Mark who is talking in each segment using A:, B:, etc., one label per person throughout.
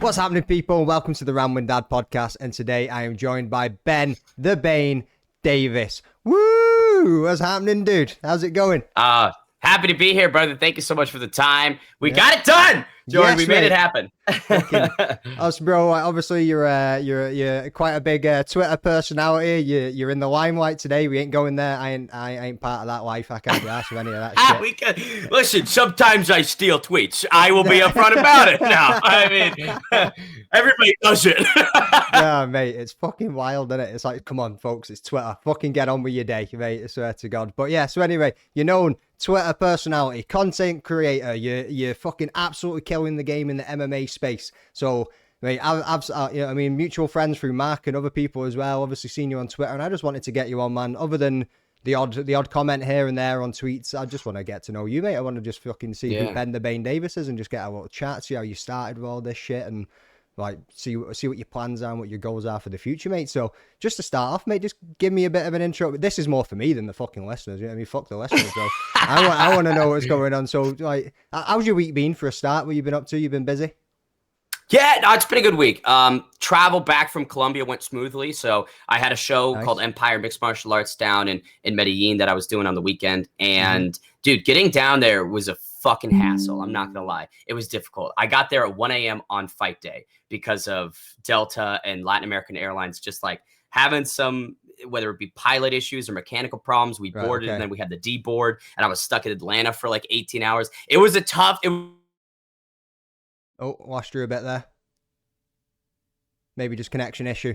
A: What's happening, people? Welcome to the Rambling Dad podcast, and today I am joined by Ben, the Bane Davis. Woo! What's happening, dude? How's it going?
B: Happy to be here, brother. Thank you so much for the time. We got it done, Jordan.
A: Yes,
B: we made it happen.
A: Us, bro. Obviously, you're quite a big Twitter personality. You're in the limelight today. We ain't going there. I ain't part of that life. I can't be asked with any of that shit.
B: Listen, sometimes I steal tweets. I will be upfront about it now. I mean, everybody does it.
A: Yeah, mate, it's fucking wild, isn't it? It's like, come on, folks, it's Twitter. Fucking get on with your day, mate. I swear to God. But yeah, so anyway, you're known Twitter personality, content creator. You're fucking absolutely killing the game in the MMA space. So, mate, I've mutual friends through Mark and other people as well. Obviously, seen you on Twitter, and I just wanted to get you on, man. Other than the odd comment here and there on tweets, I just want to get to know you, mate. I want to just fucking see who Ben the Bane Davis is and just get a little chat, see how you started with all this shit, and like see what your plans are and what your goals are for the future, mate. So just to start off, mate, just give me a bit of an intro. This is more for me than the fucking listeners. You know what I mean? Fuck the listeners, bro. I want to know what's going on. So, like, how's your week been for a start? What you been up to? You been busy?
B: Yeah, no, it's been a good week. Travel back from Colombia went smoothly. So I had a show called Empire Mixed Martial Arts down in Medellin that I was doing on the weekend. And dude, getting down there was a fucking hassle. I'm not gonna lie. It was difficult. I got there at 1 a.m. on fight day because of Delta and Latin American Airlines just like having some, whether it be pilot issues or mechanical problems. We boarded and then we had the D board, and I was stuck in Atlanta for like 18 hours. It was a tough.
A: Oh, lost you a bit there. Maybe just connection issue.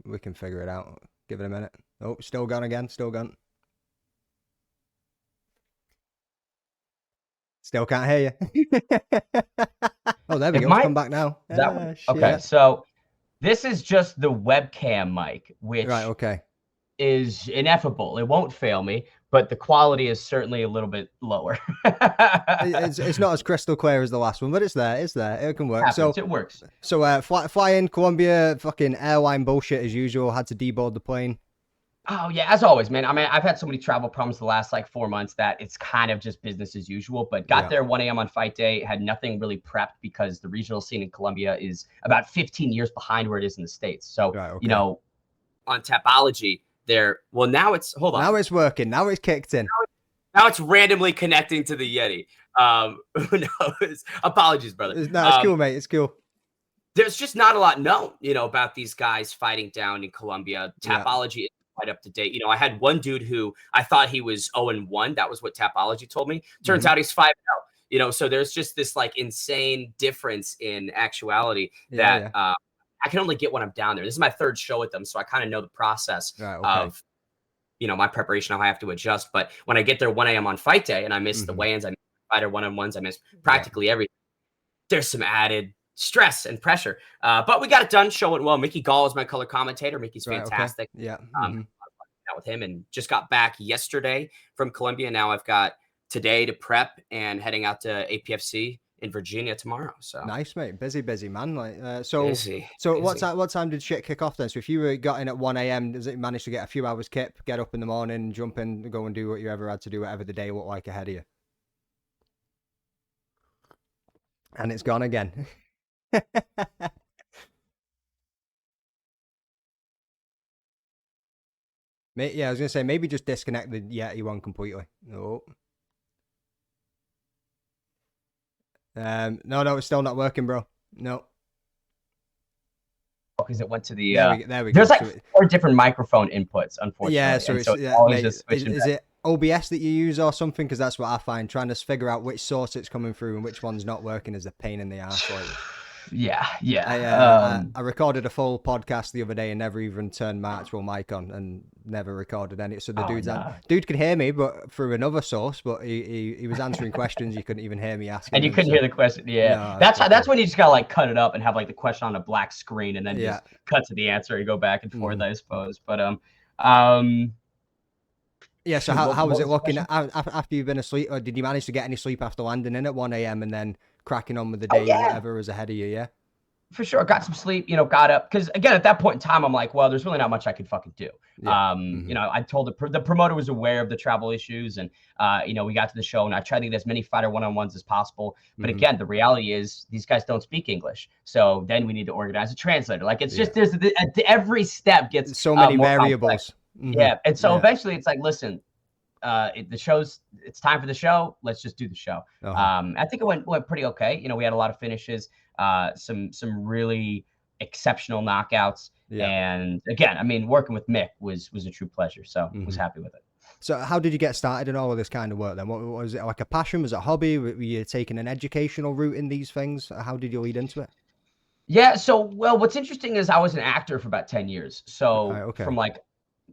A: We can figure it out. Give it a minute. Oh, still gone again. Still gone. Still can't hear you. Oh, there we go. Come back now.
C: Okay, so this is just the webcam mic, which is ineffable. It won't fail me, but the quality is certainly a little bit lower.
A: It's not as crystal clear as the last one, but it's there. It's there. It can work.
C: It works.
A: So fly in Colombia, fucking airline bullshit as usual. Had to deboard the plane.
C: Oh, yeah, as always, man. I mean, I've had so many travel problems the last, 4 months that it's kind of just business as usual, but got there 1 a.m. on fight day, had nothing really prepped because the regional scene in Colombia is about 15 years behind where it is in the States. So, you know,
B: on Tapology there, well, now it's, hold on.
A: Now it's working. Now it's kicked in.
B: Now it's randomly connecting to the Yeti. Apologies, brother.
A: No, it's cool, mate. It's cool.
B: There's just not a lot known, about these guys fighting down in Colombia. Tapology is quite up to date. I had one dude who I thought he was 0-1. That was what Tapology told me. Turns out he's 5-0. So there's just this insane difference in actuality that I can only get when I'm down there. This is my third show with them, so I kind of know the process of my preparation, how I have to adjust. But when I get there 1 a.m. on fight day and I miss the weigh-ins, I miss fighter one-on-ones, I miss practically everything. There's some added stress and pressure, but we got it done. Show went well. Mickey Gall is my color commentator. Mickey's fantastic. Out with him, and just got back yesterday from Colombia. Now I've got today to prep and heading out to APFC in Virginia tomorrow. So
A: nice, mate. Busy man. So what time did shit kick off then? So if you got in at 1 a.m., does it manage to get a few hours kip, get up in the morning, jump in, go and do what you ever had to do, whatever the day looked like ahead of you? And it's gone again. Yeah, I was gonna say maybe just disconnect the Yeti one completely. No, it's still not working, bro. No,
C: because it went to the.
A: There we
C: go. There's 4
A: so
C: different microphone inputs, unfortunately.
A: Yeah, so it's
C: mate,
A: is it OBS that you use or something? Because that's what I find. Trying to figure out which source it's coming through and which one's not working is a pain in the ass. I recorded a full podcast the other day and never even turned my actual mic on and never recorded any. So the dude could hear me, but through another source. But he was answering questions. You couldn't even hear me asking.
C: And you couldn't hear the question. Yeah, no, that's when you just gotta cut it up and have the question on a black screen and then just cut to the answer and go back and forth. I suppose, but
A: yeah. So how was it looking after you've been asleep? Or did you manage to get any sleep after landing in at 1 a.m. and then cracking on with the day, whatever was ahead of you? Yeah.
C: For sure. Got some sleep, got up. Because again, at that point in time, I'm like, well, there's really not much I could fucking do.
A: Yeah.
C: I told the promoter was aware of the travel issues, and we got to the show, and I tried to get as many fighter one-on-ones as possible. But again, the reality is these guys don't speak English, so then we need to organize a translator. Like it's just every step gets
A: so many
C: more
A: variables.
C: Yeah, and so eventually it's like, listen, it's time for the show. Let's just do the show. I think it went pretty okay. We had a lot of finishes, some really exceptional knockouts. And again, I mean, working with Mick was a true pleasure. So I was happy with it.
A: So how did you get started in all of this kind of work then? What was it, like a passion? Was it a hobby? Were you taking an educational route in these things? How did you lead into it?
C: Yeah. So, well, what's interesting is I was an actor for about 10 years. So from like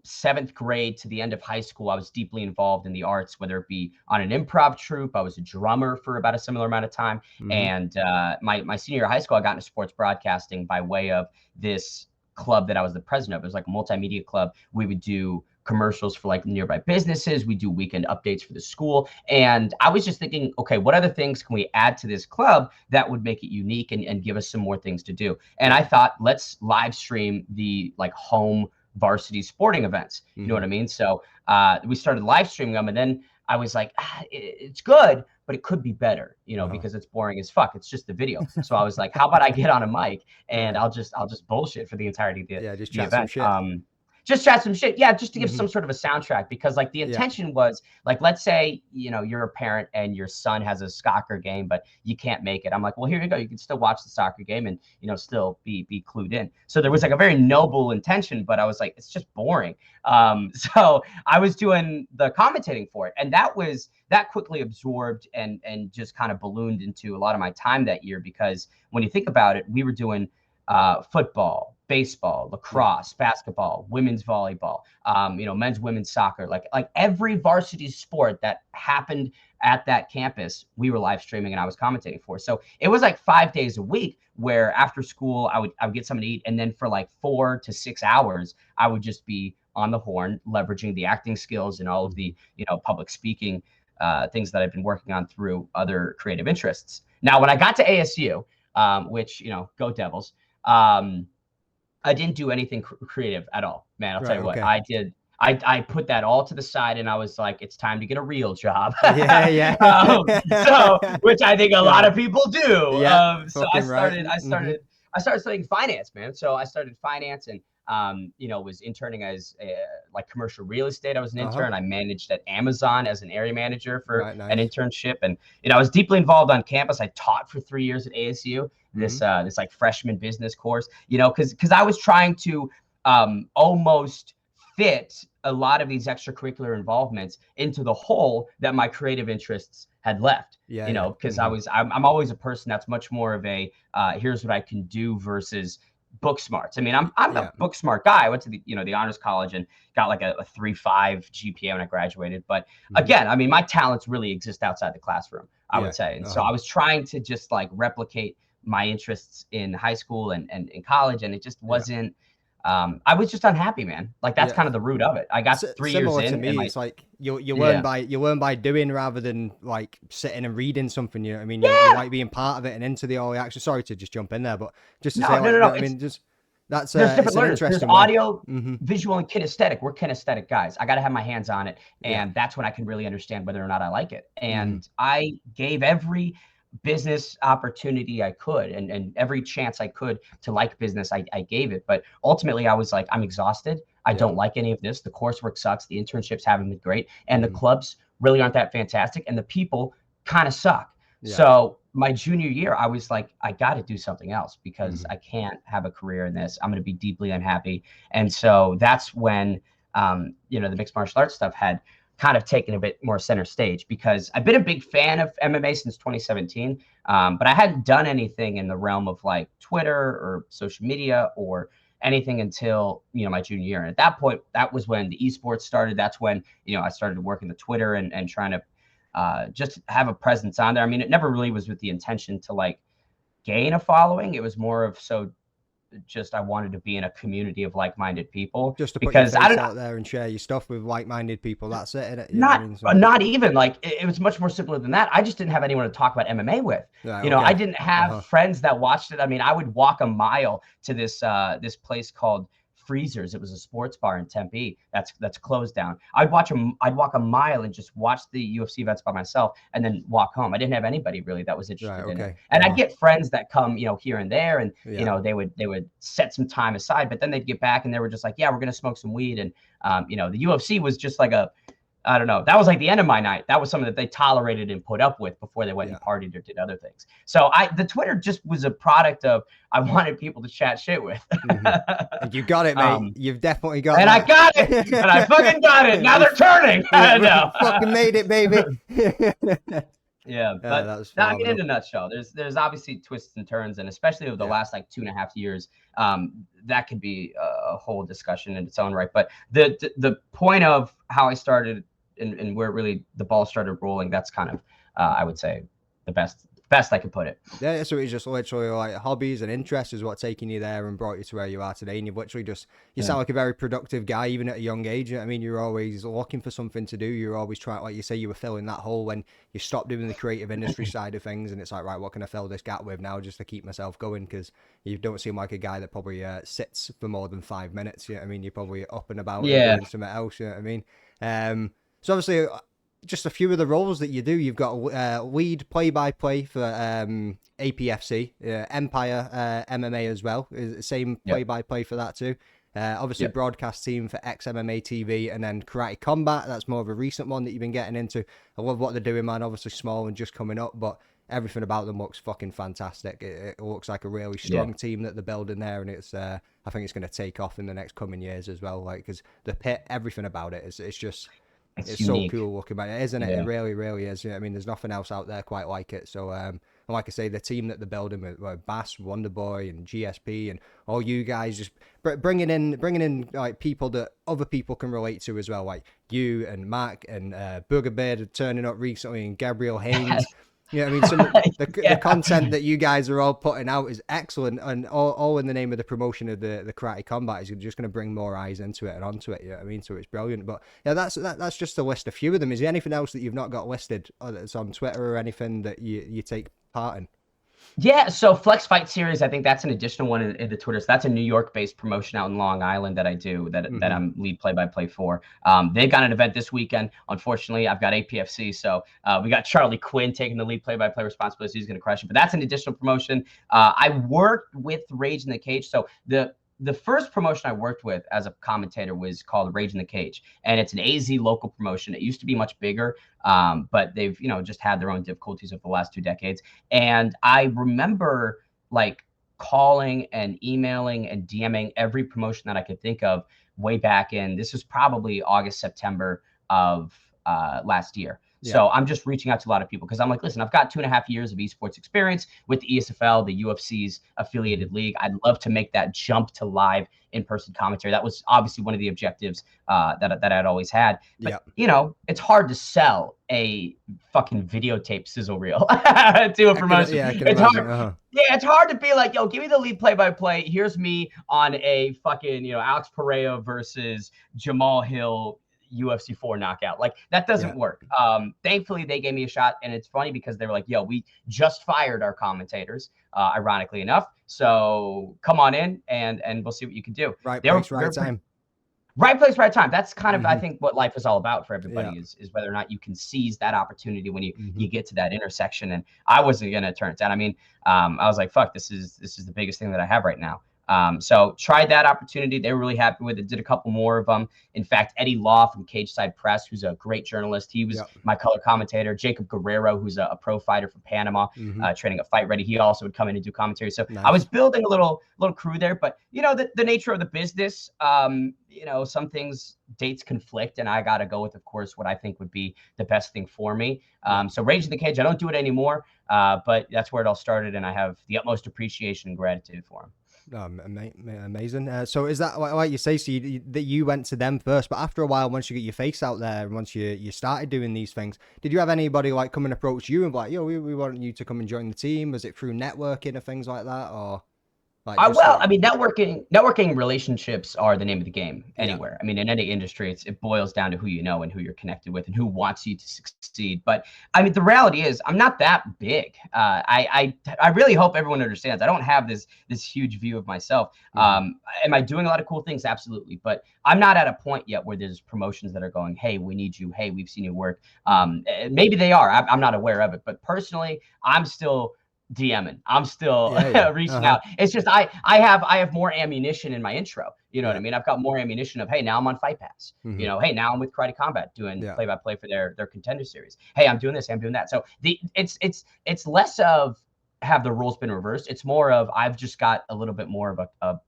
C: 7th grade to the end of high school, I was deeply involved in the arts, whether it be on an improv troupe. I was a drummer for about a similar amount of time. And my senior year of high school, I got into sports broadcasting by way of this club that I was the president of. It was like a multimedia club. We would do commercials for like nearby businesses. We do weekend updates for the school. And I was just thinking, okay, what other things can we add to this club that would make it unique and give us some more things to do? And I thought, let's live stream the like home varsity sporting events. You know what I mean? So we started live streaming them, and then I was like, it's good, but it could be better, because it's boring as fuck. It's just the video. So I was like, how about I get on a mic and I'll just bullshit for the entirety of the
A: just
C: the
A: chat
C: event.
A: some shit.
C: Just chat some shit. Yeah, just to give some sort of a soundtrack, because like the intention was like, let's say, you're a parent and your son has a soccer game, but you can't make it. I'm like, well, here you go. You can still watch the soccer game and, still be clued in. So there was like a very noble intention, but I was like, it's just boring. So I was doing the commentating for it. And that quickly absorbed and just kind of ballooned into a lot of my time that year, because when you think about it, we were doing football, baseball, lacrosse, basketball, women's volleyball, men's, women's soccer, like every varsity sport that happened at that campus, we were live streaming and I was commentating for. So it was like 5 days a week where after school I would get something to eat. And then for like 4 to 6 hours, I would just be on the horn, leveraging the acting skills and all of the, public speaking things that I've been working on through other creative interests. Now, when I got to ASU, which, go Devils, I didn't do anything creative at all, man. I'll tell you what, I did. I put that all to the side and I was like, it's time to get a real job. So, which I think a lot of people do. So I started studying finance, man. So I started finance and, was interning as like commercial real estate. I was an intern. I managed at Amazon as an area manager for an internship. And, I was deeply involved on campus. I taught for 3 years at ASU, this like freshman business course, because I was trying to almost fit a lot of these extracurricular involvements into the hole that my creative interests had left. Because I'm always a person that's much more of a here's what I can do versus book smarts. I mean, I'm a book smart guy. I went to the honors college and got like a 3.5 GPA when I graduated. But again, I mean, my talents really exist outside the classroom, I would say. And so I was trying to just like replicate my interests in high school and in college, and it just wasn't. I was just unhappy, man. Like that's kind of the root of it. I got 3 years in.
A: To me, it's like you learn by doing rather than like sitting and reading something. You know what I mean? You like being part of it and into the all action. Sorry to just jump in there, but just to say, I mean, just that's
C: there's different learners. There's audio,
A: way.
C: visual, and kinesthetic. We're kinesthetic guys. I got to have my hands on it, and that's when I can really understand whether or not I like it. And I gave every business opportunity I could and every chance I could to like business, I gave it. But ultimately I was like, I'm exhausted. I don't like any of this. The coursework sucks. The internships haven't been great. And the clubs really aren't that fantastic. And the people kind of suck. So my junior year, I was like, I got to do something else because I can't have a career in this. I'm going to be deeply unhappy. And so that's when, the mixed martial arts stuff had kind of taken a bit more center stage, because I've been a big fan of MMA since 2017, but I hadn't done anything in the realm of like Twitter or social media or anything until, my junior year. And at that point, that was when the esports started. That's when, I started working the Twitter and trying to just have a presence on there. I mean, it never really was with the intention to like gain a following. It was more of so just I wanted to be in a community of like-minded people.
A: Just to put your face
C: I don't
A: out there and share your stuff with like-minded people. That's it, innit?
C: Not even like it was much more simpler than that. I just didn't have anyone to talk about MMA with.
A: Right,
C: you know,
A: okay.
C: I didn't have friends that watched it. I mean, I would walk a mile to this place called Freezers. It was a sports bar in Tempe that's closed down. I'd walk a mile and just watch the UFC events by myself and then walk home. I didn't have anybody really that was interested in it. And I'd get friends that come, you know, here and there, and you know, they would set some time aside, but then they'd get back and they were just like, yeah, we're gonna smoke some weed. And you know, the UFC was just like I don't know. That was like the end of my night. That was something that they tolerated and put up with before they went and partied or did other things. So the Twitter just was a product of I wanted people to chat shit with.
A: And you got it, mate. You've definitely got it.
C: And I got it. And I fucking got it. Now they're turning. No.
A: Fucking made it, baby.
C: Yeah, but I mean, in a nutshell, there's obviously twists and turns, and especially over the last like 2.5 years, that could be a whole discussion in its own right. But the point of how I started and where really the ball started rolling, that's kind of I would say the best I could put it.
A: Yeah, so it's just literally like hobbies and interests is what's taking you there and brought you to where you are today. And you've literally just, you sound like a very productive guy, even at a young age. I mean, you're always looking for something to do. You're always trying, like you say, you were filling that hole when you stopped doing the creative industry side of things. And it's like, right, what can I fill this gap with now just to keep myself going? Because you don't seem like a guy that probably sits for more than 5 minutes. You know what I mean? You're probably up and about and doing something else. You know what I mean? So obviously, just a few of the roles that you do. You've got lead play-by-play for APFC, Empire MMA as well. Same play-by-play for that too. Obviously, broadcast team for XMMA TV, and then Karate Combat. That's more of a recent one that you've been getting into. I love what they're doing, man. Obviously, small and just coming up, but everything about them looks fucking fantastic. It looks like a really strong team that they're building there, and it's I think it's going to take off in the next coming years as well. Like, because the pit, everything about it it's just. It's so cool looking, man, isn't it? It really, really is. I mean, there's nothing else out there quite like it. So, and like I say, the team that they're building with Bass, Wonderboy, and GSP, and all you guys just bringing in like people that other people can relate to as well, like you and Mac and Booger Beard turning up recently, and Gabriel Haynes. Yeah, I mean, the content that you guys are all putting out is excellent, and all in the name of the promotion of the Karate Combat is just going to bring more eyes into it and onto it. You know what I mean? So it's brilliant. But yeah, that's just to list a few of them. Is there anything else that you've not got listed that's on Twitter or anything that you take part in?
C: Yeah, so Flex Fight Series, I think that's an additional one in the Twitter. So that's a New York-based promotion out in Long Island that I do, that I'm lead play-by-play for. They've got an event this weekend. Unfortunately, I've got APFC, so we got Charlie Quinn taking the lead play-by-play responsibility. He's going to crush it. But that's an additional promotion. I worked with Rage in the Cage. So the first promotion I worked with as a commentator was called Rage in the Cage, and it's an AZ local promotion. It used to be much bigger, but they've just had their own difficulties over the last 2 decades. And I remember like calling and emailing and DMing every promotion that I could think of way back in. This was probably August, September of last year. Yeah. So I'm just reaching out to a lot of people because I'm like, listen, I've got 2.5 years of esports experience with the ESFL, the UFC's affiliated league. I'd love to make that jump to live in-person commentary. That was obviously one of the objectives that I'd always had. But, it's hard to sell a fucking videotape sizzle reel to a promotion. It's hard. Yeah, it's hard to be like, yo, give me the lead play-by-play. Here's me on a fucking, Alex Pereira versus Jamal Hill UFC 4 knockout. Like, that doesn't work. Thankfully, they gave me a shot, and it's funny because they were like, yo, we just fired our commentators, ironically enough. So come on in, and we'll see what you can do.
A: Right place, right time.
C: Right place, right time. That's kind of, I think, what life is all about for everybody is whether or not you can seize that opportunity when you get to that intersection. And I wasn't going to turn it down. I mean, I was like, fuck, this is the biggest thing that I have right now. So tried that opportunity. They were really happy with it. Did a couple more of them. In fact, Eddie Law from Cage Side Press, who's a great journalist. He was my color commentator. Jacob Guerrero, who's a pro fighter from Panama, training at Fight Ready. He also would come in and do commentary. So I was building a little crew there, but the nature of the business, some things dates conflict, and I got to go with, of course, what I think would be the best thing for me. So Rage in the Cage, I don't do it anymore, but that's where it all started. And I have the utmost appreciation and gratitude for him.
A: Amazing. So is that like you say, so that you went to them first, but after a while, once you get your face out there and once you started doing these things, did you have anybody like come and approach you and be like, yo, we want you to come and join the team? Was it through networking or things like that, or? Like,
C: Well, I mean, networking relationships are the name of the game anywhere.
A: Yeah.
C: I mean, in any industry, it boils down to who you know and who you're connected with and who wants you to succeed. But I mean, the reality is, I'm not that big. I really hope everyone understands. I don't have this huge view of myself. Am I doing a lot of cool things? Absolutely. But I'm not at a point yet where there's promotions that are going, hey, we need you. Hey, we've seen your work. Maybe they are. I'm not aware of it. But personally, I'm still DMing. I'm still reaching out. It's just I have more ammunition in my intro. You know what I mean? I've got more ammunition of, hey, now I'm on Fight Pass. You know, hey, now I'm with Karate Combat doing play-by-play for their Contender Series. Hey, I'm doing this, I'm doing that. So it's less of have the roles been reversed. It's more of I've just got a little bit more of a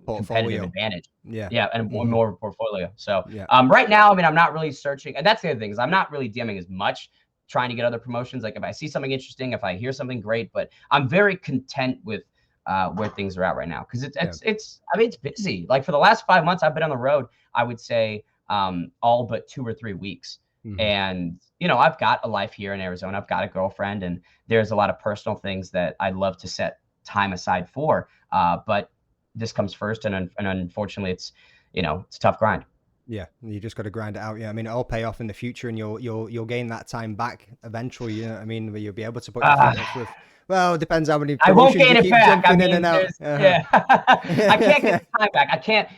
C: competitive advantage. And more of a portfolio. So right now, I mean, I'm not really searching, and that's the other thing is I'm not really DMing as much, trying to get other promotions. Like if I see something interesting, if I hear something great, but I'm very content with where things are at right now. Cause it's I mean, it's busy. Like for the last 5 months I've been on the road, I would say all but 2 or 3 weeks. And, you know, I've got a life here in Arizona. I've got a girlfriend and there's a lot of personal things that I'd love to set time aside for. But this comes first. And unfortunately it's, you know, it's a tough grind.
A: Yeah, you just got to grind it out. Yeah, I mean, it'll pay off in the future, and you'll gain that time back eventually. You know what I mean? Where you'll be able to put your feet up with. Well, it depends how many promotions you keep jumping in and out.
C: Yeah, I can't get the time back.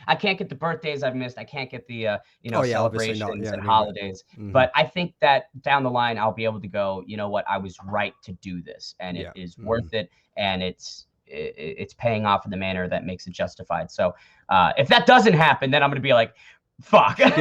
C: I can't get the birthdays I've missed. I can't get the celebrations and holidays. But I think that down the line I'll be able to go, you know what, I was right to do this, and it is worth it, and it's paying off in the manner that makes it justified. So if that doesn't happen, then I'm going to be like, fuck.
A: Should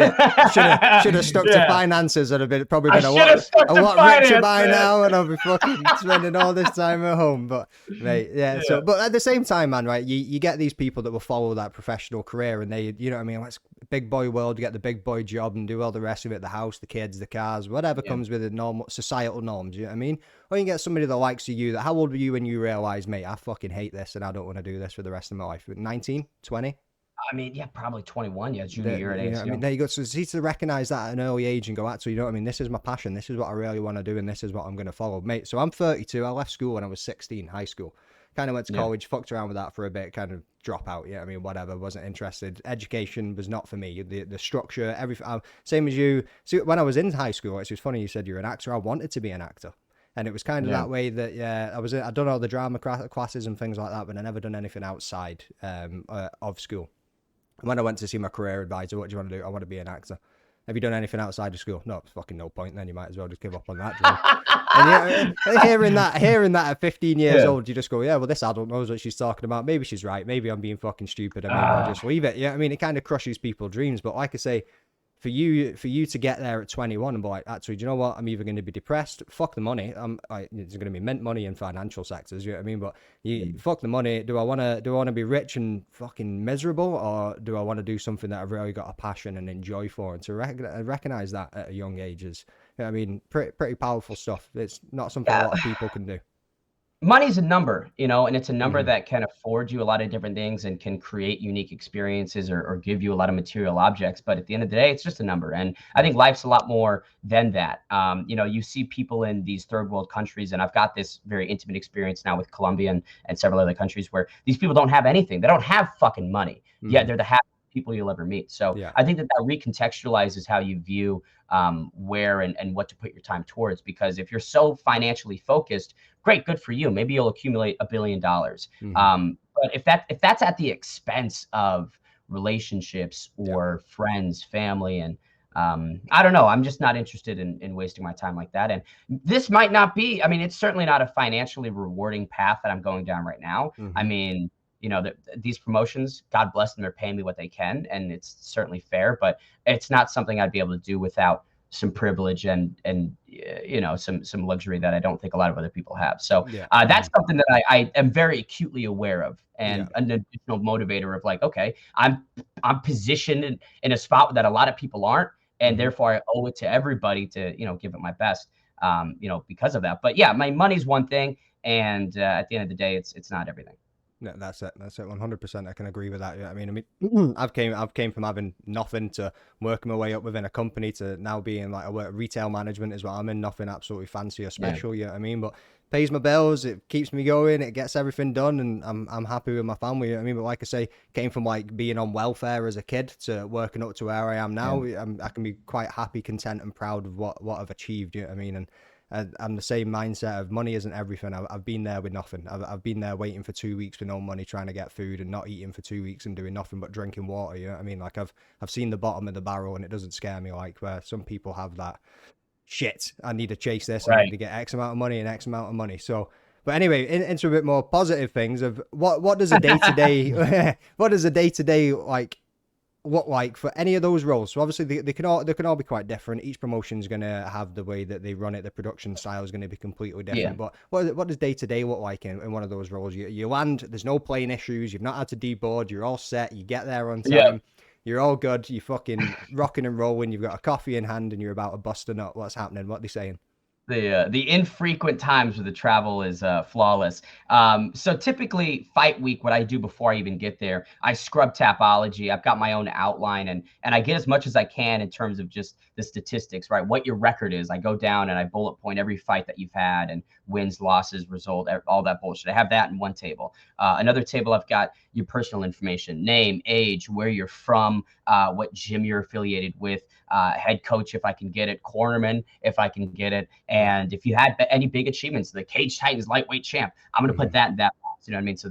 A: have stuck to finances. It'd have probably been a lot richer by now, and I'll be fucking spending all this time at home. But mate, So, but at the same time, man, right? You get these people that will follow that professional career, and they, you know what I mean? It's big boy world. You get the big boy job and do all the rest of it: the house, the kids, the cars, whatever comes with the normal societal norms. You know what I mean? Or you can get somebody that likes you. How old were you when you realized, mate, I fucking hate this, and I don't want to do this for the rest of my life? 19, 20?
C: I mean, probably 21. Junior year at ASU.
A: I mean, there you go. So it's easy to recognize that at an early age and go, actually, you know what I mean? This is my passion. This is what I really want to do, and this is what I'm going to follow, mate. So I'm 32. I left school when I was 16, high school. Kind of went to college, fucked around with that for a bit, kind of drop out. Yeah, I mean, whatever. Wasn't interested. Education was not for me. The structure, everything. Same as you. See, when I was in high school, it's just funny. You said you're an actor. I wanted to be an actor. And it was kind of that way that, I'd done all the drama classes and things like that, but I never done anything outside of school. And when I went to see my career advisor, what do you want to do? I want to be an actor. Have you done anything outside of school? No, fucking no point. Then you might as well just give up on that. And hearing that at 15 years old, you just go, yeah, well, this adult knows what she's talking about. Maybe she's right. Maybe I'm being fucking stupid. And maybe I'll just leave it. Yeah, I mean, it kind of crushes people's dreams. But like I say, for you to get there at 21 and be like, actually, do you know what? I'm either going to be depressed. Fuck the money. There's going to be mint money in financial sectors. You know what I mean? But fuck the money. Do I want to be rich and fucking miserable, or do I want to do something that I've really got a passion and enjoy for? And to recognize that at a young age is, you know what I mean, pretty powerful stuff. It's not something a lot of people can do.
C: Money's a number, you know, and it's a number that can afford you a lot of different things and can create unique experiences or give you a lot of material objects. But at the end of the day, it's just a number. And I think life's a lot more than that. You know, you see people in these third world countries, and I've got this very intimate experience now with Colombia and several other countries where these people don't have anything. They don't have fucking money. Yet they're the happiest people you'll ever meet. So I think that recontextualizes how you view where and what to put your time towards. Because if you're so financially focused, great, good for you. Maybe you'll accumulate $1 billion. But if that's at the expense of relationships or friends, family, and I don't know, I'm just not interested in wasting my time like that. And this might not be, I mean, it's certainly not a financially rewarding path that I'm going down right now. I mean, you know, these promotions, God bless them, they're paying me what they can, and it's certainly fair, but it's not something I'd be able to do without some privilege and you know, some luxury that I don't think a lot of other people have. So that's something that I am very acutely aware of, and an additional motivator of like, okay, I'm positioned in a spot that a lot of people aren't, and therefore I owe it to everybody to, you know, give it my best, you know, because of that. But yeah, my money's one thing, and at the end of the day, it's not everything.
A: No, that's it. That's it. 100%. I can agree with that. Yeah. I mean, I've came from having nothing to working my way up within a company to now being like I work retail management as well. I'm in nothing absolutely fancy or special. Yeah. You know what I mean, but pays my bills. It keeps me going. It gets everything done, and I'm happy with my family. You know what I mean, but like I say, came from like being on welfare as a kid to working up to where I am now. I can be quite happy, content, and proud of what I've achieved. You know what I mean, and I'm the same mindset of money isn't everything. I've been there with nothing. I've been there waiting for 2 weeks with no money, trying to get food and not eating for 2 weeks and doing nothing but drinking water. You know what I mean? Like I've seen the bottom of the barrel, and it doesn't scare me like where some people have that shit. I need to chase this. I need to get X amount of money and X amount of money. So, but anyway, into a bit more positive things of what does a day to day, what does a day to day like look like for any of those roles? So obviously they can all be quite different. Each promotion is going to have the way that they run it. The production style is going to be completely different. But what does day to day look like in one of those roles? You land, there's no plane issues. You've not had to deboard. You're all set. You get there on time. You're all good. You're fucking rocking and rolling. You've got a coffee in hand and you're about to bust a nut. What's happening? What are they saying?
C: The infrequent times where the travel is flawless. So typically fight week, what I do before I even get there, I scrub Tapology. I've got my own outline and I get as much as I can in terms of just the statistics, right? What your record is. I go down and I bullet point every fight that you've had and wins, losses, result, all that bullshit. I have that in one table. Another table, I've got your personal information, name, age, where you're from, what gym you're affiliated with, head coach if I can get it, cornerman if I can get it, and if you had any big achievements, the Cage Titans lightweight champ, I'm going to put that in that box. You know what I mean? So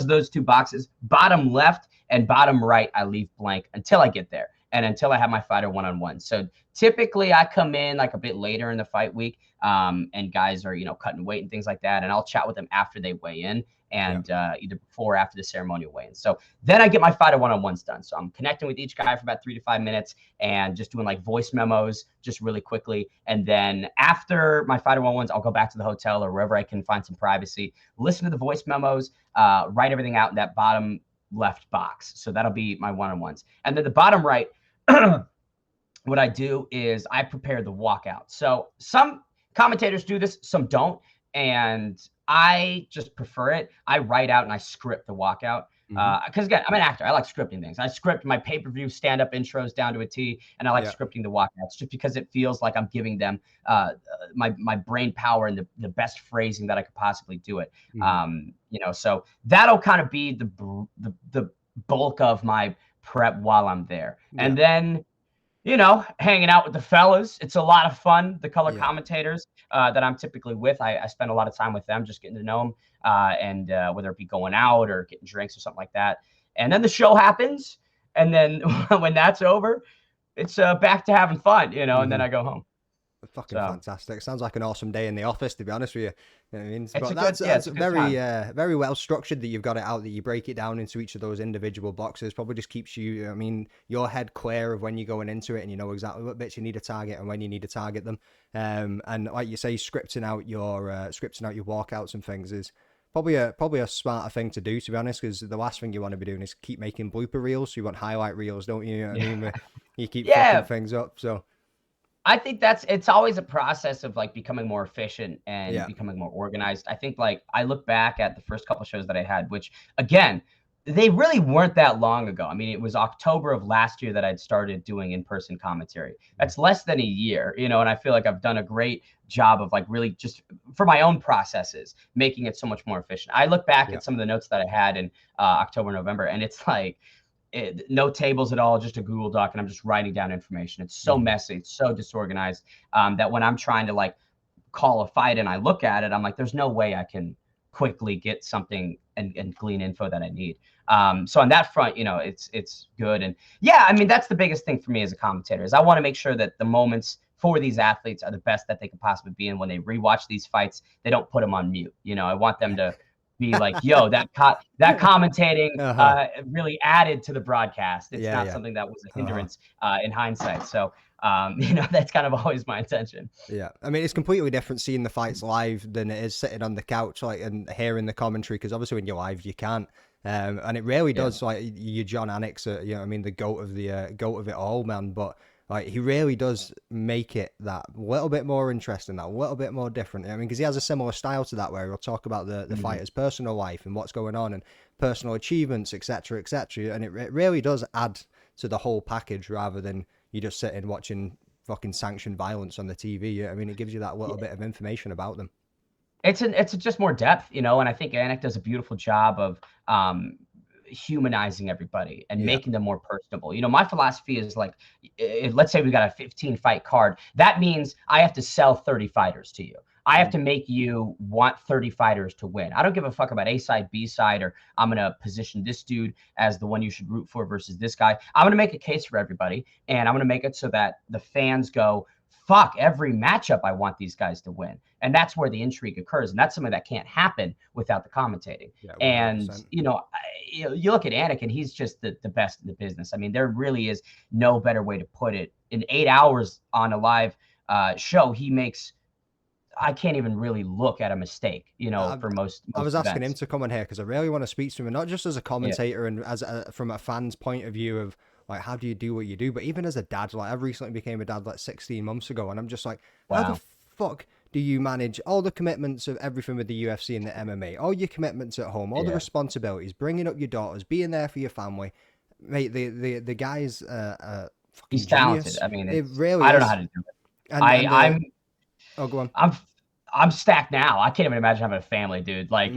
C: those two boxes, bottom left and bottom right, I leave blank until I get there and until I have my fighter one-on-one. So typically I come in like a bit later in the fight week, and guys are, cutting weight and things like that. And I'll chat with them after they weigh in and either before or after the ceremonial weigh-in. So then I get my fighter one-on-ones done. So I'm connecting with each guy for about 3 to 5 minutes and just doing like voice memos just really quickly. And then after my fighter one-on-ones, I'll go back to the hotel or wherever I can find some privacy, listen to the voice memos, write everything out in that bottom left box. So that'll be my one-on-ones. And then the bottom right, what I do is I prepare the walkout. So some commentators do this, some don't. And I just prefer it. I write out and I script the walkout. Because again, I'm an actor. I like scripting things. I script my pay-per-view stand-up intros down to a T, and I like scripting the walkouts just because it feels like I'm giving them my brain power and the best phrasing that I could possibly do it. So that'll kind of be the bulk of my prep while I'm there. And then hanging out with the fellas. It's a lot of fun. The color commentators that I'm typically with, I spend a lot of time with them, just getting to know them, and whether it be going out or getting drinks or something like that. And then the show happens, and then when that's over, it's back to having fun, and then I go home.
A: Fucking fantastic. Sounds like an awesome day in the office, to be honest with you. You know what I mean? But that's very very well structured that you've got it out, that you break it down into each of those individual boxes. Probably just keeps you, your head clear of when you're going into it, and you know exactly what bits you need to target and when you need to target them. And like you say, scripting out your walkouts and things is probably a smarter thing to do, to be honest, because the last thing you want to be doing is keep making blooper reels. So you want highlight reels, don't you? You know what I mean? You keep fucking things up. So
C: I think it's always a process of like becoming more efficient and becoming more organized. I think like I look back at the first couple of shows that I had, which again, they really weren't that long ago. I mean, it was October of last year that I'd started doing in-person commentary. That's less than a year, and I feel like I've done a great job of like really just for my own processes, making it so much more efficient. I look back at some of the notes that I had in October, November, and it's like, no tables at all, just a Google Doc, and I'm just writing down information. It's so messy, it's so disorganized, that when I'm trying to like call a fight and I look at it, I'm like, there's no way I can quickly get something and glean info that I need. So on that front, it's good. And I mean, that's the biggest thing for me as a commentator is I want to make sure that the moments for these athletes are the best that they could possibly be. And when they rewatch these fights, they don't put them on mute. I want them to be like, yo, that commentating really added to the broadcast. It's not something that was a hindrance in hindsight. So, that's kind of always my intention.
A: Yeah. I mean, it's completely different seeing the fights live than it is sitting on the couch, like, and hearing the commentary. Cause obviously when you're live, you can't. And it really does, like, you're John Anik, the goat of it all, man. But Like, he really does make it that little bit more interesting, that little bit more different. I mean, because he has a similar style to that, where he'll talk about the fighter's personal life and what's going on and personal achievements, etc., etc. And it really does add to the whole package, rather than you just sitting watching fucking sanctioned violence on the TV. I mean, it gives you that little bit of information about them.
C: It's just more depth, you know, and I think Anik does a beautiful job of humanizing everybody and making them more personable. You know, my philosophy is like, let's say we got a 15 fight card. That means I have to sell 30 fighters to you. I have to make you want 30 fighters to win. I don't give a fuck about A side, B side, or I'm going to position this dude as the one you should root for versus this guy. I'm going to make a case for everybody, and I'm going to make it so that the fans go, fuck, every matchup I want these guys to win. And that's where the intrigue occurs. And that's something that can't happen without the commentating. Yeah, and, you know, you look at Anik, and he's just the best in the business. I mean, there really is no better way to put it. In 8 hours on a live show, he makes, I can't even really look at a mistake, you know, for most
A: I was asking
C: events.
A: him to come on here because I really want to speak to him, and not just as a commentator and as from a fan's point of view of, like, how do you do what you do, but even as a dad. Like, I've recently became a dad like 16 months ago, and I'm just like, how the fuck do you manage all the commitments of everything with the UFC and the MMA, all your commitments at home, all the responsibilities, bringing up your daughters, being there for your family? Mate, the guy's fucking
C: he's
A: genius.
C: talented. I mean,
A: it really
C: I don't
A: is.
C: know how to do it. I'm
A: oh, go on.
C: I'm stacked now. I can't even imagine having a family, dude. Like,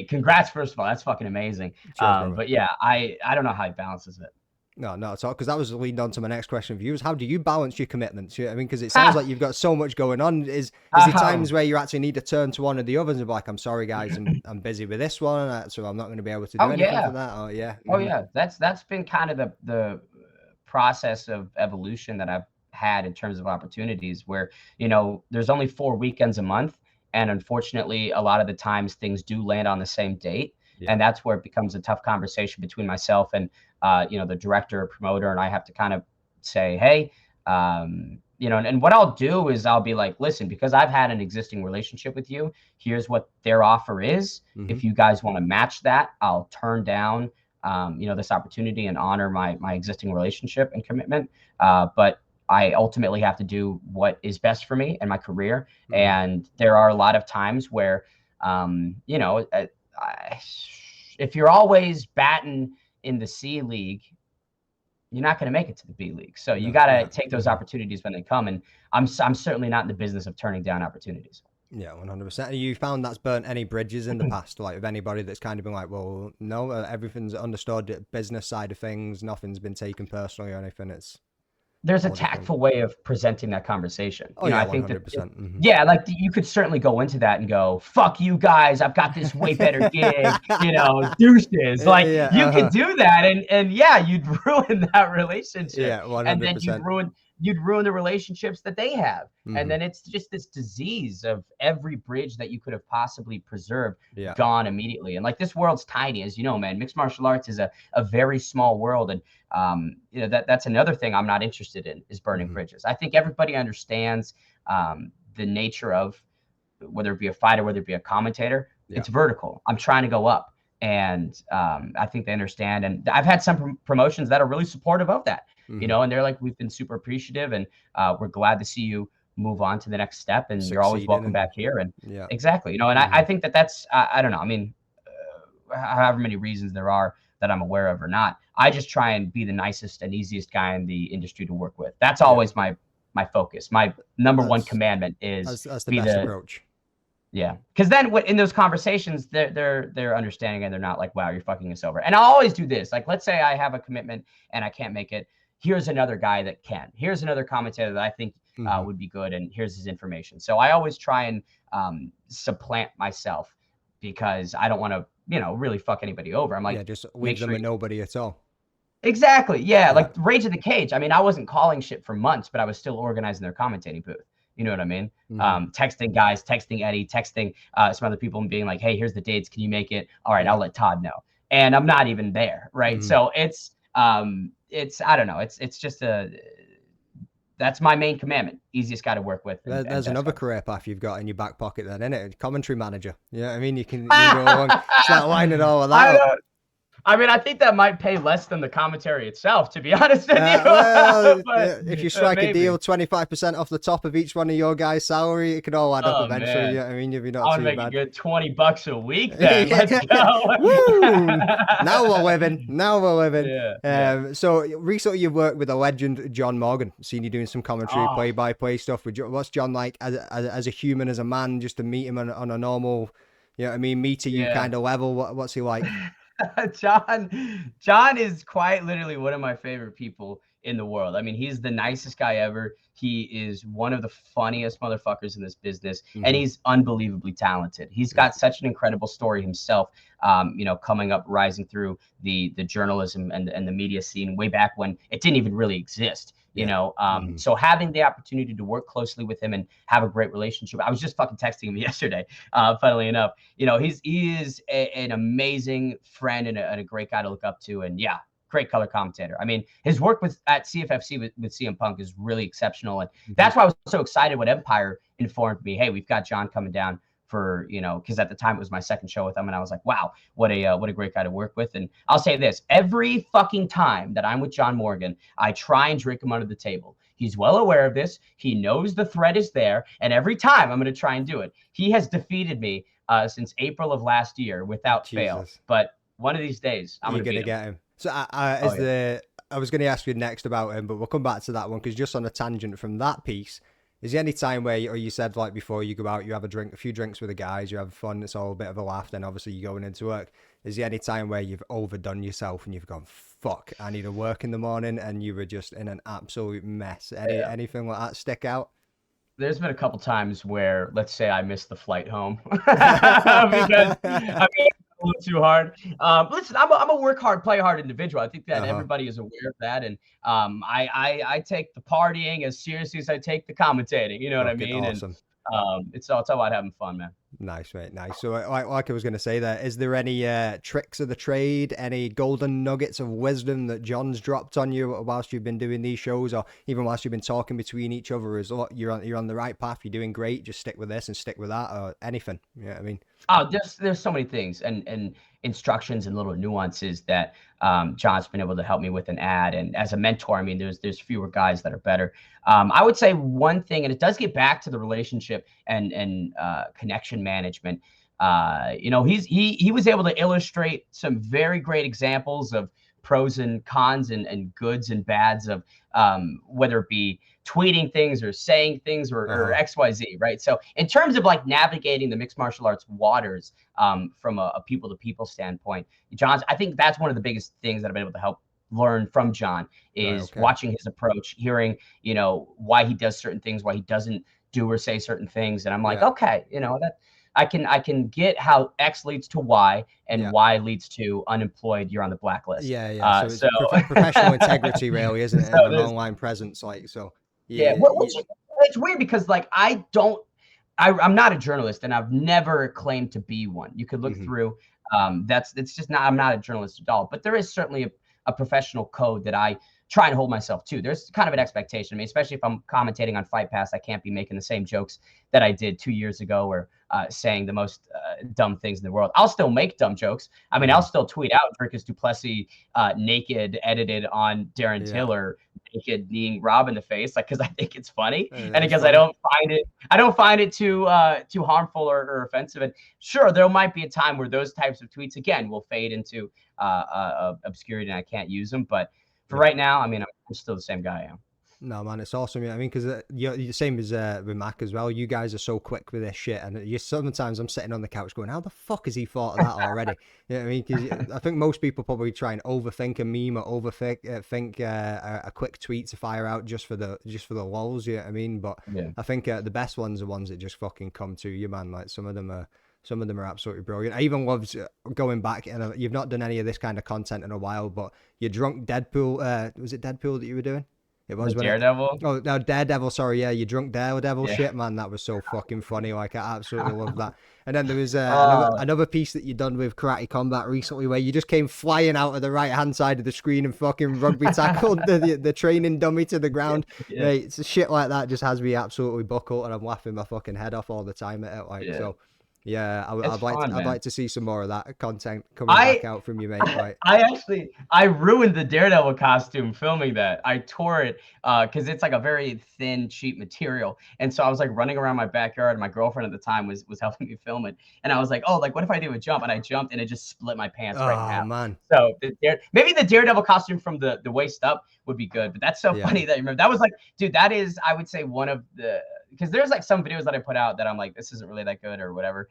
C: congrats, first of all. That's fucking amazing.
A: Cheers,
C: but yeah, I don't know how he balances it.
A: No, not at all. Because that was leading on to my next question for you: is how do you balance your commitments? I mean, because it sounds like you've got so much going on. Is there times where you actually need to turn to one or the others and be like, "I'm sorry, guys, I'm busy with this one, so I'm not going to be able to do anything for that." Oh yeah.
C: Oh yeah. That's been kind of the process of evolution that I've had in terms of opportunities, where, you know, there's only 4 weekends a month, and unfortunately, a lot of the times things do land on the same date. And that's where it becomes a tough conversation between myself and, you know, the director or promoter. And I have to kind of say, hey, you know, and what I'll do is I'll be like, listen, because I've had an existing relationship with you, here's what their offer is. If you guys want to match that, I'll turn down, you know, this opportunity and honor my existing relationship and commitment. But I ultimately have to do what is best for me and my career. And there are a lot of times where, you know, if you're always batting in the C League, you're not going to make it to the B League. So you got to take those opportunities when they come. And I'm certainly not in the business of turning down opportunities.
A: Yeah, 100%. You found that's burnt any bridges in the past, like with anybody that's kind of been like, well, no, everything's understood, business side of things, nothing's been taken personally or anything.
C: There's a tactful way of presenting that conversation.
A: Oh,
C: you know,
A: yeah,
C: I think
A: 100%.
C: Yeah, like you could certainly go into that and go, fuck you guys, I've got this way better gig, you know, douches. Like, you could do that, and yeah, you'd ruin that relationship.
A: Yeah, 100%.
C: And then you'd ruin the relationships that they have. And then it's just this disease of every bridge that you could have possibly preserved gone immediately. And like, this world's tiny, as you know, man. Mixed martial arts is a very small world. And you know, that's another thing I'm not interested in, is burning bridges. I think everybody understands the nature of, whether it be a fighter, whether it be a commentator, it's vertical. I'm trying to go up. And I think they understand. And I've had some promotions that are really supportive of that, you know, and they're like, we've been super appreciative, and we're glad to see you move on to the next step. And you're always welcome back here. And exactly, you know, and I think that's, I don't know. I mean, however many reasons there are that I'm aware of or not, I just try and be the nicest and easiest guy in the industry to work with. That's always my focus. My number one commandment is
A: that's the best approach.
C: Yeah, because then in those conversations, they're understanding, and they're not like, wow, you're fucking us over. And I'll always do this. Like, let's say I have a commitment and I can't make it. Here's another guy that can. Here's another commentator that I think would be good, and here's his information. So I always try and supplant myself, because I don't want to, you know, really fuck anybody over. I'm like,
A: just leave them with nobody at all.
C: Exactly. Yeah. Like Rage in the Cage. I mean, I wasn't calling shit for months, but I was still organizing their commentating booth. You know what I mean? Texting guys, texting Eddie, texting some other people, and being like, hey, here's the dates. Can you make it? All right, I'll let Todd know. And I'm not even there. Right. So it's I don't know. It's just that's my main commandment. Easiest guy to work with.
A: There's another career path you've got in your back pocket then, isn't it? Commentary manager. Yeah, I mean, you can go along, start lining all of that up.
C: I mean, I think that might pay less than the commentary itself, to be honest with you.
A: Well,
C: But,
A: if you strike a
C: maybe.
A: deal 25% off the top of each one of your guys' salary, it could all add up eventually.
C: Man.
A: You know what I mean? You'd be
C: I
A: not
C: want
A: too
C: to make
A: bad.
C: a good $20 a week then. Let's go.
A: Woo! Now we're living. Now we're living.
C: Yeah.
A: So recently you worked with a legend, John Morgan. Seen you doing some commentary,
C: Oh.
A: play-by-play stuff. What's John like as a human, as a man, just to meet him on a normal, you know what I mean, me to you kind of level? What's he like?
C: John is quite literally one of my favorite people in the world. I mean, he's the nicest guy ever. He is one of the funniest motherfuckers in this business, and he's unbelievably talented. He's got such an incredible story himself. You know, coming up, rising through the journalism and the media scene way back when it didn't even really exist. You know, so having the opportunity to work closely with him and have a great relationship. I was just fucking texting him yesterday, funnily enough. You know, he is an amazing friend and a great guy to look up to. And yeah, great color commentator. I mean, his work at CFFC with CM Punk is really exceptional. And that's why I was so excited when Empire informed me, hey, we've got John coming down for, you know, because at the time it was my second show with him, and I was like, wow, what a great guy to work with. And I'll say this, every fucking time that I'm with John Morgan, I try and drink him under the table. He's well aware of this. He knows the threat is there, and every time I'm going to try and do it. He has defeated me since April of last year without fail. But one of these days, I'm going to
A: get him. So I was going to ask you next about him, but we'll come back to that one, because just on a tangent from that piece, is there any time where, or you said like before you go out, you have a few drinks with the guys, you have fun, it's all a bit of a laugh, then obviously you're going into work. Is there any time where you've overdone yourself and you've gone, fuck, I need to work in the morning, and you were just in an absolute mess? Anything like that stick out?
C: There's been a couple times where, let's say, I missed the flight home because I mean, a little too hard. Listen, I'm a work hard, play hard individual. I think that everybody is aware of that, and I take the partying as seriously as I take the commentating. You know what I mean?
A: Awesome.
C: And it's all about having fun, man.
A: Nice, mate. Nice. So, like I was going to say, there is there any tricks of the trade, any golden nuggets of wisdom that John's dropped on you whilst you've been doing these shows, or even whilst you've been talking between each other? Is you're on the right path, you're doing great, just stick with this and stick with that, or anything? You know what I mean?
C: Oh, there's so many things and instructions and little nuances that John's been able to help me with and add. And as a mentor, I mean, there's fewer guys that are better. I would say one thing, and it does get back to the relationship and connection management. You know, he was able to illustrate some very great examples of pros and cons and goods and bads of whether it be tweeting things or saying things or XYZ, right? So in terms of like navigating the mixed martial arts waters from a people to people standpoint, I think that's one of the biggest things that I've been able to help learn from John is watching his approach, hearing, you know, why he does certain things, why he doesn't do or say certain things. And I'm like, okay, you know, that I can get how X leads to Y and Y leads to unemployed. You're on the blacklist.
A: So it's professional integrity, really, isn't it? So an online presence, like, so.
C: It's weird because like I'm not a journalist and I've never claimed to be one. You could look through. I'm not a journalist at all. But there is certainly a professional code that I try and hold myself to. There's kind of an expectation. I mean, especially if I'm commentating on Fight Pass, I can't be making the same jokes that I did 2 years ago or saying the most dumb things in the world. I'll still make dumb jokes. I mean, I'll still tweet out Dricus Duplessis naked, edited on Darren Tiller, naked kneeing Rob in the face, like, because I think it's funny and because I don't find it too harmful or offensive. And sure, there might be a time where those types of tweets again will fade into obscurity and I can't use them, but for right now, I mean, I'm still the same guy I am.
A: No, man, it's awesome. I mean, because you're the same as with Mac as well. You guys are so quick with this shit, and sometimes I'm sitting on the couch going, "How the fuck has he thought of that already?" You know what I mean? Because I think most people probably try and overthink a meme or overthink a quick tweet to fire out just for the lulz. You know what I mean? But I think the best ones are ones that just fucking come to you, man. Like some of them are absolutely brilliant. I even loved going back, and you've not done any of this kind of content in a while, but your drunk Deadpool, was it Deadpool that you were doing? It was
C: Daredevil.
A: No, Daredevil. Sorry, yeah, you drunk Daredevil shit, man. That was so fucking funny. Like, I absolutely love that. And then there was another piece that you done with Karate Combat recently, where you just came flying out of the right hand side of the screen and fucking rugby tackled the training dummy to the ground. Mate, shit like that just has me absolutely buckled, and I'm laughing my fucking head off all the time at it. Like, so Yeah,
C: It's
A: I'd like
C: fun, man.
A: to see some more of that content coming back out from you, mate. Like,
C: I ruined the Daredevil costume filming that. I tore it because it's like a very thin, cheap material. And so I was like running around my backyard, and my girlfriend at the time was helping me film it. And I was like, oh, like what if I do a jump? And I jumped and it just split my pants right in
A: oh
C: half.
A: man,
C: So maybe the Daredevil costume from the waist up would be good. But that's so
A: Yeah.
C: funny that you remember. That was like, dude, that is, I would say, one of the, because there's like some videos that I put out that I'm like, this isn't really that good or whatever.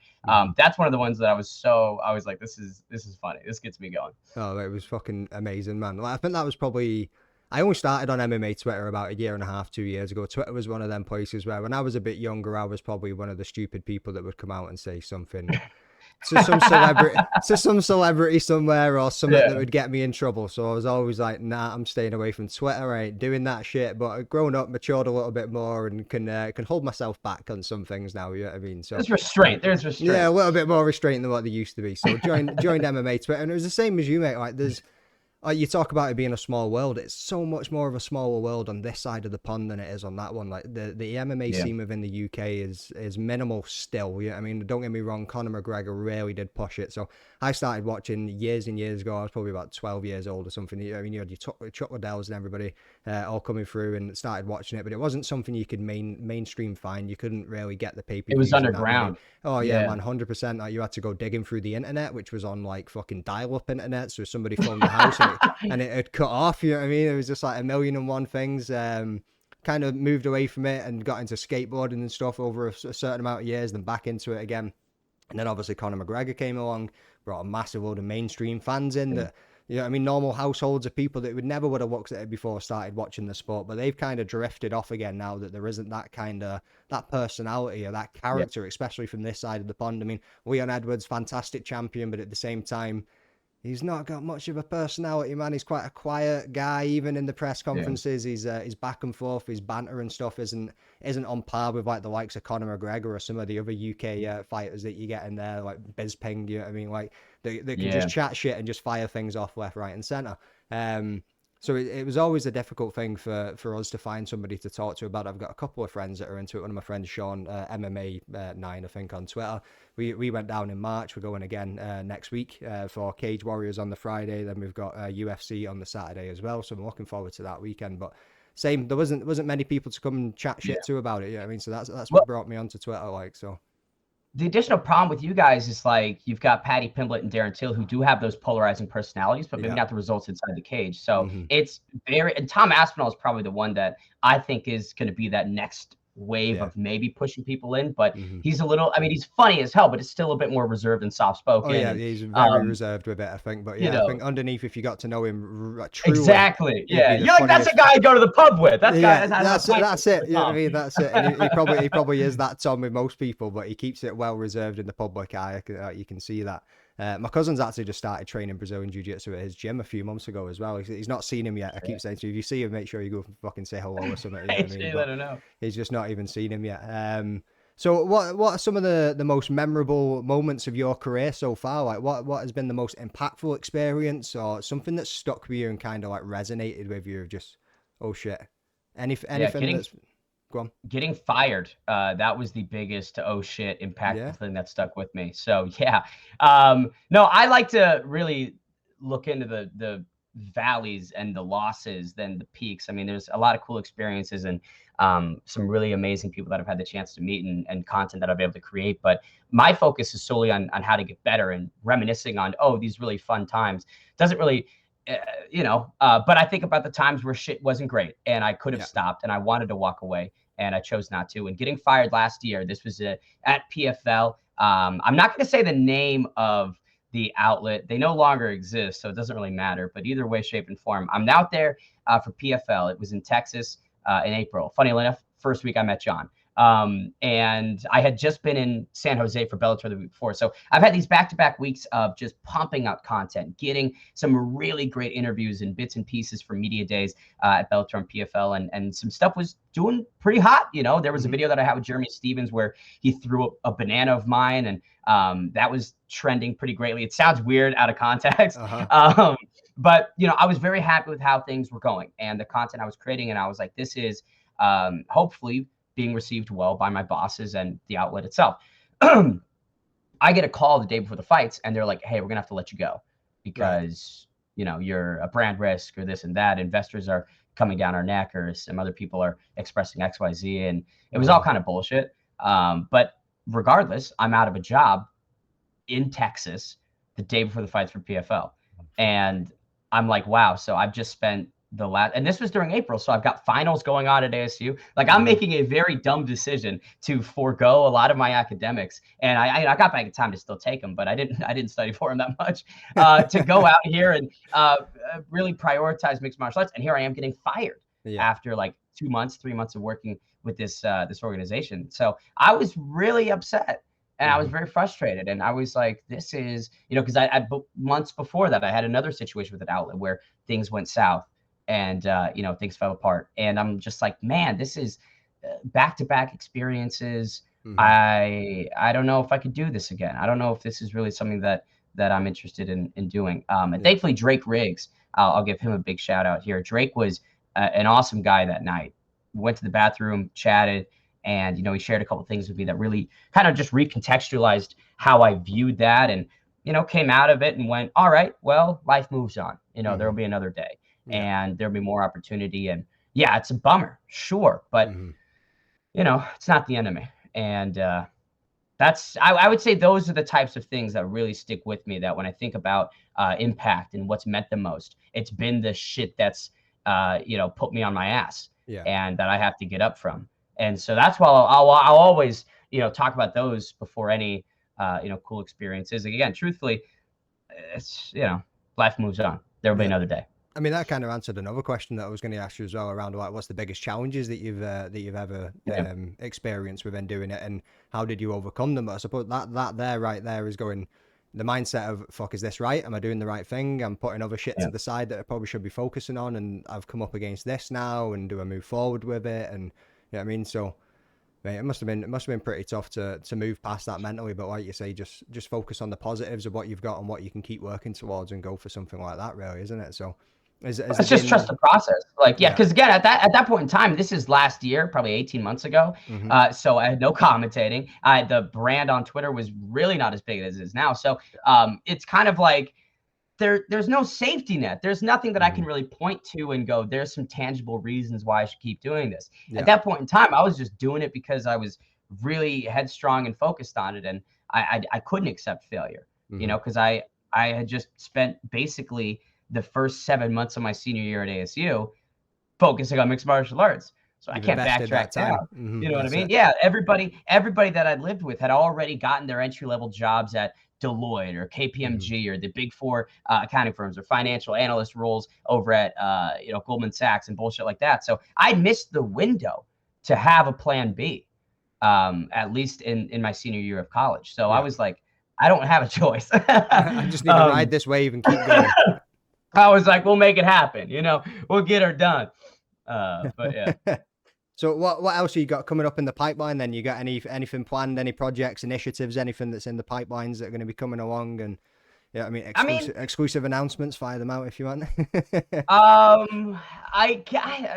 C: That's one of the ones that I was like, this is funny. This gets me going.
A: Oh, it was fucking amazing, man. Like, I think that was probably. I only started on MMA Twitter about a year and a half, 2 years ago. Twitter was one of them places where, when I was a bit younger, I was probably one of the stupid people that would come out and say something to some celebrity somewhere, or something that would get me in trouble. So I was always like, nah, I'm staying away from Twitter. I ain't doing that shit. But I've grown up, matured a little bit more, and can hold myself back on some things now. You know what I mean? So
C: there's restraint.
A: Yeah, a little bit more restraint than what they used to be. So joined MMA Twitter, and it was the same as you, mate. Like, there's. You talk about it being a small world. It's so much more of a smaller world on this side of the pond than it is on that one. Like, the MMA scene within the UK is minimal still. Yeah, I mean, don't get me wrong, Conor McGregor really did push it. So I started watching years and years ago. I was probably about 12 years old or something. I mean, you had your Chuck Liddells and everybody all coming through, and started watching it. But it wasn't something you could mainstream find. You couldn't really get the pay-per-views.
C: It was underground.
A: Oh yeah, man, 100%. Like, you had to go digging through the internet, which was on like fucking dial-up internet. So somebody phoned the house and it had cut off. You know what I mean? It was just like a million and one things. Kind of moved away from it and got into skateboarding and stuff over a certain amount of years, then back into it again. And then obviously Conor McGregor came along, brought a massive load of mainstream fans in that. You know what I mean? Normal households of people that never would have looked at it before started watching the sport, but they've kind of drifted off again now that there isn't that kind of that personality or that character, especially from this side of the pond. I mean, Leon Edwards, fantastic champion, but at the same time, he's not got much of a personality, man. He's quite a quiet guy. Even in the press conferences, he's back and forth. His banter and stuff isn't on par with like the likes of Conor McGregor or some of the other UK fighters that you get in there, like Bisping. You know what I mean? Like they can just chat shit and just fire things off left, right, and center. So it was always a difficult thing for us to find somebody to talk to about it. I've got a couple of friends that are into it. One of my friends, Sean, MMA9, I think, on Twitter. We went down in March. We're going again next week for Cage Warriors on the Friday. Then we've got UFC on the Saturday as well. So I'm looking forward to that weekend. But same, there wasn't many people to come and chat shit to about it. You know what I mean? So that's what brought me onto Twitter. Like, so.
C: The additional problem with you guys is like you've got Paddy Pimblett and Darren Till who do have those polarizing personalities, but maybe not the results inside the cage. So it's very, and Tom Aspinall is probably the one that I think is going to be that next wave of maybe pushing people in, but he's a little, I mean, he's funny as hell, but it's still a bit more reserved and soft spoken.
A: Oh yeah, he's very reserved with it, I think. But yeah, I think underneath, if you got to know him truly,
C: exactly, you're like, that's a guy I go to the pub with. That's
A: it. You know what I mean? That's it. And he probably is that Tom with most people, but he keeps it well reserved in the public eye. You can see that. My cousin's actually just started training Brazilian Jiu-Jitsu at his gym a few months ago as well. He's not seen him yet. I keep saying to you, if you see him, make sure you go fucking say hello or something. You know what I mean?
C: Let him know.
A: He's just not even seen him yet. So what are some of the most memorable moments of your career so far? Like what has been the most impactful experience, or something that stuck with you and kind of like resonated with you? Just, oh shit. Anything that's... Go on.
C: Getting fired, that was the biggest oh shit impactful thing that stuck with me. So yeah, no, I like to really look into the valleys and the losses than the peaks. I mean, there's a lot of cool experiences and some really amazing people that I've had the chance to meet and content that I've been able to create. But my focus is solely on how to get better and reminiscing on, these really fun times. Doesn't really, but I think about the times where shit wasn't great and I could have stopped and I wanted to walk away and I chose not to. And getting fired last year, this was at PFL. I'm not going to say the name of the outlet. They no longer exist, so it doesn't really matter. But either way, shape, and form, I'm out there for PFL. It was in Texas in April. Funny enough, first week I met John. And I had just been in San Jose for Bellator the week before. So I've had these back-to-back weeks of just pumping out content, getting some really great interviews and bits and pieces from media days at Bellator and PFL. And some stuff was doing pretty hot. You know, there was a video that I had with Jeremy Stevens where he threw a banana of mine, and that was trending pretty greatly. It sounds weird out of context. But, I was very happy with how things were going and the content I was creating. And I was like, this is hopefully being received well by my bosses and the outlet itself. I get a call the day before the fights, and they're like, "Hey, we're gonna have to let you go because you know you're a brand risk or this and that. Investors are coming down our neck, or some other people are expressing X, Y, Z," and it was all kind of bullshit. But regardless, I'm out of a job in Texas the day before the fights for PFL, and I'm like, wow. So I've just spent the last, and this was during April, so I've got finals going on at ASU. Like I'm making a very dumb decision to forego a lot of my academics, and I got back in time to still take them, but I didn't study for them that much to go out here and really prioritize mixed martial arts. And here I am getting fired after like 2 months, 3 months of working with this organization. So I was really upset. And I was very frustrated. And I was like, this is, you know, because I months before that, I had another situation with an outlet where things went south and, you know, things fell apart. And I'm just like, man, this is back-to-back experiences. I don't know if I could do this again. I don't know if this is really something that I'm interested in doing. And thankfully, Drake Riggs, I'll give him a big shout out here. Drake was an awesome guy that night. Went to the bathroom, chatted. And, you know, he shared a couple of things with me that really kind of just recontextualized how I viewed that and, you know, came out of it and went, all right, well, life moves on. You know, there'll be another day and there'll be more opportunity. And yeah, it's a bummer, sure. But, you know, it's not the end of me. And that's, I would say those are the types of things that really stick with me, that when I think about impact and what's meant the most, it's been the shit that's, you know, put me on my ass and that I have to get up from. And so that's why I'll always, you know, talk about those before any, you know, cool experiences. Again, truthfully, it's, you know, life moves on. There will be another day.
A: I mean, that kind of answered another question that I was going to ask you as well, around like what's the biggest challenges that you've ever experienced within doing it, and how did you overcome them? But I suppose that there right there is going the mindset of, fuck, is this right? Am I doing the right thing? I'm putting other shit to the side that I probably should be focusing on, and I've come up against this now, and do I move forward with it? And you know what I mean? So, mate, it must have been pretty tough to move past that mentally. But like you say, just focus on the positives of what you've got and what you can keep working towards, and go for something like that, really, isn't it? So,
C: it's just trust the process. Like, because again, at that point in time, this is last year, probably 18 months ago. So I had no commentating. The brand on Twitter was really not as big as it is now. So it's kind of like, there's no safety net. There's nothing that I can really point to and go, there's some tangible reasons why I should keep doing this. At that point in time, I was just doing it because I was really headstrong and focused on it. And I couldn't accept failure, you know, because I had just spent basically the first 7 months of my senior year at ASU focusing on mixed martial arts. So I can't backtrack now. You know what I mean? Yeah. Everybody that I'd lived with had already gotten their entry-level jobs at Deloitte or KPMG or the big four accounting firms, or financial analyst roles over at you know, Goldman Sachs and bullshit like that. So I missed the window to have a plan B, at least in my senior year of college. So I was like, I don't have a choice.
A: I just need to ride this wave and keep going.
C: I was like, we'll make it happen. You know, we'll get her done. But yeah.
A: So what else you got coming up in the pipeline then? You got anything planned, any projects, initiatives, anything that's in the pipelines that are going to be coming along? And yeah, I mean, exclusive announcements, fire them out if you want.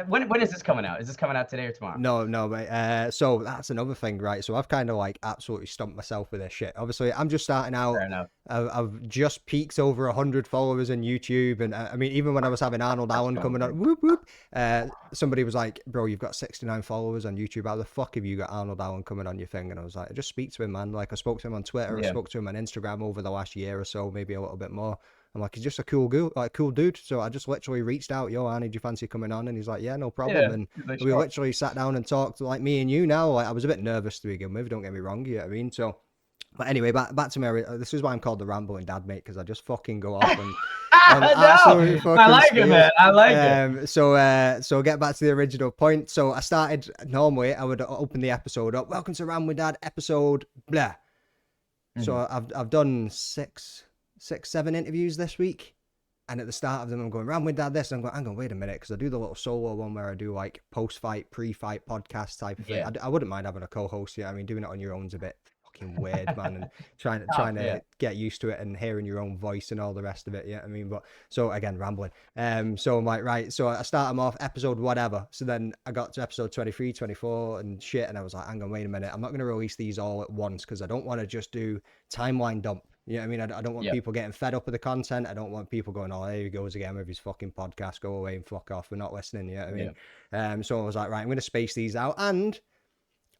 C: When is this coming out? Is this coming out today or tomorrow?
A: No, mate. So that's another thing, right? So I've kind of like absolutely stumped myself with this shit. Obviously, I'm just starting out.
C: Fair enough.
A: I've just peaked over 100 followers on YouTube, and I mean, even when I was having Arnold Allen coming on, whoop whoop, somebody was like, "Bro, you've got 69 followers on YouTube. How the fuck have you got Arnold Allen coming on your thing?" And I was like, "I just speak to him, man. Like, I spoke to him on Twitter, I spoke to him on Instagram over the last year or so, maybe a little bit more. I'm like, he's just a cool dude. So I just literally reached out, yo, Arnie, do you fancy coming on? And he's like, yeah, no problem. And we literally sat down and talked like me and you now. Like, I was a bit nervous to begin with, don't get me wrong, you know what I mean? So, but anyway, back to me. This is why I'm called the Rambling Dad, mate, because I just fucking go off and
C: I like it, man. I like it.
A: So get back to the original point. So I started, normally I would open the episode up, welcome to Rambling Dad episode blah. So I've done six, 7 interviews this week, and at the start of them I'm going, Rambling Dad this, and I'm going, hang on, wait a minute, because I do the little solo one where I do like post-fight, pre-fight podcast type of thing. I wouldn't mind having a co-host, yeah. I mean, doing it on your own's a bit fucking weird, man. And trying to get used to it and hearing your own voice and all the rest of it. Yeah, I mean, but so again, rambling. So I'm like, right. So I start them off episode whatever. So then I got to episode 23, 24 and shit. And I was like, hang on, wait a minute. I'm not going to release these all at once because I don't want to just do timeline dump. You know what I mean? I don't want people getting fed up with the content. I don't want people going, oh, there he goes again with his fucking podcast. Go away and fuck off. We're not listening. You know what I mean? So I was like, right, I'm going to space these out. And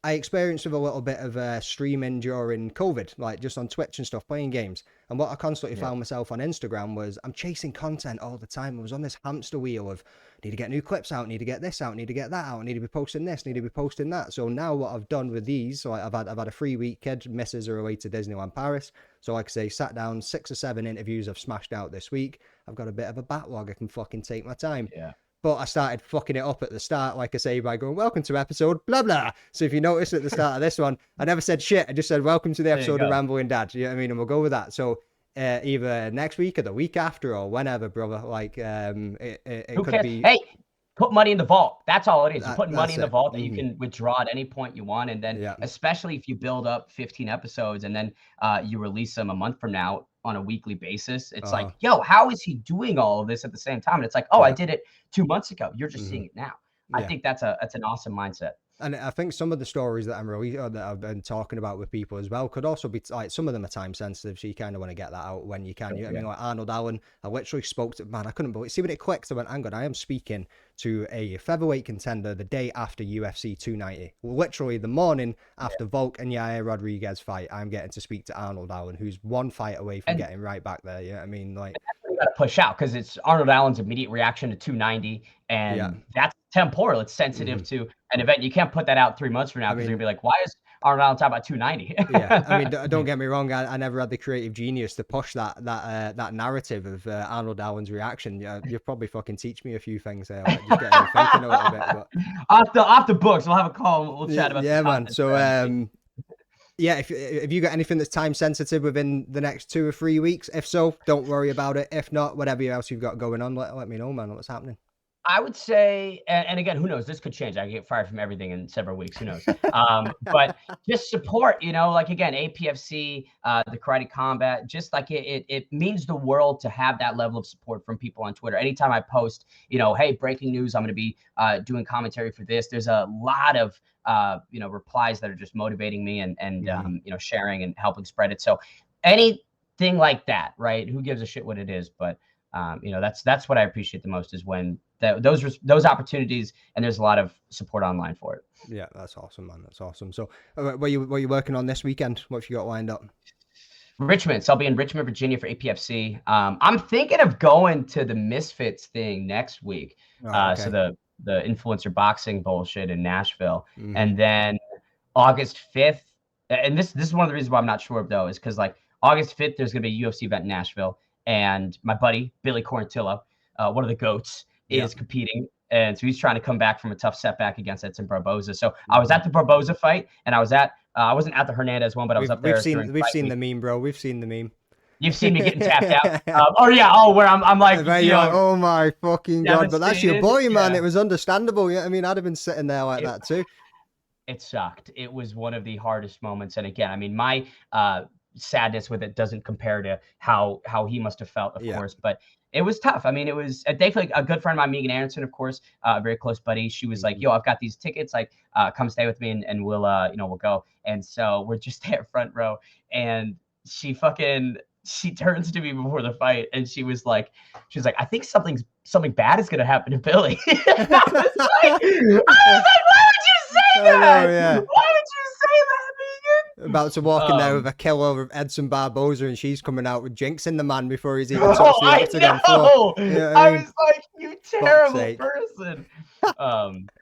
A: I experienced with a little bit of streaming during COVID, like just on Twitch and stuff, playing games. And what I constantly found myself on Instagram was I'm chasing content all the time. I was on this hamster wheel of need to get new clips out, need to get this out, need to get that out, need to be posting this, need to be posting that. So now what I've done with these, so I've had a 3-week kid, misses are away to Disneyland Paris. So like I say, sat down, 6 or 7 interviews I've smashed out this week. I've got a bit of a backlog. I can fucking take my time.
C: Yeah.
A: But I started fucking it up at the start, like I say, by going, welcome to episode blah, blah. So if you notice at the start of this one, I never said shit. I just said, welcome to the episode of Rambling Dad. You know what I mean? And we'll go with that. So either next week or the week after or whenever, brother. Like, it
C: Who
A: could
C: cares?
A: be...
C: Hey, put money in the vault. That's all it is. You're putting money in the
A: it.
C: vault that you can withdraw at any point you want. And then especially if you build up 15 episodes and then you release them a month from now on a weekly basis, it's like, yo, how is he doing all of this at the same time? And it's like, oh, I did it 2 months ago. You're just seeing it now. I think that's an awesome mindset. And
A: I think some of the stories that that I've been talking about with people as well could also be like, some of them are time sensitive, so you kind of want to get that out when you can. You know what I mean? Like Arnold Allen, I literally spoke to, man, I couldn't believe it. See when it clicked, I went, hang on, I am speaking to a featherweight contender the day after UFC 290. Literally the morning after Volk and Yair Rodriguez fight, I'm getting to speak to Arnold Allen, who's one fight away from getting right back there. You know what I mean? Like,
C: you got to push out because it's Arnold Allen's immediate reaction to 290, and that's temporal. It's sensitive to an event. You can't put that out 3 months from now because you're gonna be like, why is Arnold Allen talking about 290?
A: I mean, don't get me wrong. I never had the creative genius to push that narrative of Arnold Allen's reaction. You probably fucking teach me a few things there. Like, just getting me thinking a little bit. But
C: off the books, we'll have a call. We'll chat about.
A: Yeah, man. So yeah, if you got anything that's time sensitive within the next 2 or 3 weeks, if so, don't worry about it. If not, whatever else you've got going on, let me know, man. What's happening?
C: I would say, and again, who knows? This could change. I could get fired from everything in several weeks. Who knows? But just support, like again, APFC, the Karate Combat, just like it means the world to have that level of support from people on Twitter. Anytime I post, hey, breaking news, I'm going to be doing commentary for this. There's a lot of replies that are just motivating me and sharing and helping spread it. So anything like that, right? Who gives a shit what it is? But that's what I appreciate the most is when those opportunities, and there's a lot of support online for it.
A: Yeah, that's awesome, man. That's awesome. So what you working on this weekend? What have you got lined up?
C: Richmond. So I'll be in Richmond, Virginia for APFC. I'm thinking of going to the Misfits thing next week. So the influencer boxing bullshit in Nashville. And then August 5th, and this is one of the reasons why I'm not sure of though, is because like August 5th, there's going to be a UFC event in Nashville. And my buddy, Billy Quarantillo, one of the GOATs, is competing. And so he's trying to come back from a tough setback against Edson Barboza. So I was at the Barboza fight, and I wasn't at the Hernandez one, but I was up there.
A: We've seen the meme, bro. We've seen the meme.
C: You've seen me getting tapped out. Where I'm like,
A: oh my fucking God. But that's your boy, man. It was understandable. Yeah, I mean, I'd have been sitting there like that too.
C: It sucked. It was one of the hardest moments. And again, I mean, my sadness with it doesn't compare to how he must have felt, of course, but it was tough. I mean, it was definitely a good friend of mine, Megan Aronson, of course, a very close buddy. She was like, yo, I've got these tickets, like come stay with me and we'll we'll go. And so we're just there front row, and she turns to me before the fight, and she was like, I think something bad is gonna happen to Billy. I was like, why would you say that? Why would you say that?
A: About to walk in there with a killer of Edson Barboza, and she's coming out with jinxing the man before he's even touched the octagon floor.
C: I was like, you terrible person.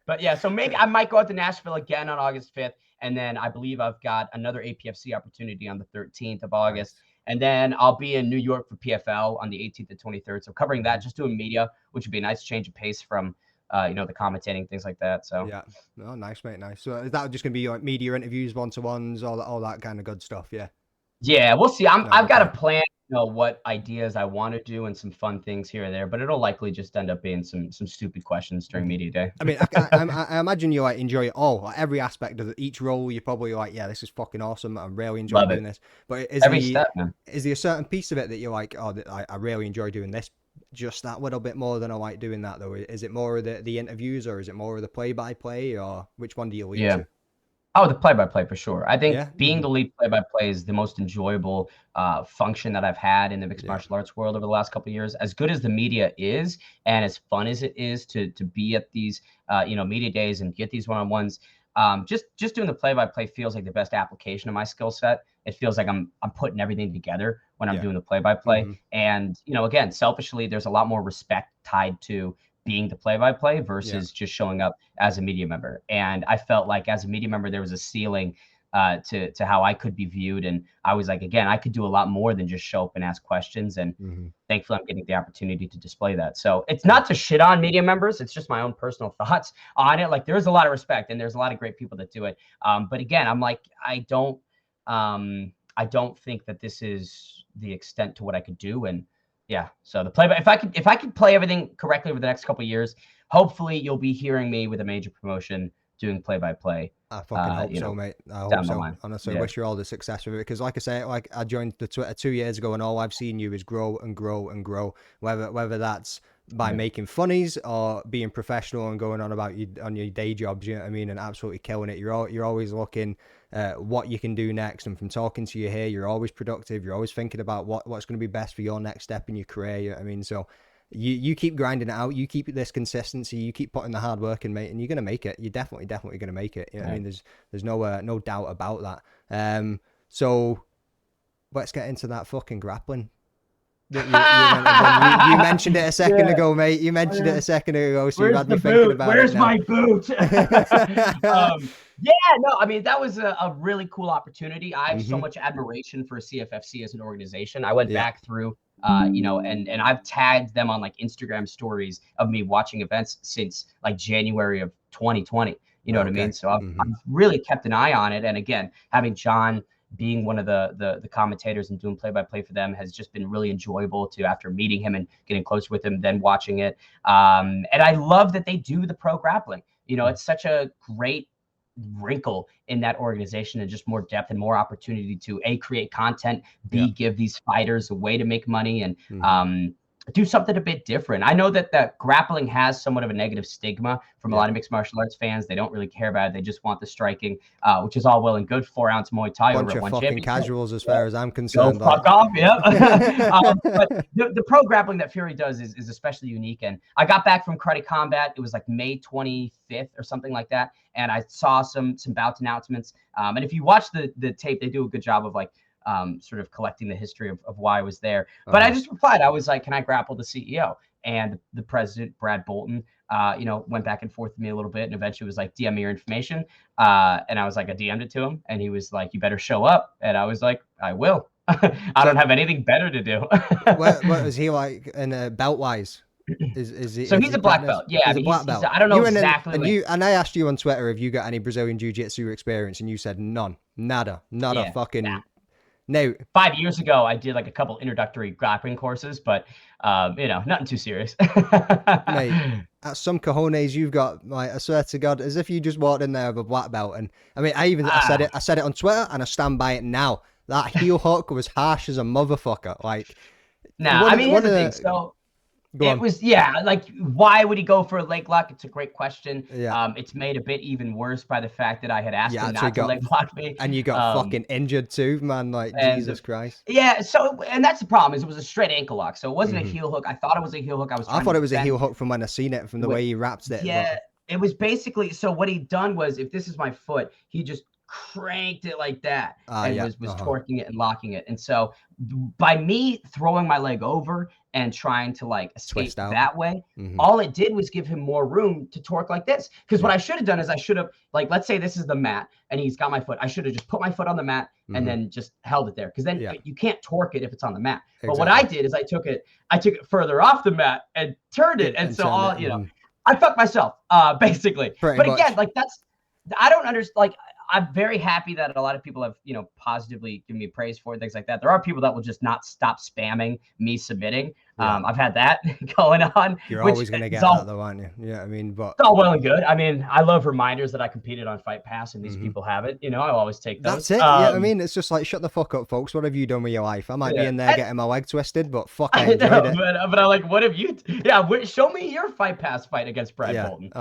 C: But yeah, so maybe I might go out to Nashville again on August 5th, and then I believe I've got another APFC opportunity on the 13th of August. And then I'll be in New York for PFL on the 18th and 23rd. So covering that, just doing media, which would be a nice change of pace from the commentating, things like that. So
A: yeah, oh, nice, mate, nice. So is that just gonna be like media interviews, one-to-ones, all that kind of good stuff? Yeah,
C: we'll see. I've got a plan know what ideas I want to do and some fun things here and there, but it'll likely just end up being some stupid questions during media day.
A: I mean, I imagine you like enjoy it all, like every aspect of each role. You're probably like, yeah, this is fucking awesome. I'm really enjoying doing this. But
C: Every step, man.
A: Is there a certain piece of it that you're like, oh, I really enjoy doing this, just that little bit more than I like doing that though? Is it more of the interviews, or is it more of the play-by-play, or which one do you lean to?
C: Oh, the play-by-play for sure. I think being the lead play-by-play is the most enjoyable function that I've had in the mixed martial arts world over the last couple of years. As good as the media is, and as fun as it is to be at these media days and get these one-on-ones, just doing the play-by-play feels like the best application of my skill set. It feels like I'm putting everything together when I'm doing the play-by-play. And again, selfishly, there's a lot more respect tied to being the play-by-play versus just showing up as a media member. And I felt like as a media member, there was a ceiling to how I could be viewed. And I was like, again, I could do a lot more than just show up and ask questions. And thankfully, I'm getting the opportunity to display that. So it's not to shit on media members. It's just my own personal thoughts on it. Like, there's a lot of respect and there's a lot of great people that do it. But again, I'm like, I don't think that this is the extent to what I could do. And so the play-by, if I could play everything correctly over the next couple of years, hopefully you'll be hearing me with a major promotion doing play-by-play.
A: I fucking hope so, mate. I hope so. Honestly, wish you all the success with it, because like I say, like I joined the Twitter 2 years ago, and all I've seen you is grow and grow and grow. Whether that's by making funnies or being professional and going on about you on your day jobs, you know what I mean, and absolutely killing it. You're always looking what you can do next, and from talking to you here, you're always productive. You're always thinking about what's going to be best for your next step in your career. You know what I mean, so. You keep grinding it out. You keep this consistency. You keep putting the hard work in, mate, and you're gonna make it. You're definitely gonna make it. You know what I mean? There's no doubt about that. So let's get into that fucking grappling. You mentioned it a second ago, mate. You mentioned it a second ago, so you had me thinking about it.
C: Where's my boot? I mean, that was a really cool opportunity. I have so much admiration for CFFC as an organization. I went back through. And I've tagged them on like Instagram stories of me watching events since like January of 2020. You know what I mean? So I've really kept an eye on it. And again, having John being one of the commentators and doing play-by-play for them has just been really enjoyable to, after meeting him and getting close with him, then watching it. And I love that they do the pro grappling. It's such a great wrinkle in that organization, and just more depth and more opportunity to create content, give these fighters a way to make money, and do something a bit different. I know that grappling has somewhat of a negative stigma from a lot of mixed martial arts fans. They don't really care about it. They just want the striking, which is all well and good. 4-ounce Muay Thai
A: bunch
C: over
A: of
C: one
A: fucking
C: championship.
A: Casuals, as far as I'm concerned.
C: Go fuck off, but the pro grappling that Fury does is especially unique. And I got back from Karate Combat. It was like May 25th or something like that, and I saw some bout announcements. And if you watch the tape, they do a good job of like sort of collecting the history of why I was there. But I just replied. I was like, can I grapple the CEO? And the president, Brad Bolton, went back and forth with me a little bit, and eventually was like, DM me your information. And I was like, I DM'd it to him, and he was like, you better show up. And I was like, I will. I don't have anything better to do.
A: what is he like in belt wise? Is he?
C: So he's a black belt. Yeah,
A: he's a black belt.
C: I don't know exactly.
A: And I asked you on Twitter if you got any Brazilian Jiu-Jitsu experience, and you said none, nada, fucking.
C: Nah.
A: No. 5
C: years ago, I did like a couple introductory grappling courses, but nothing too serious.
A: Mate, at some cojones you've got, like, I swear to God, as if you just walked in there with a black belt. And I mean, I said it on Twitter, and I stand by it now. That heel hook was harsh as a motherfucker. Like,
C: here's the thing. So it was, like, why would he go for a leg lock? It's a great question.
A: Yeah.
C: It's made a bit even worse by the fact that I had asked him not to leg lock me.
A: And you got fucking injured too, man. Like, Jesus Christ.
C: Yeah, so, and that's the problem, is it was a straight ankle lock. So it wasn't a heel hook. I thought it was a heel hook.
A: I thought it was a heel hook from when I seen it, from the way he wrapped it.
C: Yeah, it was basically, so what he'd done was, if this is my foot, he just cranked it like that and was torquing it and locking it. And so by me throwing my leg over and trying to like escape that way, all it did was give him more room to torque like this. Because what I should have done is I should have, like, let's say this is the mat and he's got my foot. I should have just put my foot on the mat and then just held it there. Because then you can't torque it if it's on the mat. Exactly. But what I did is I took it further off the mat and turned it. And so I fucked myself, basically. But again, like, I don't understand, like, I'm very happy that a lot of people have, positively given me praise for it, things like that. There are people that will just not stop spamming me submitting.
A: Yeah.
C: I've had that going on.
A: You're
C: which
A: always going to
C: is
A: get that though, aren't you? Yeah, I mean, but
C: it's all well and good. I mean, I love reminders that I competed on Fight Pass and these
A: Mhm.
C: people haven't. I'll always take those.
A: that's it. Yeah, I mean, it's just like, shut the fuck up, folks. What have you done with your life? I might be in there getting my leg twisted, but fuck, I enjoyed it.
C: But I'm like, what have you? Yeah, show me your Fight Pass fight against Brad Bolton.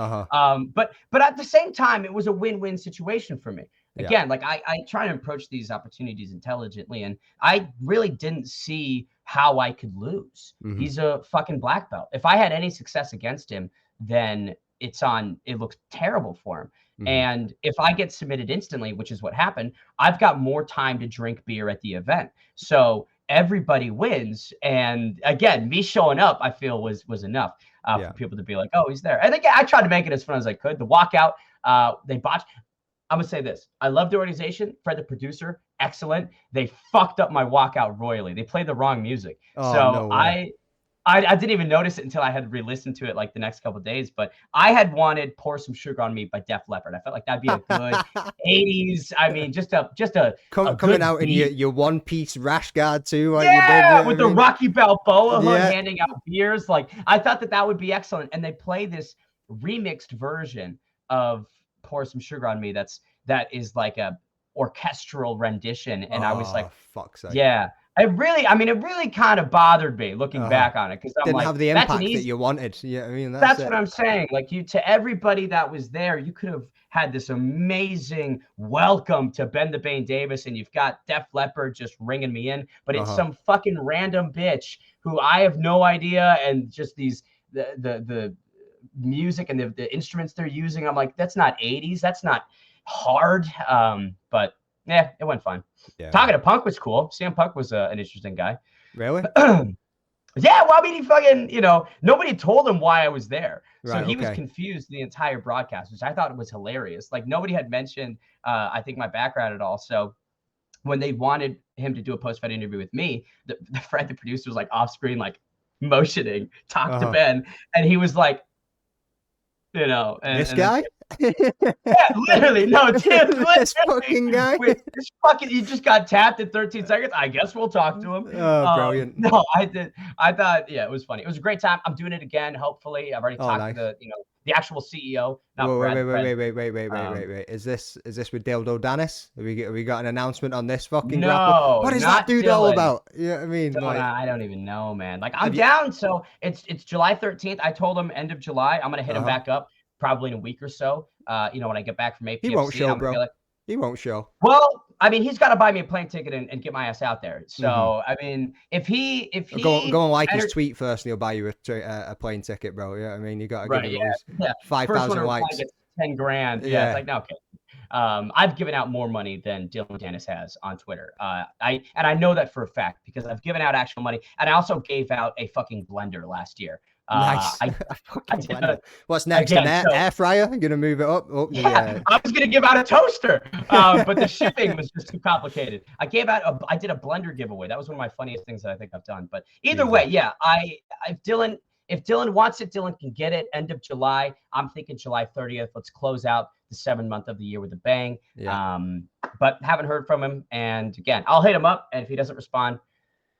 C: But at the same time, it was a win-win situation for me. Again, like I try to approach these opportunities intelligently, and I really didn't see how I could lose. He's a fucking black belt. If I had any success against him, then it looks terrible for him. And if I get submitted instantly, which is what happened, I've got more time to drink beer at the event. So everybody wins. And again, me showing up, I feel was enough for people to be like, oh, he's there. And again, I tried to make it as fun as I could. The walkout, they botched. I'm going to say this. I love the organization. Fred, the producer, excellent. They fucked up my walkout royally. They played the wrong music. So I didn't even notice it until I had re-listened to it like the next couple of days. But I had wanted "Pour Some Sugar on Me" by Def Leppard. I felt like that'd be a good 80s. I mean, just a
A: coming out beat. In your one-piece rash guard too. Like
C: yeah, with the Rocky Balboa hood handing out beers. Like I thought that would be excellent. And they play this remixed version of "Pour Some Sugar on Me" that is like a orchestral rendition, and I was like,
A: fuck's sake.
C: Yeah, it really kind of bothered me looking back on it, because I'm
A: didn't
C: like,
A: have the impact that you wanted. Yeah, I mean,
C: that's what I'm saying. Like, to everybody that was there, you could have had this amazing welcome to Ben the Bane Davis, and you've got Def Leppard just ringing me in, but it's some fucking random bitch who I have no idea, and just the music and the instruments they're using, I'm like, that's not 80s, that's not hard. But yeah, it went fine. Talking to Punk was cool. CM Punk was an interesting guy.
A: Really?
C: Yeah, well, I mean, he fucking, nobody told him why I was there. So
A: Right,
C: he was confused the entire broadcast, which I thought was hilarious. Like, nobody had mentioned, I think, my background at all. So when they wanted him to do a post-fight interview with me, the Fred, the producer, was like off screen, like motioning, talk to Ben. And he was like,
A: this guy?
C: Yeah, literally. No,
A: this fucking guy.
C: He just got tapped in 13 seconds. I guess we'll talk to him.
A: Oh, brilliant.
C: No, I did. I thought, it was funny. It was a great time. I'm doing it again, hopefully. I've already talked to the actual CEO.
A: Wait. Is this with Dildo Dennis? Have we got an announcement on this fucking
C: No,
A: grapple? What is that dude all
C: Dylan.
A: about? Yeah, I mean,
C: I don't even know, man. Like, I'm down. So it's July 13th. I told him end of July. I'm gonna hit him back up probably in a week or so. When I get back from APFC,
A: he won't show, bro. He won't show.
C: Well, I mean, he's got to buy me a plane ticket and get my ass out there. So, I mean, if he
A: go and like his tweet first, and he'll buy you a plane ticket, bro. Yeah, I mean, you got to give him 5,000 likes.
C: 10 grand. Yeah, it's like, no, okay. I've given out more money than Dylan Dennis has on Twitter. I know that for a fact because I've given out actual money, and I also gave out a fucking blender last year.
A: Nice. What's next? An air fryer? You're gonna move it up?
C: I was gonna give out a toaster, but the shipping was just too complicated. I did a blender giveaway. That was one of my funniest things that I think I've done. But either way, if Dylan wants it, Dylan can get it. End of July. I'm thinking July 30th. Let's close out the 7th month of the year with a bang.
A: Yeah.
C: But haven't heard from him. And again, I'll hit him up. And if he doesn't respond,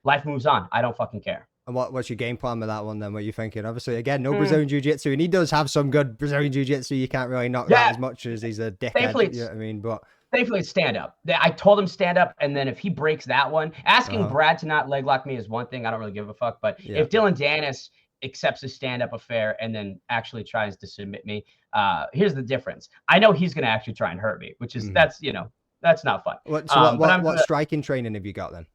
C: life moves on. I don't fucking care.
A: And what's your game plan with that one then? What are you thinking? Obviously, again, no Brazilian Jiu-Jitsu, and he does have some good Brazilian Jiu-Jitsu. You can't really knock that as much as he's a dickhead. You know what I mean? But
C: thankfully, it's stand up. I told him stand up, and then if he breaks that one, asking Brad to not leg lock me is one thing. I don't really give a fuck. But if Dylan Dennis accepts a stand up affair and then actually tries to submit me, here's the difference. I know he's going to actually try and hurt me, which is that's not fun.
A: What striking training have you got then?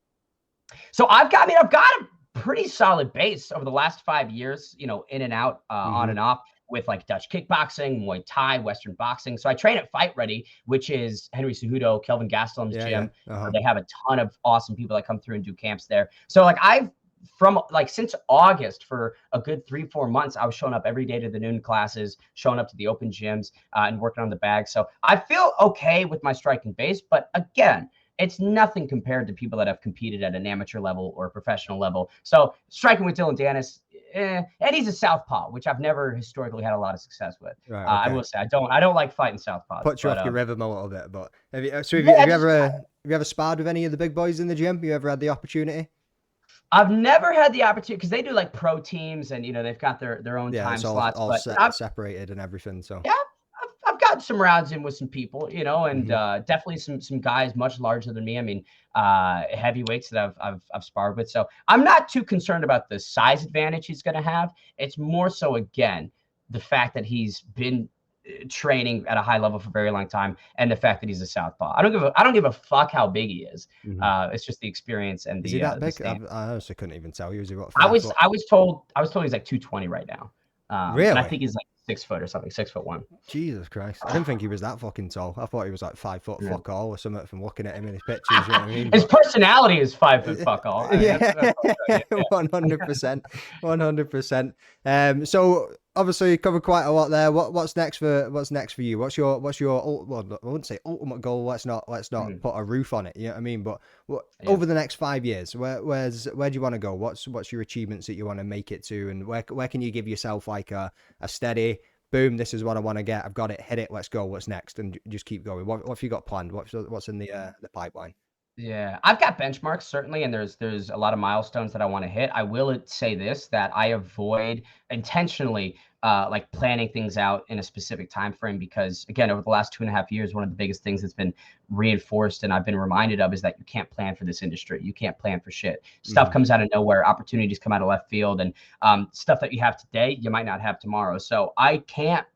C: So I've got a pretty solid base over the last 5 years, in and out, on and off, with like Dutch kickboxing, Muay Thai, Western boxing. So I train at Fight Ready, which is Henry Cejudo, Kelvin Gastelum's gym. They have a ton of awesome people that come through and do camps there. So like since August for a good 3-4 months, I was showing up every day to the noon classes, showing up to the open gyms, and working on the bag. So I feel okay with my striking base, but again, it's nothing compared to people that have competed at an amateur level or a professional level. So striking with Dylan Dennis, and he's a southpaw, which I've never historically had a lot of success with.
A: Right,
C: I
A: okay.
C: will say I don't like fighting southpaws.
A: Puts you
C: but,
A: off your rhythm a little bit, but have you
C: yeah,
A: ever sparred with any of the big boys in the gym? You ever had the opportunity?
C: I've never had the opportunity because they do like pro teams and they've got their own
A: Yeah,
C: time
A: it's
C: slots.
A: all
C: But
A: separated and everything. So
C: yeah, I've gotten some rounds in with some people, and
A: Mhm.
C: definitely some guys much larger than me. I mean, heavyweights that I've sparred with. So I'm not too concerned about the size advantage he's going to have. It's more so again the fact that he's been training at a high level for a very long time, and the fact that he's a southpaw. I don't give a fuck how big he is.
A: Mhm.
C: It's just the experience and
A: Is he that
C: the
A: big? I
C: stand.
A: honestly couldn't even tell you. Is he what,
C: I
A: 5
C: was
A: foot?
C: I was told he's like 220 right now, and I
A: Really?
C: think he's like 6 foot or something, 6'1".
A: Jesus Christ! I didn't think he was that fucking tall. I thought he was like 5 foot
C: Yeah.
A: fuck all or something from looking at him in his pictures. You know what I mean?
C: His
A: But
C: personality is 5 foot fuck all. I mean,
A: yeah,
C: that's what I'm saying.
A: 100%, 100%. So obviously you covered quite a lot there. What's next for you? What's your well, I wouldn't say ultimate goal. Let's not
C: Mhm.
A: put a roof on it. You know what I mean? But
C: Yeah.
A: over the next 5 years, where do you want to go? What's your achievements that you want to make it to, and where can you give yourself like a steady boom? This is what I want to get. I've got it. Hit it. Let's go. What's next? And just keep going. What have you got planned? What's in the pipeline?
C: Yeah, I've got benchmarks certainly, and there's a lot of milestones that I want to hit. I will say this that I avoid intentionally like planning things out in a specific time frame because again, over the last 2.5 years, one of the biggest things that's been reinforced and I've been reminded of is that you can't plan for this industry. You can't plan for shit. Stuff
A: Mhm.
C: comes out of nowhere, opportunities come out of left field, and stuff that you have today, you might not have tomorrow. So I can't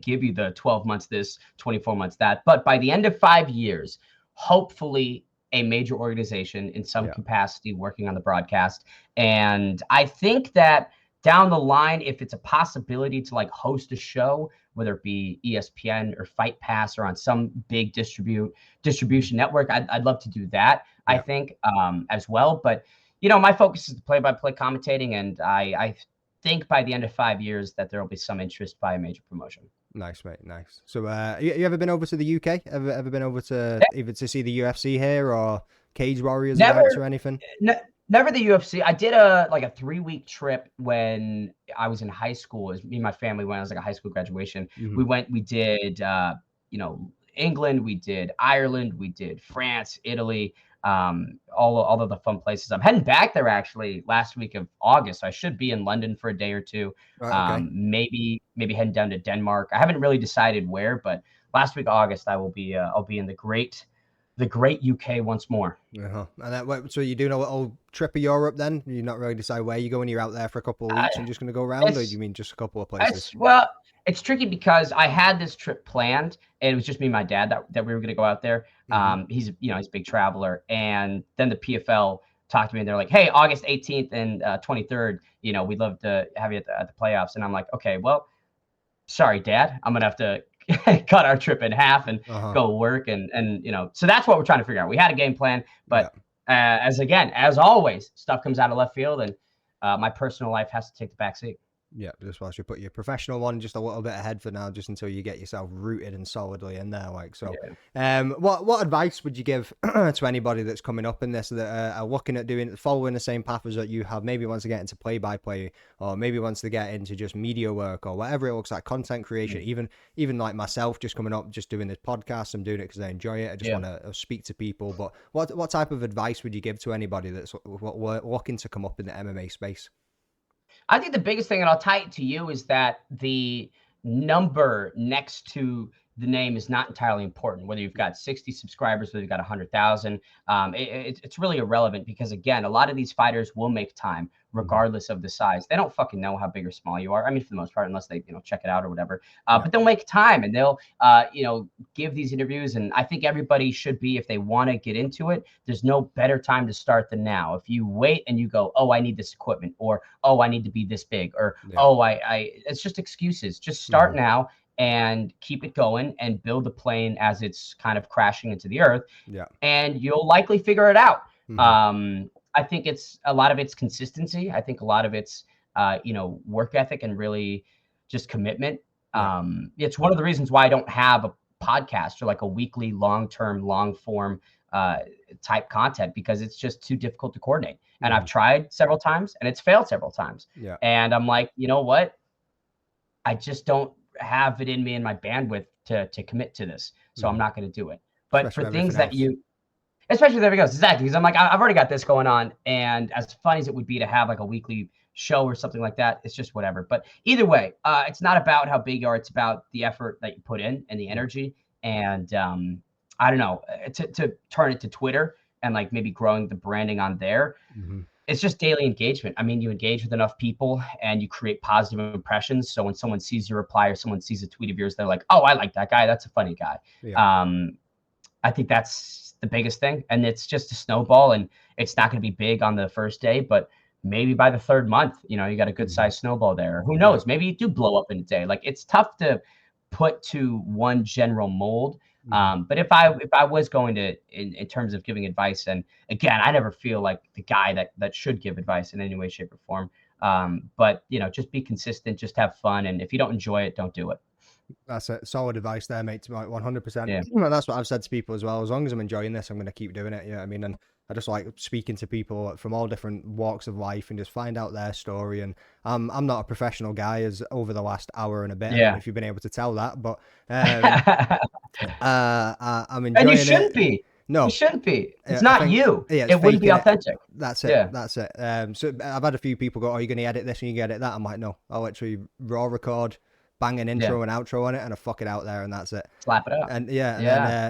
C: give you the 12 months this, 24 months that, but by the end of 5 years, hopefully a major organization in some
A: Yeah.
C: capacity working on the broadcast. And I think that down the line, if it's a possibility to like host a show, whether it be ESPN or Fight Pass or on some big distribution network, I'd love to do that. I
A: Yeah.
C: think as well. But my focus is the play-by-play commentating, and I think by the end of 5 years that there will be some interest by a major promotion.
A: Nice, mate. Nice. So, you ever been over to the UK? Ever been over to
C: Yeah.
A: either to see the UFC here or Cage Warriors
C: Never,
A: events or anything?
C: never the UFC. I did a 3-week trip when I was in high school. It was me and my family went. It was like a high school graduation.
A: Mhm.
C: We did, England, we did Ireland, we did France, Italy, all of the fun places. I'm heading back there actually last week of August. I should be in London for a day or two.
A: Right. Okay.
C: Maybe heading down to Denmark. I haven't really decided where, but last week of August I will be. I'll be in the great UK once more.
A: Uh-huh. And so you doing a little trip of Europe then? You're not really decide where you're going. You're out there for a couple of
C: Uh,
A: weeks and just going to go around, or do
C: it's
A: you mean just a couple of places?
C: It's tricky because I had this trip planned and it was just me and my dad that we were going to go out there.
A: Mhm.
C: He's a big traveler, and then the PFL talked to me and they're like, "Hey, August 18th and 23rd, we'd love to have you at the playoffs." And I'm like, "Okay, well, sorry, Dad, I'm gonna have to cut our trip in half and
A: Uh-huh.
C: go work." And so that's what we're trying to figure out. We had a game plan,
A: Yeah.
C: but as always, stuff comes out of left field, and my personal life has to take the back seat.
A: Yeah, just whilst you put your professional one just a little bit ahead for now, just until you get yourself rooted and solidly in there. Like so,
C: Yeah.
A: what advice would you give to anybody that's coming up in this that are looking at following the same path as that you have? Maybe wants to get into play-by-play, or maybe wants to get into just media work or whatever it looks like, content creation. Even like myself, just coming up, just doing this podcast. I'm doing it because I enjoy it. I just want to speak to people. But what type of advice would you give to anybody that's looking to come up in the MMA space?
C: I think the biggest thing, and I'll tie it to you, is that the number next to the name is not entirely important. Whether you've got 60 subscribers, whether you've got 100,000, it's really irrelevant because, again, a lot of these fighters will make time regardless of the size. They don't fucking know how big or small you are. I mean, for the most part, unless they check it out or whatever. But they'll make time and they'll give these interviews. And I think everybody should be, if they want to get into it, there's no better time to start than now. If you wait and you go, "Oh, I need this equipment," or "Oh, I need to be this big," or "Oh, it's just excuses." Just start now and keep it going and build the plane as it's kind of crashing into the earth. And you'll likely figure it out. I think a lot of it's consistency. I think a lot of it's, work ethic and really just commitment. It's one of the reasons why I don't have a podcast or like a weekly long-term, long-form type content because it's just too difficult to coordinate. And I've tried several times and it's failed several times.
A: Yeah.
C: And I'm like, you know what? I just don't have it in me and my bandwidth to commit to this. So I'm not going to do it. But
A: Especially
C: for things that
A: everything else.
C: especially with everything else, exactly. Because I'm like, I've already got this going on. And as fun as it would be to have like a weekly show or something like that, it's just whatever. But either way, it's not about how big you are. It's about the effort that you put in and the energy. And I don't know, to turn it to Twitter and like maybe growing the branding on there. It's just daily engagement. I mean, you engage with enough people and you create positive impressions. So when someone sees your reply or someone sees a tweet of yours, they're like, oh, I like that guy. That's a funny guy.
A: Yeah.
C: I think that's the biggest thing. And it's just a snowball, and it's not going to be big on the first day, but maybe by the third month, you know, you got a good sized snowball there. Who knows? Maybe you do blow up in a day. Like, it's tough to put to one general mold. But if I was going to, in terms of giving advice, and again, I never feel like the guy that should give advice in any way, shape, or form. But you know, just be consistent, just have fun, and if you don't enjoy it, don't do it.
A: That's it. Solid advice there, mate. 100%.
C: Yeah.
A: And that's what I've said to people as well. As long as I'm enjoying this, I'm going to keep doing it. You know what I mean? And I just like speaking to people from all different walks of life and just find out their story. And I'm not a professional guy, as over the last hour and a bit. I don't know if you've been able to tell that, but I'm enjoying it.
C: And you shouldn't be.
A: No,
C: you shouldn't be. It's not you. It wouldn't be authentic.
A: That's it. Yeah. That's it. So I've had a few people go, "Oh, you're going to edit this and you edit that." I'm like, no, I'll literally raw record, bang an intro and outro on it, and I fuck it out there, and that's it.
C: Slap it up.
A: And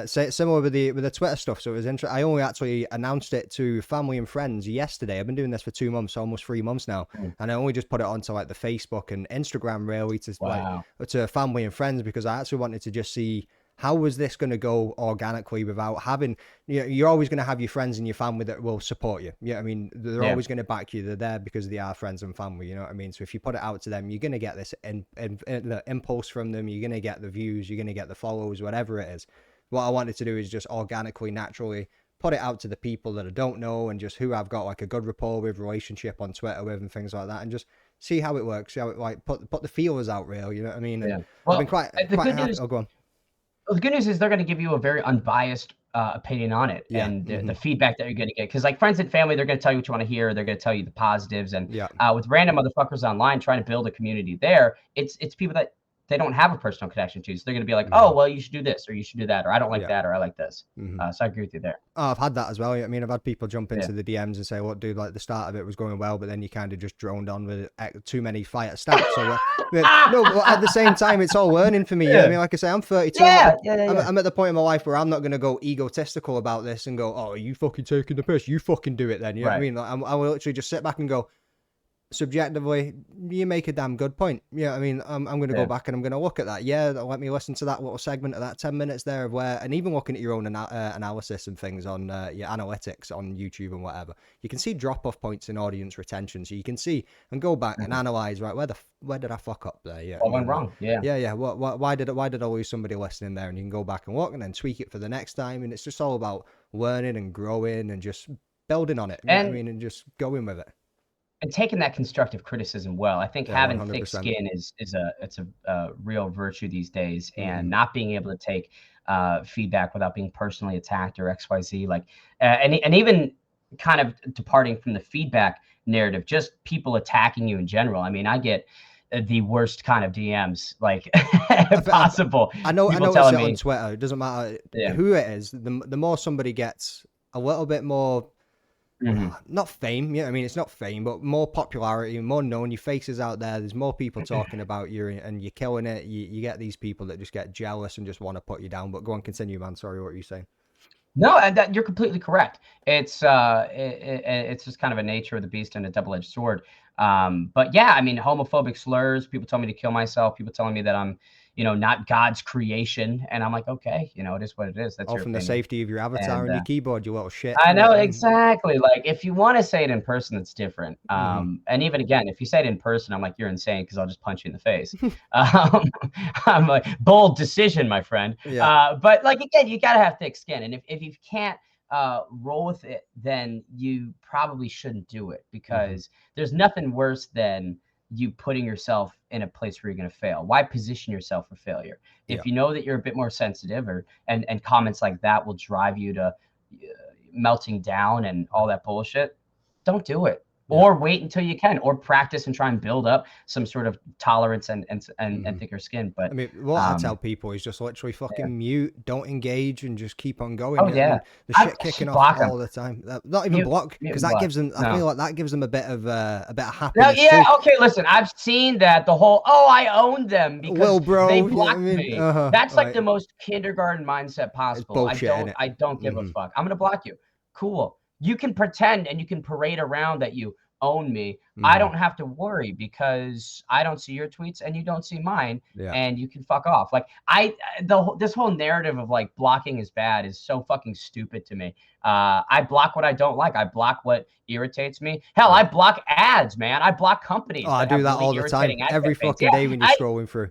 A: similar with the Twitter stuff. So it was interesting. I only actually announced it to family and friends yesterday. I've been doing this for 2 months, almost 3 months now, and I only just put it onto like the Facebook and Instagram really to like to family and friends, because I actually wanted to just see how was this going to go organically without having, you know, you're always going to have your friends and your family that will support you. Yeah, I mean, they're always going to back you. They're there because they are friends and family. You know what I mean? So if you put it out to them, you're going to get this the impulse from them. You're going to get the views. You're going to get the follows, whatever it is. What I wanted to do is just organically, naturally put it out to the people that I don't know and just who I've got like a good rapport with, relationship on Twitter with, and things like that, and just see how it works. See how it like put the feelers out, real. You know what I mean? And
C: well,
A: I've been quite happy. Oh, go on.
C: Well, the good news is they're going to give you a very unbiased opinion on it, and the feedback that you're going to get. Because like friends and family, they're going to tell you what you want to hear. They're going to tell you the positives. And with random motherfuckers online trying to build a community there, it's people that they don't have a personal connection to. So they're going to be like, oh, well, you should do this, or you should do that, or I don't like that, or I like this. So I agree with you there.
A: Oh, I've had that as well. I mean, I've had people jump into the DMs and say, "What, dude? Like the start of it was going well, but then you kind of just droned on with too many fighter stats." So, no, but at the same time, it's all learning for me. You know what I mean, like I say, I'm 32. I'm at the point in my life where I'm not going to go egotistical about this and go, "Oh, are you fucking taking the piss? You fucking do it then." You know what I mean? Like, I will literally just sit back and go, subjectively, you make a damn good point. Yeah, I mean, I'm going to go back and I'm going to look at that. Yeah, let me listen to that little segment of that 10 minutes there of where, and even looking at your own analysis and things on your analytics on YouTube and whatever, you can see drop-off points in audience retention. So you can see and go back and analyze, right, where did I fuck up there? Yeah,
C: what went wrong?
A: Yeah. Why did I lose somebody listening there? And you can go back and look and then tweak it for the next time. And it's just all about learning and growing and just building on it. You know what I mean, and just going with it.
C: And taking that constructive criticism well. I think having 100%. Thick skin is a real virtue these days, and not being able to take feedback without being personally attacked or XYZ, like and even kind of departing from the feedback narrative, just people attacking you in general. I mean, I get the worst kind of DMs like possible.
A: I know it's on Twitter. It doesn't matter who it is. The more somebody gets a little bit more. Not fame, I mean, it's not fame, but more popularity, more known. Your face is out there. There's more people talking about you, and you're killing it. You get these people that just get jealous and just want to put you down. But go on, continue, man. Sorry, what were you saying?
C: No, and you're completely correct. It's just kind of a nature of the beast and a double-edged sword. But yeah, I mean, homophobic slurs. People tell me to kill myself. People telling me that I'm, not God's creation. And I'm like, okay, it is what it is. That's
A: all from the safety of your avatar and your keyboard, you little shit.
C: I know, exactly. Like, if you want to say it in person, it's different. And even again, if you say it in person, I'm like, you're insane, because I'll just punch you in the face. I'm like, bold decision, my friend. But like, again, you got to have thick skin. And if you can't roll with it, then you probably shouldn't do it, because there's nothing worse than you putting yourself in a place where you're going to fail. Why position yourself for failure? If you know that you're a bit more sensitive, and comments like that will drive you to melting down and all that bullshit, don't do it.
A: Yeah.
C: Or wait until you can, or practice and try and build up some sort of tolerance and thicker skin. But
A: I mean, what I tell people is just literally fucking mute, don't engage, and just keep on going.
C: Oh, yeah.
A: I mean, the shit kicking off all the time. Not even block, because that gives them. I feel like that gives them a bit of happiness.
C: Yeah,
A: too.
C: okay. Listen, I've seen that the whole I own them because
A: bro,
C: they
A: you know what I
C: blocked
A: mean?
C: me.
A: Uh-huh,
C: That's like the most kindergarten mindset possible.
A: bullshit, innit?
C: I don't give a fuck. I'm gonna block you. Cool. You can pretend and you can parade around that you own me. I don't have to worry because I don't see your tweets and you don't see mine, and you can fuck off. Like this whole narrative of like blocking is bad is so fucking stupid to me. I block what I don't like. I block what irritates me. Hell, I block ads, man. I block companies.
A: Oh, I do that all the time. Every fucking day when you're scrolling through.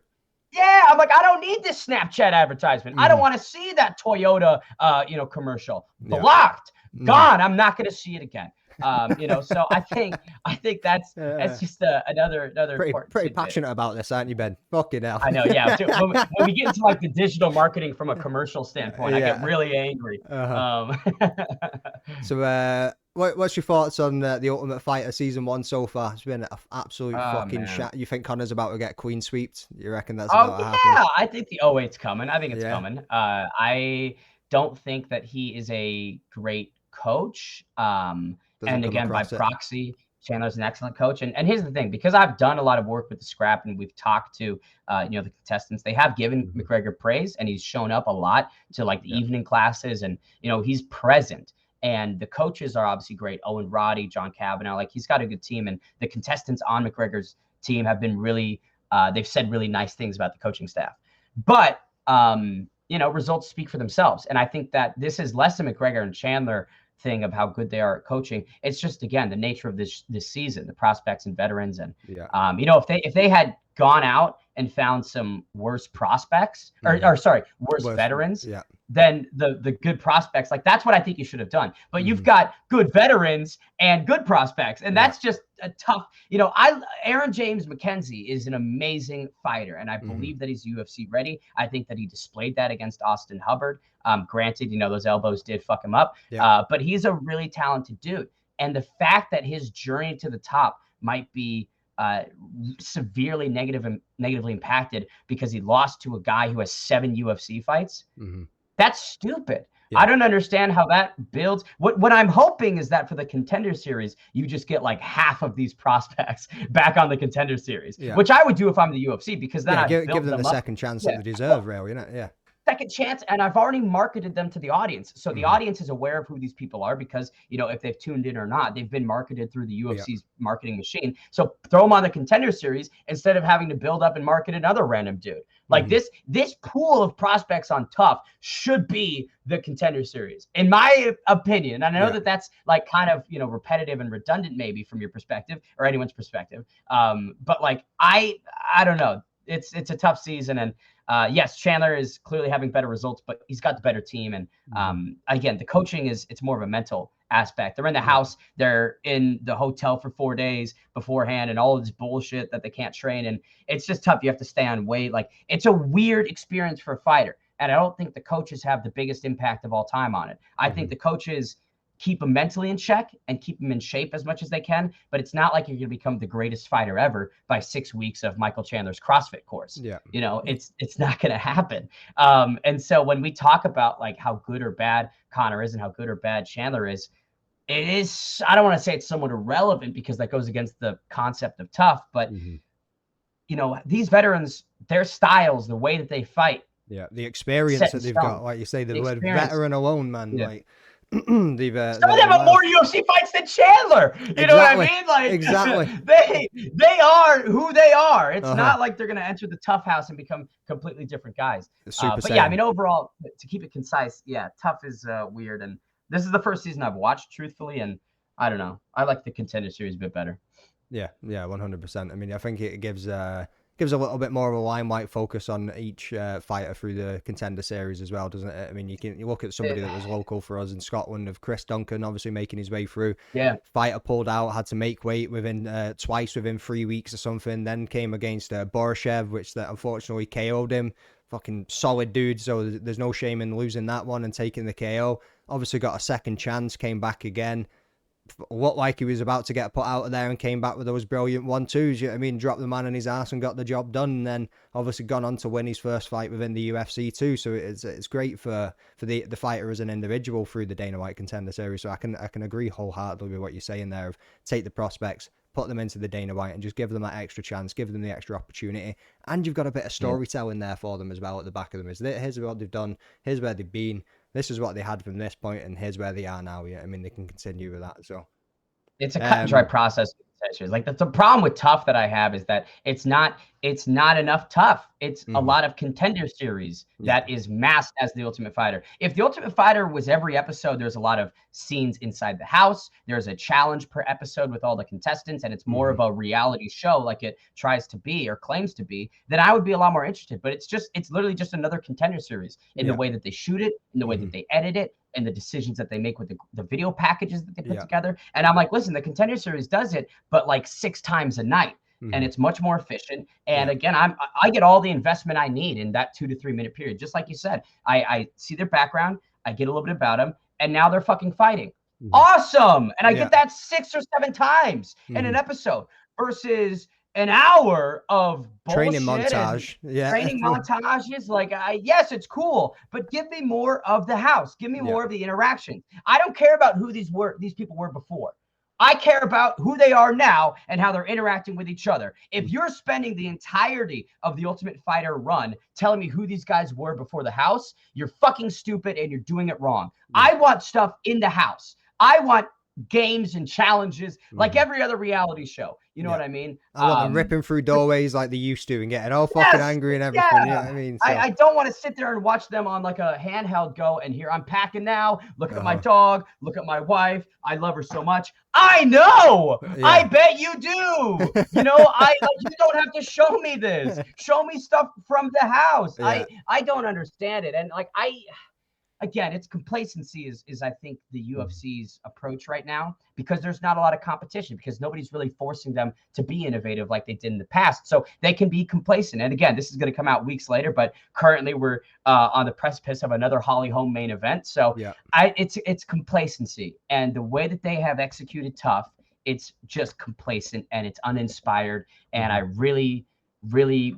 C: Yeah, I'm like, I don't need this Snapchat advertisement. I don't want to see that Toyota, commercial. Blocked, gone. I'm not going to see it again. So I think that's just another
A: pretty passionate about this, aren't you, Ben? Fucking hell.
C: I know, yeah. When we get into like the digital marketing from a commercial standpoint, I get really angry.
A: So, what's your thoughts on the Ultimate Fighter season 1 so far? It's been an absolute fucking shit. You think Connor's about to get queen sweeped? You reckon that's about to happen?
C: Yeah, I think the 08's coming. I think it's coming. I don't think that he is a great coach. And again, by proxy, Chandler's an excellent coach. And here's the thing, because I've done a lot of work with the scrap and we've talked to, the contestants, they have given McGregor praise and he's shown up a lot to like the evening classes and, he's present. And the coaches are obviously great. Owen Roddy, John Kavanaugh, like he's got a good team. And the contestants on McGregor's team have been really, they've said really nice things about the coaching staff. But, results speak for themselves. And I think that this is less a McGregor and Chandler thing of how good they are at coaching. It's just, again, the nature of this season, the prospects and veterans. And, if they had gone out and found some worse prospects worse veterans, then the good prospects, like that's what I think you should have done. But you've got good veterans and good prospects. And that's just a tough, Aaron James McKenzie is an amazing fighter. And I believe that he's UFC ready. I think that he displayed that against Austin Hubbard. Granted, those elbows did fuck him up, but he's a really talented dude. And the fact that his journey to the top might be severely negatively impacted because he lost to a guy who has 7 UFC fights. That's stupid. I don't understand how that builds. What I'm hoping is that for the Contender Series, you just get like half of these prospects back on the Contender Series, which I would do if I'm the UFC, because then I
A: give them the second chance that they deserve, really,
C: second chance, and I've already marketed them to the audience. So the audience is aware of who these people are because, if they've tuned in or not, they've been marketed through the UFC's marketing machine. So throw them on the Contender Series instead of having to build up and market another random dude. Like this pool of prospects on Tough should be the Contender Series, in my opinion. And I know that that's like kind of, repetitive and redundant maybe from your perspective or anyone's perspective. But like, I don't know. It's a tough season. And yes, Chandler is clearly having better results, but he's got the better team. And again, the coaching it's more of a mental aspect. They're in the house, they're in the hotel for 4 days beforehand, and all of this bullshit that they can't train. And it's just tough. You have to stay on weight. Like, it's a weird experience for a fighter. And I don't think the coaches have the biggest impact of all time on it. I think the coaches keep them mentally in check and keep them in shape as much as they can. But it's not like you're going to become the greatest fighter ever by 6 weeks of Michael Chandler's CrossFit course. It's not going to happen. And so when we talk about like how good or bad Connor is and how good or bad Chandler is, it is, I don't want to say it's somewhat irrelevant because that goes against the concept of tough, but these veterans, their styles, the way that they fight. Yeah.
A: The experience that they've got, like you say, the word veteran alone, man, like
C: some of them have more UFC fights than Chandler. You know what I mean? Like,
A: exactly.
C: They are who they are. It's not like they're going to enter the Tough house and become completely different guys. But yeah, I mean, overall, to keep it concise, Tough is weird. And this is the first season I've watched, truthfully. And I don't know. I like the Contender Series a bit better.
A: Yeah, 100%. I mean, I think it gives a little bit more of a limelight focus on each fighter through the Contender Series as well, doesn't it? I mean, you look at somebody that was local for us in Scotland, of Chris Duncan, obviously making his way through.
C: Yeah.
A: Fighter pulled out, had to make weight twice within 3 weeks or something. Then came against Borashev, which that unfortunately KO'd him. fucking solid dude. So there's no shame in losing that one and taking the KO. Obviously got a second chance, came back again. Looked like he was about to get put out of there and came back with those brilliant 1-2s. You know what I mean? Dropped the man on his ass and got the job done. And then obviously gone on to win his first fight within the UFC too. So it's great for the fighter as an individual through the Dana White Contender Series. So I can agree wholeheartedly with what you're saying there of take the prospects, put them into the Dana White and just give them that extra chance, give them the extra opportunity. And you've got a bit of storytelling there for them as well at the back of them. Here's what they've done, here's where they've been, this is what they had from this point, and here's where they are now. Yeah, I mean, they can continue with that. So
C: it's a cut and dry process. Like that's the problem with tough that I have is that it's not enough tough. It's a lot of Contender Series that is masked as the Ultimate Fighter. If the Ultimate Fighter was every episode, there's a lot of scenes inside the house. There's a challenge per episode with all the contestants, and it's more of a reality show like it tries to be or claims to be, then I would be a lot more interested. But it's literally just another Contender Series in the way that they shoot it, in the way that they edit it, and the decisions that they make with the video packages that they put together. And I'm like, listen, the Contender Series does it, but like 6 times a night. And it's much more efficient. And again, I get all the investment I need in that 2 to 3 minute period. Just like you said, I see their background, I get a little bit about them, and now they're fucking fighting. Awesome. And I get that 6 or 7 times in an episode versus an hour of
A: training montage.
C: Training montages. Like, yes, it's cool, but give me more of the house. Give me more of the interaction. I don't care about who these people were before. I care about who they are now and how they're interacting with each other. If you're spending the entirety of the Ultimate Fighter run telling me who these guys were before the house, you're fucking stupid and you're doing it wrong. I want stuff in the house. I want games and challenges like every other reality show. You know what I mean?
A: I want them ripping through doorways like they used to and getting all fucking angry and everything. You know what I mean? So.
C: I don't want to sit there and watch them on like a handheld go and here I'm packing now. Look at my dog. Look at my wife. I love her so much. I know. I bet you do. You know, you don't have to show me this. Show me stuff from the house. I don't understand it. And like again, it's complacency is I think the UFC's approach right now, because there's not a lot of competition, because nobody's really forcing them to be innovative like they did in the past. So they can be complacent. And again, this is going to come out weeks later, but currently we're on the precipice of another Holly Holm main event. So it's complacency. And the way that they have executed tough, it's just complacent and it's uninspired. And I really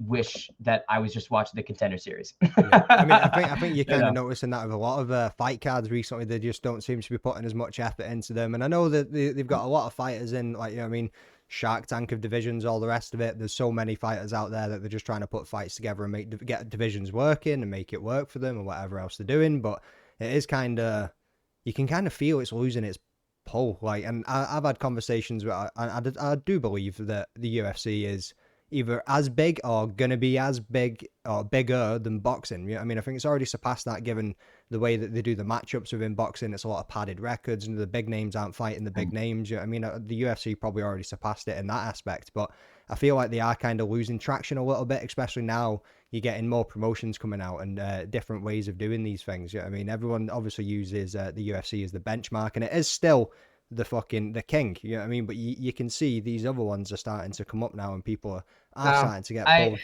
C: wish that I was just watching the Contender Series.
A: I mean, I think you're kind of noticing that with a lot of fight cards recently. They just don't seem to be putting as much effort into them. And I know that they've got a lot of fighters in, like, you know what I mean, Shark Tank of divisions, all the rest of it. There's so many fighters out there that they're just trying to put fights together and get divisions working and make it work for them and whatever else they're doing. But it is kind of, you can kind of feel it's losing its pull. Like, and I've had conversations where I do believe that the UFC is either as big or going to be as big or bigger than boxing. You know, I mean, I think it's already surpassed that given the way that they do the matchups within boxing. It's a lot of padded records and the big names aren't fighting the big names. You know, I mean, the UFC probably already surpassed it in that aspect, but I feel like they are kind of losing traction a little bit, especially now you're getting more promotions coming out and different ways of doing these things. You know, I mean, everyone obviously uses the UFC as the benchmark, and it is still the king, you know what I mean? But you can see these other ones are starting to come up now and people are starting to get pulled.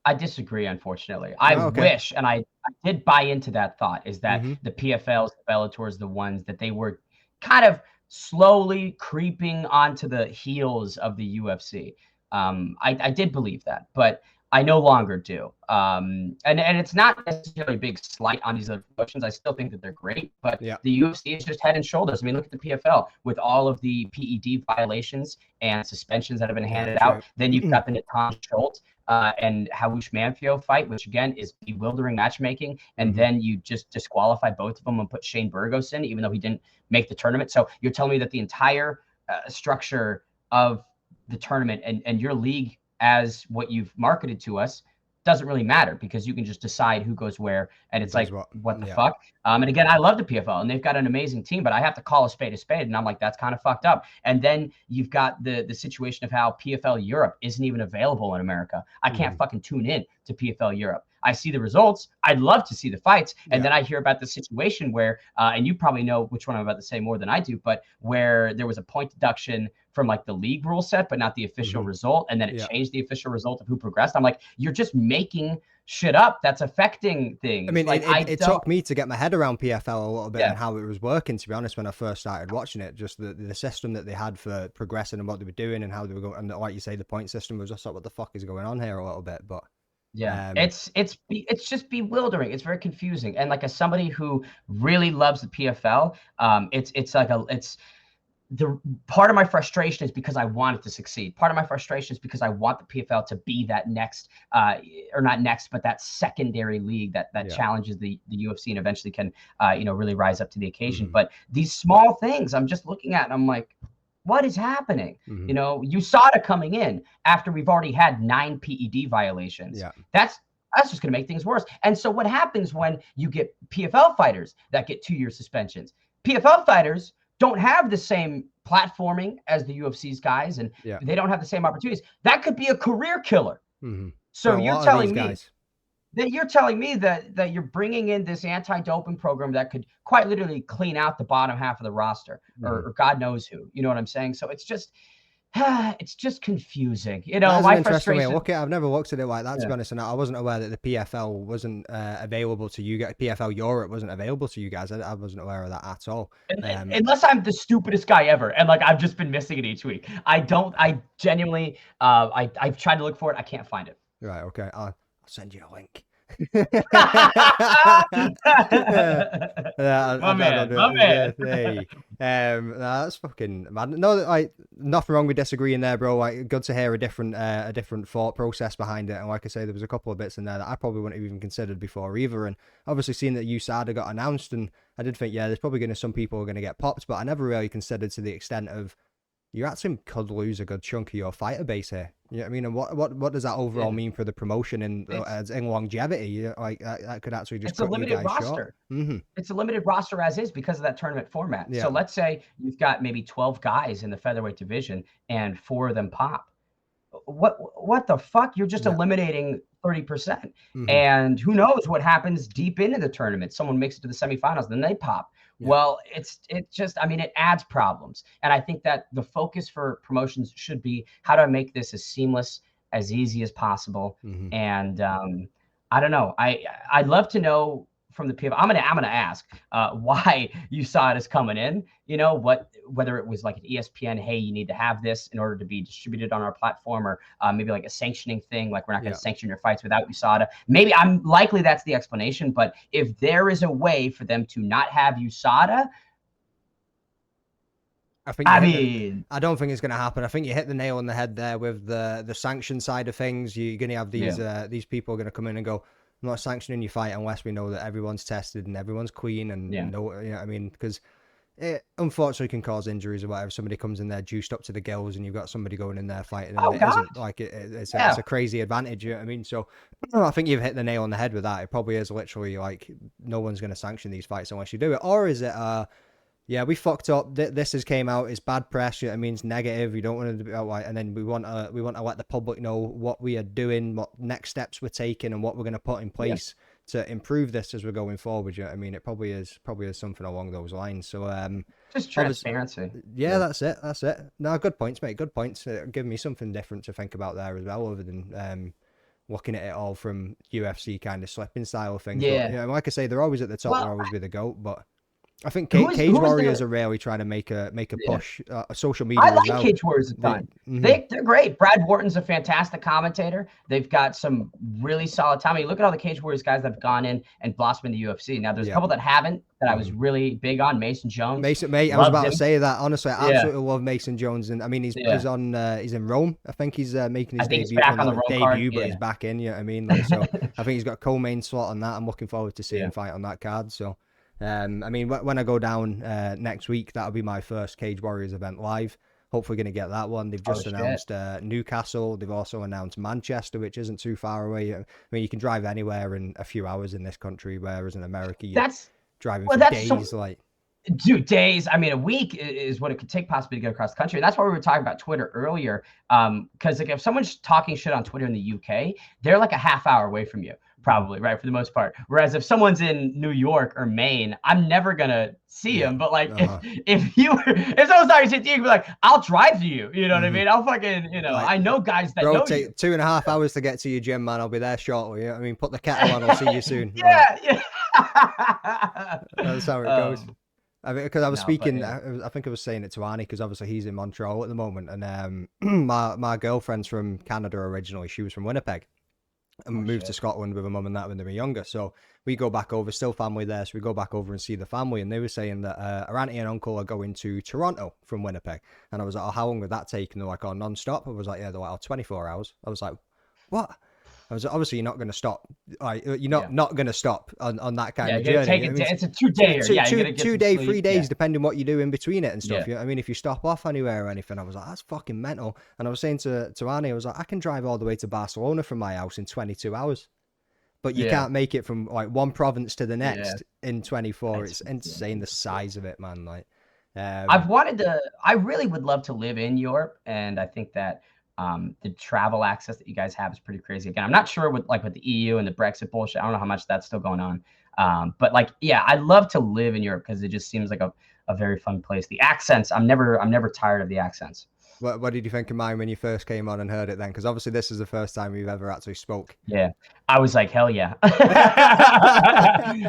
C: I disagree, unfortunately. I wish, and I did buy into that thought, is that the PFLs, the Bellators, the ones that they were kind of slowly creeping onto the heels of the UFC. I did believe that, but I no longer do. And it's not necessarily a big slight on these other promotions. I still think that they're great, but the UFC is just head and shoulders. I mean, look at the PFL with all of the PED violations and suspensions that have been handed out. Then you've got the Natan Schultz and Haush Manfio fight, which again is bewildering matchmaking. And then you just disqualify both of them and put Shane Burgos in, even though he didn't make the tournament. So you're telling me that the entire structure of the tournament and your league as what you've marketed to us doesn't really matter, because you can just decide who goes where. And it's like, what the fuck? And again, I love the PFL and they've got an amazing team, but I have to call a spade. And I'm like, that's kind of fucked up. And then you've got the situation of how PFL Europe isn't even available in America. I can't fucking tune in to PFL Europe. I see the results. I'd love to see the fights. And then I hear about the situation where, and you probably know which one I'm about to say more than I do, but where there was a point deduction from like the league rule set, but not the official result. And then it changed the official result of who progressed. I'm like, you're just making shit up that's affecting things.
A: I mean,
C: like,
A: it took me to get my head around PFL a little bit and how it was working, to be honest, when I first started watching it. Just the system that they had for progressing and what they were doing and how they were going. And like you say, the point system was just like, what the fuck is going on here a little bit. But
C: it's just bewildering. It's very confusing. And like, as somebody who really loves the PFL, it's the part of my frustration is because I want it to succeed. Part of my frustration is because I want the PFL to be that next, or not next, but that secondary league that challenges the UFC and eventually can, really rise up to the occasion. But these small things I'm just looking at and I'm like, what is happening? USADA coming in after we've already had 9 PED violations. That's just going to make things worse. And so what happens when you get PFL fighters that get 2-year suspensions? PFL fighters don't have the same platforming as the UFC's guys, and they don't have the same opportunities. That could be a career killer. So you're telling me that you're bringing in this anti-doping program that could quite literally clean out the bottom half of the roster, or God knows who. You know what I'm saying? So it's just confusing. My frustration.
A: I've never looked at it like that, to be honest, and I wasn't aware that the PFL wasn't available to you guys. PFL Europe wasn't available to you guys. I wasn't aware of that at all.
C: Unless I'm the stupidest guy ever, and like, I've just been missing it each week. I genuinely, I've tried to look for it. I can't find it.
A: Right. Okay. I'll send you a link.
C: My man.
A: Hey, that's fucking mad. No, like, nothing wrong with disagreeing there, bro. Like, good to hear a different thought process behind it. And like I say, there was a couple of bits in there that I probably wouldn't have even considered before either. And obviously, seeing that USADA got announced, and I did think, there's probably some people are going to get popped, but I never really considered to the extent of, you actually could lose a good chunk of your fighter base here. You know what I mean? And what does that overall mean for the promotion and in longevity? Like, that could actually just,
C: it's a limited roster. It's a limited roster as is because of that tournament format. So let's say you've got maybe 12 guys in the featherweight division and 4 of them pop. What the fuck? You're just eliminating 30%. And who knows what happens deep into the tournament? Someone makes it to the semifinals, then they pop. Well, it adds problems. And I think that the focus for promotions should be, how do I make this as seamless, as easy as possible? And I don't know. I'd love to know from the PFL. I'm gonna ask why USADA is coming in. Whether it was like an ESPN, hey, you need to have this in order to be distributed on our platform, or maybe like a sanctioning thing, like we're not going to sanction your fights without USADA. Maybe I'm likely that's the explanation. But if there is a way for them to not have USADA,
A: I don't think it's going to happen. I think you hit the nail on the head there with the sanction side of things. You're going to have these people are going to come in and go, I'm not sanctioning your fight unless we know that everyone's tested and everyone's clean, and because it unfortunately can cause injuries or whatever. Somebody comes in there juiced up to the gills, and you've got somebody going in there fighting, and it's a crazy advantage. You know what I mean? So I think you've hit the nail on the head with that. It probably is literally like, no one's going to sanction these fights unless you do it. Or is it we fucked up. This has came out. It's bad press. You know what I mean? It's negative. You don't want it to be outright. And then we want to let the public know what we are doing, what next steps we're taking, and what we're going to put in place to improve this as we're going forward. You know what I mean? It probably is something along those lines. So
C: just transparency.
A: That's it. No, good points, mate. Good points. Give me something different to think about there as well, other than looking at it all from UFC kind of slipping style of things.
C: Yeah.
A: But, like I say, they're always at the top. They'll always be the GOAT, but I think Cage Warriors are really trying to make a push. Social media.
C: I like Cage Warriors a ton. They're great. Brad Wharton's a fantastic commentator. They've got some really solid time. I mean, look at all the Cage Warriors guys that have gone in and blossomed in the UFC. Now, there's a couple that haven't, that I was really big on. Mason Jones.
A: I was about to say that. Honestly, I absolutely love Mason Jones, and I mean, he's in Rome. I think he's making his debut.
C: Back on the Rome card.
A: But he's back in. You know what I mean? Like, so I think he's got a co-main slot on that. I'm looking forward to seeing him fight on that card. So. I mean, when I go down next week, that'll be my first Cage Warriors event live. Hopefully going to get that one. They've just announced Newcastle. They've also announced Manchester, which isn't too far away. I mean, you can drive anywhere in a few hours in this country, whereas in America, you're driving for days.
C: Dude, days. I mean, a week is what it could take possibly to get across the country. And that's why we were talking about Twitter earlier. Because like if someone's talking shit on Twitter in the UK, they're like a half hour away from you, probably, right? For the most part. Whereas if someone's in New York or Maine, I'm never gonna see him. But like if someone's talking shit to you, you'd be like, I'll drive to you. You know what I mean? I'll fucking, like, I know guys that know
A: take
C: you.
A: 2.5 hours to get to your gym, man. I'll be there shortly. You know what I mean? Put the kettle on, I'll see you soon.
C: Yeah.
A: That's how it goes. I mean, because I was speaking,
C: yeah.
A: I think I was saying it to Arnie, because obviously he's in Montreal at the moment, and my girlfriend's from Canada originally. She was from Winnipeg, and moved to Scotland with her mum and that when they were younger. So we go back over, still family there, so we go back over and see the family. And they were saying that our auntie and uncle are going to Toronto from Winnipeg, and I was like, oh, how long would that take? And they're like, oh, non-stop. I was like, yeah. They're like, oh, 24 hours. I was like, what? I was obviously you're not going to stop. Like, you're not going to stop on that kind of journey.
C: It's a 2-day.
A: Two day, 3 days, depending what you do in between it and stuff.
C: Yeah.
A: You know what I mean? If you stop off anywhere or anything, I was like, that's fucking mental. And I was saying to Annie, I was like, I can drive all the way to Barcelona from my house in 22 hours. But you can't make it from like one province to the next in 24. It's insane the size of it, man. Like,
C: I really would love to live in Europe, and I think that the travel access that you guys have is pretty crazy. Again, I'm not sure with the EU and the Brexit bullshit. I don't know how much that's still going on. But like, yeah, I'd love to live in Europe because it just seems like a very fun place. The accents, I'm never tired of the accents.
A: What did you think of mine when you first came on and heard it then? Because obviously this is the first time we've ever actually spoke.
C: Yeah, I was like, hell yeah.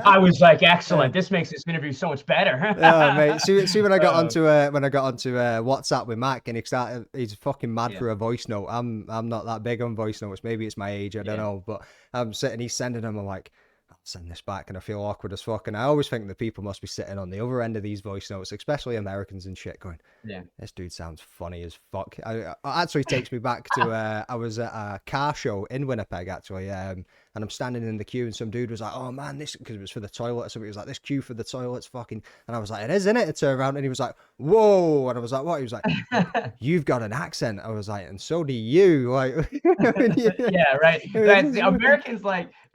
C: I was like, excellent. This makes this interview so much better.
A: Oh, mate. See when I got onto WhatsApp with Mac, and he's fucking mad for a voice note. I'm not that big on voice notes. Maybe it's my age. I don't know. But I'm sitting, he's sending them. I'm like, send this back, and I feel awkward as fuck. And I always think that people must be sitting on the other end of these voice notes, especially Americans and shit, going, this dude sounds funny as fuck. It actually takes me back to I was at a car show in Winnipeg actually, and I'm standing in the queue, and some dude was like, oh man, this, because it was for the toilet or something, he was like, this queue for the toilet's fucking, and I was like, it is, innit? I turned around and he was like, whoa, and I was like, what? He was like, you've got an accent. I was like, and so do you. Like,
C: yeah, right.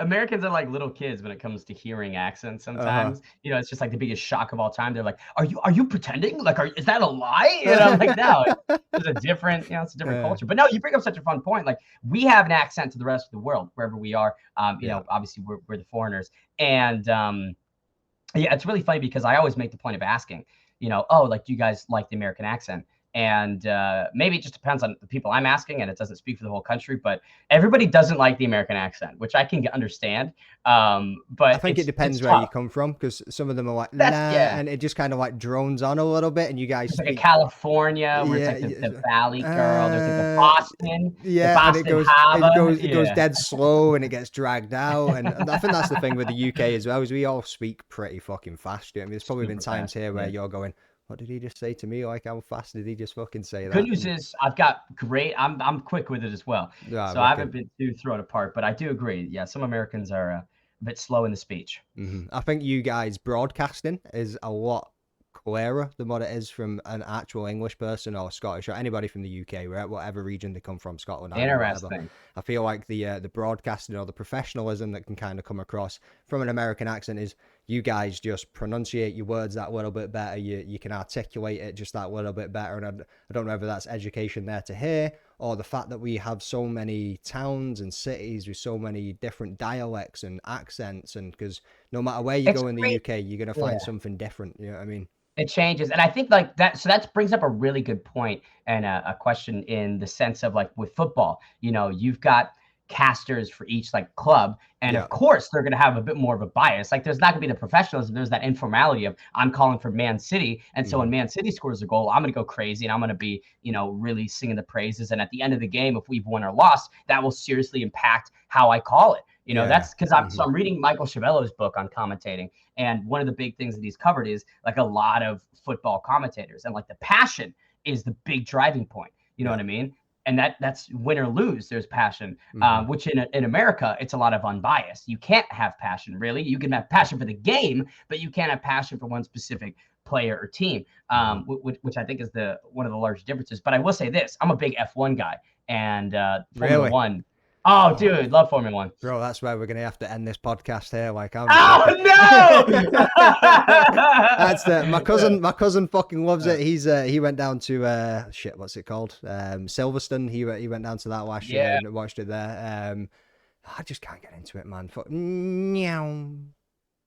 C: Americans are like little kids when it comes to hearing accents sometimes. You know, it's just like the biggest shock of all time. They're like, are you pretending? Like, is that a lie? You know, I'm like, no, it's a different culture. But no, you bring up such a fun point. Like, we have an accent to the rest of the world, wherever we are. You know, obviously we're the foreigners. And it's really funny because I always make the point of asking, you know, oh, like, do you guys like the American accent? And maybe it just depends on the people I'm asking, and it doesn't speak for the whole country, but everybody doesn't like the American accent, which I can understand. But
A: I think it depends where you come from, because some of them are like, and it just kind of like drones on a little bit, and you guys
C: speak like a California, where it's like the Valley girl, there's like the Boston, and
A: it goes dead slow, and it gets dragged out. And I think that's the thing with the UK as well, is we all speak pretty fucking fast. I mean, there's probably been times here where you're going, what did he just say to me? Like, how fast did he just fucking say that?
C: Good news is I've got I'm quick with it as well. So I haven't been too thrown apart, but I do agree. Yeah, some Americans are a bit slow in the speech.
A: I think you guys broadcasting is a lot clearer than what it is from an actual English person or Scottish or anybody from the UK, right? Whatever region they come from, Scotland.
C: Interesting.
A: I feel like the broadcasting or the professionalism that can kind of come across from an American accent is you guys just pronunciate your words that little bit better. You can articulate it just that little bit better. And I don't know whether that's education there to hear, or the fact that we have so many towns and cities with so many different dialects and accents. And because no matter where you go in the UK, you're going to find something different. You know what I mean?
C: It changes. And I think like that, so that brings up a really good point and a question in the sense of like with football, you know, you've got casters for each like club. And of course they're going to have a bit more of a bias. Like there's not gonna be the professionalism. There's that informality of I'm calling for Man City. And so when Man City scores a goal, I'm going to go crazy and I'm going to be, you know, really singing the praises. And at the end of the game, if we've won or lost, that will seriously impact how I call it. You know, that's because I'm reading Michael Chiavello's book on commentating. And one of the big things that he's covered is like a lot of football commentators, and like the passion is the big driving point. You know what I mean? And that's win or lose, there's passion, which in America, it's a lot of unbiased. You can't have passion, really. You can have passion for the game, but you can't have passion for one specific player or team, which I think is one of the large differences. But I will say this, I'm a big F1 guy, and Formula One. Oh, dude, love Formula One.
A: Bro, that's where we're gonna have to end this podcast here. Like, I'm
C: no!
A: That's my cousin. My cousin fucking loves it. He went down to shit. What's it called? Silverstone. He went down to that last year and watched it there. I just can't get into it, man. Fuck. Meow.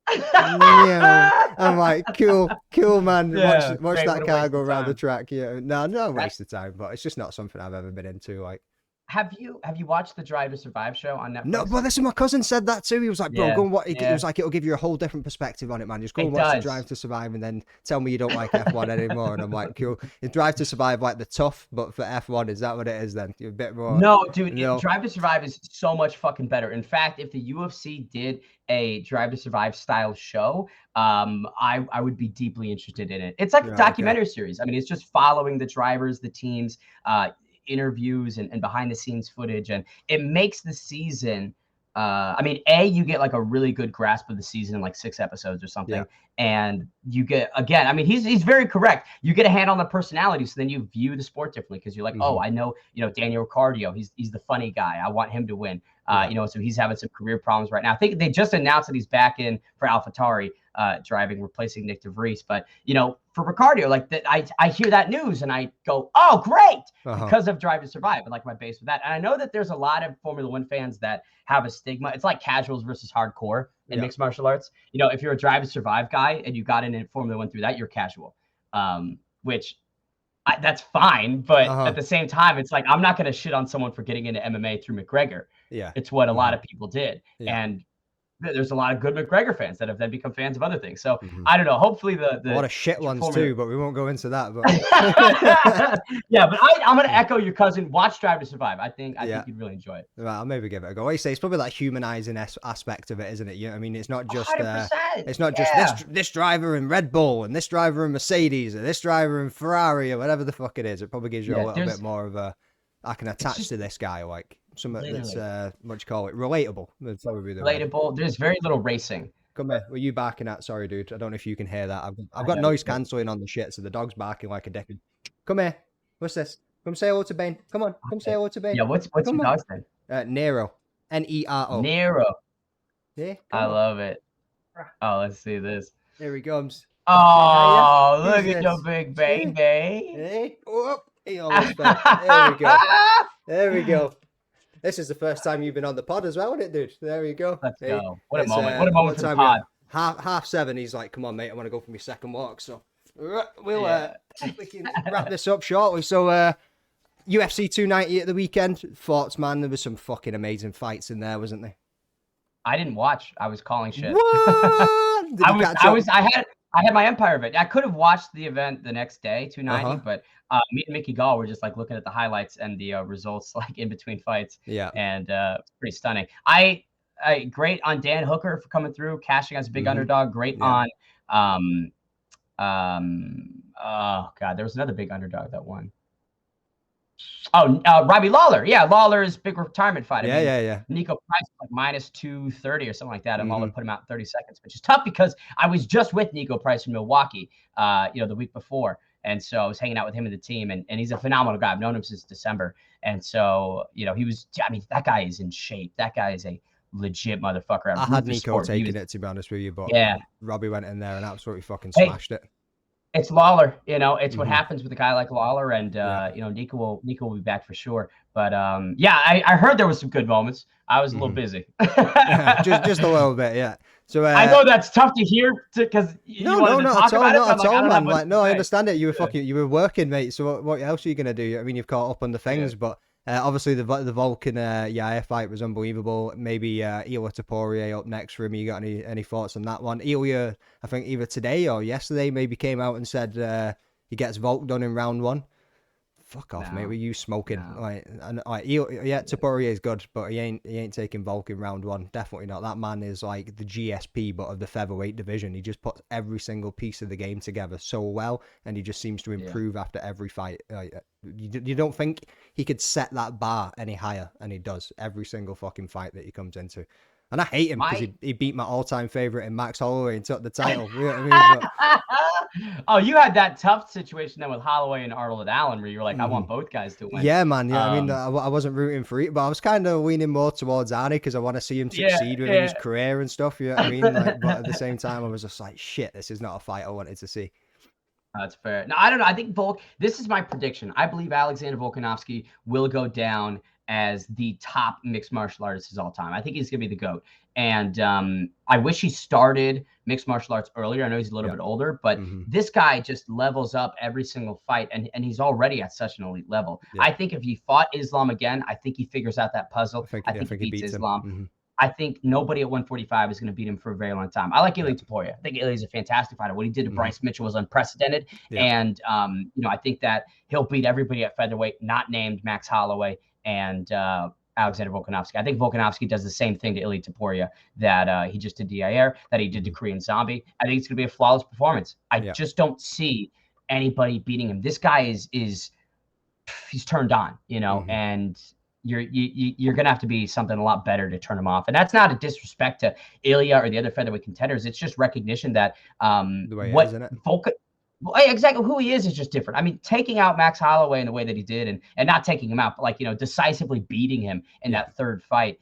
A: I'm like, cool, man. Watch that car go around the track. Yeah, no waste of time. But it's just not something I've ever been into. Like,
C: have you watched the Drive to Survive show on Netflix?
A: No, but listen, my cousin said that too. He was like, bro, go and watch. He was like, it'll give you a whole different perspective on it, man. Just go and watch the Drive to Survive and then tell me you don't like F1 anymore. And I'm like, cool. Is Drive to Survive like the tough, but for F1, is that what it is then? You're a bit more.
C: No, dude, Drive to Survive is so much fucking better. In fact, if the UFC did a Drive to Survive style show, I would be deeply interested in it. It's like a documentary series. I mean, it's just following the drivers, the teams, interviews and behind the scenes footage, and it makes the season I mean, you get like a really good grasp of the season in like 6 episodes or something, and you get, again, I mean, he's very correct, you get a hand on the personality, so then you view the sport differently because you're like, oh, I know, Daniel Ricciardo, he's the funny guy, I want him to win. So he's having some career problems right now. I think they just announced that he's back in for AlphaTauri driving, replacing Nick DeVries. But, for Ricciardo, like that, I hear that news and I go, oh, great, because of Drive to Survive, and like my base with that. And I know that there's a lot of Formula One fans that have a stigma. It's like casuals versus hardcore in mixed martial arts. If you're a Drive to Survive guy and you got in Formula One through that, you're casual, which that's fine. But at the same time, it's like, I'm not going to shit on someone for getting into MMA through McGregor. It's what a lot of people did. And there's a lot of good McGregor fans that have then become fans of other things. So I don't know. Hopefully a lot
A: of shit ones too, but we won't go into that. But
C: yeah, but I'm going to echo your cousin. Watch Drive to Survive. I think you'd really enjoy it.
A: Right, I'll maybe give it a go. I say it's probably that humanizing aspect of it, isn't it? I mean, it's not just this driver in Red Bull and this driver in Mercedes or this driver in Ferrari or whatever the fuck it is. It probably gives you a little bit more of a, I can attach to this guy, like something that's what do you call it, relatable. That's probably the
C: relatable word. There's very little racing.
A: Come here. Were you barking at? Sorry, dude. I don't know if you can hear that. I've got noise cancelling on the shit, so the dog's barking like a dick. Come here. What's this? Come say hello to Bane. Come on. Come say hello to Bane.
C: Yeah, what's your dog's name?
A: Nero. Nero.
C: Nero.
A: Yeah.
C: I love it. Oh, let's see this.
A: Here he comes.
C: Oh, look at your big baby.
A: Hey. Oh, he almost fell. There we go. There we go. This is the first time you've been on the pod as well, isn't it, dude? There we go.
C: Let's go. What a moment. What a moment for the pod.
A: 7:30. He's like, come on, mate. I want to go for my second walk. So we can wrap this up shortly. So UFC 290 at the weekend. Thoughts, man? There was some fucking amazing fights in there, wasn't there?
C: I didn't watch. I was calling shit.
A: What?
C: I had my Empire event. I could have watched the event the next day, 290, but me and Mickey Gall were just like looking at the highlights and the results like in between fights. Yeah. And it's pretty stunning. I great on Dan Hooker for coming through, cashing as a big underdog. Great on oh god, there was another big underdog that won. Oh, Robbie Lawler. Yeah, Lawler's big retirement fight.
A: Yeah.
C: Nico Price like minus 230 or something like that. And Lawler put him out in 30 seconds, which is tough because I was just with Nico Price in Milwaukee, the week before. And so I was hanging out with him and the team, and he's a phenomenal guy. I've known him since December. And so, he was, I mean, that guy is in shape. That guy is a legit motherfucker.
A: I had Nico taking it, to be honest with you, but Robbie went in there and absolutely fucking smashed it.
C: It's Lawler, it's what happens with a guy like Lawler, and Nico will be back for sure. But I heard there was some good moments. I was a little busy,
A: just a little bit, yeah. So
C: I know that's tough to hear because
A: not at all, man. Like, no, I understand it. You were working, mate. So what else are you gonna do? I mean, you've caught up on the things, but obviously the Vulcan fight was unbelievable. Maybe Ilya Topuria up next for him. You got any thoughts on that one? Ilya, I think either today or yesterday maybe came out and said he gets Volk done in round 1. Fuck off, mate. Were you smoking? Topuria is good, but he ain't taking Volk in round 1. Definitely not. That man is like the GSP, but of the featherweight division. He just puts every single piece of the game together so well, and he just seems to improve after every fight. You don't think he could set that bar any higher, and he does every single fucking fight that he comes into. And I hate him because
C: My
A: he beat my all-time favorite in Max Holloway and took the title. You know what I mean?
C: Oh, you had that tough situation then with Holloway and Arnold and Allen where you were like, I want both guys to win.
A: Yeah, man. Yeah, I mean, I wasn't rooting for it, but I was kind of leaning more towards Arnie because I want to see him succeed within his career and stuff. You know what I mean? Like, but at the same time, I was just like, shit, this is not a fight I wanted to see.
C: That's fair. No, I don't know. I think this is my prediction. I believe Alexander Volkanovski will go down as the top mixed martial artist of all time. I think he's going to be the GOAT. And I wish he started mixed martial arts earlier. I know he's a little bit older, but this guy just levels up every single fight, and he's already at such an elite level. I think if he fought Islam again, I think he figures out that puzzle. I think he beats Islam. I think nobody at 145 is going to beat him for a very long time. I like Ilia Topuria. I think Ilia's a fantastic fighter. What he did to Bryce Mitchell was unprecedented. And, I think that he'll beat everybody at featherweight, not named Max Holloway and Alexander Volkanovski. I think Volkanovski does the same thing to Ilia Topuria that he just did to Yair, that he did to Korean Zombie. I think it's going to be a flawless performance. I just don't see anybody beating him. This guy he's turned on, and you're gonna have to be something a lot better to turn him off. And that's not a disrespect to Ilya or the other featherweight contenders. It's just recognition that exactly who he is just different. I mean, taking out Max Holloway in the way that he did and not taking him out, but decisively beating him in that third fight,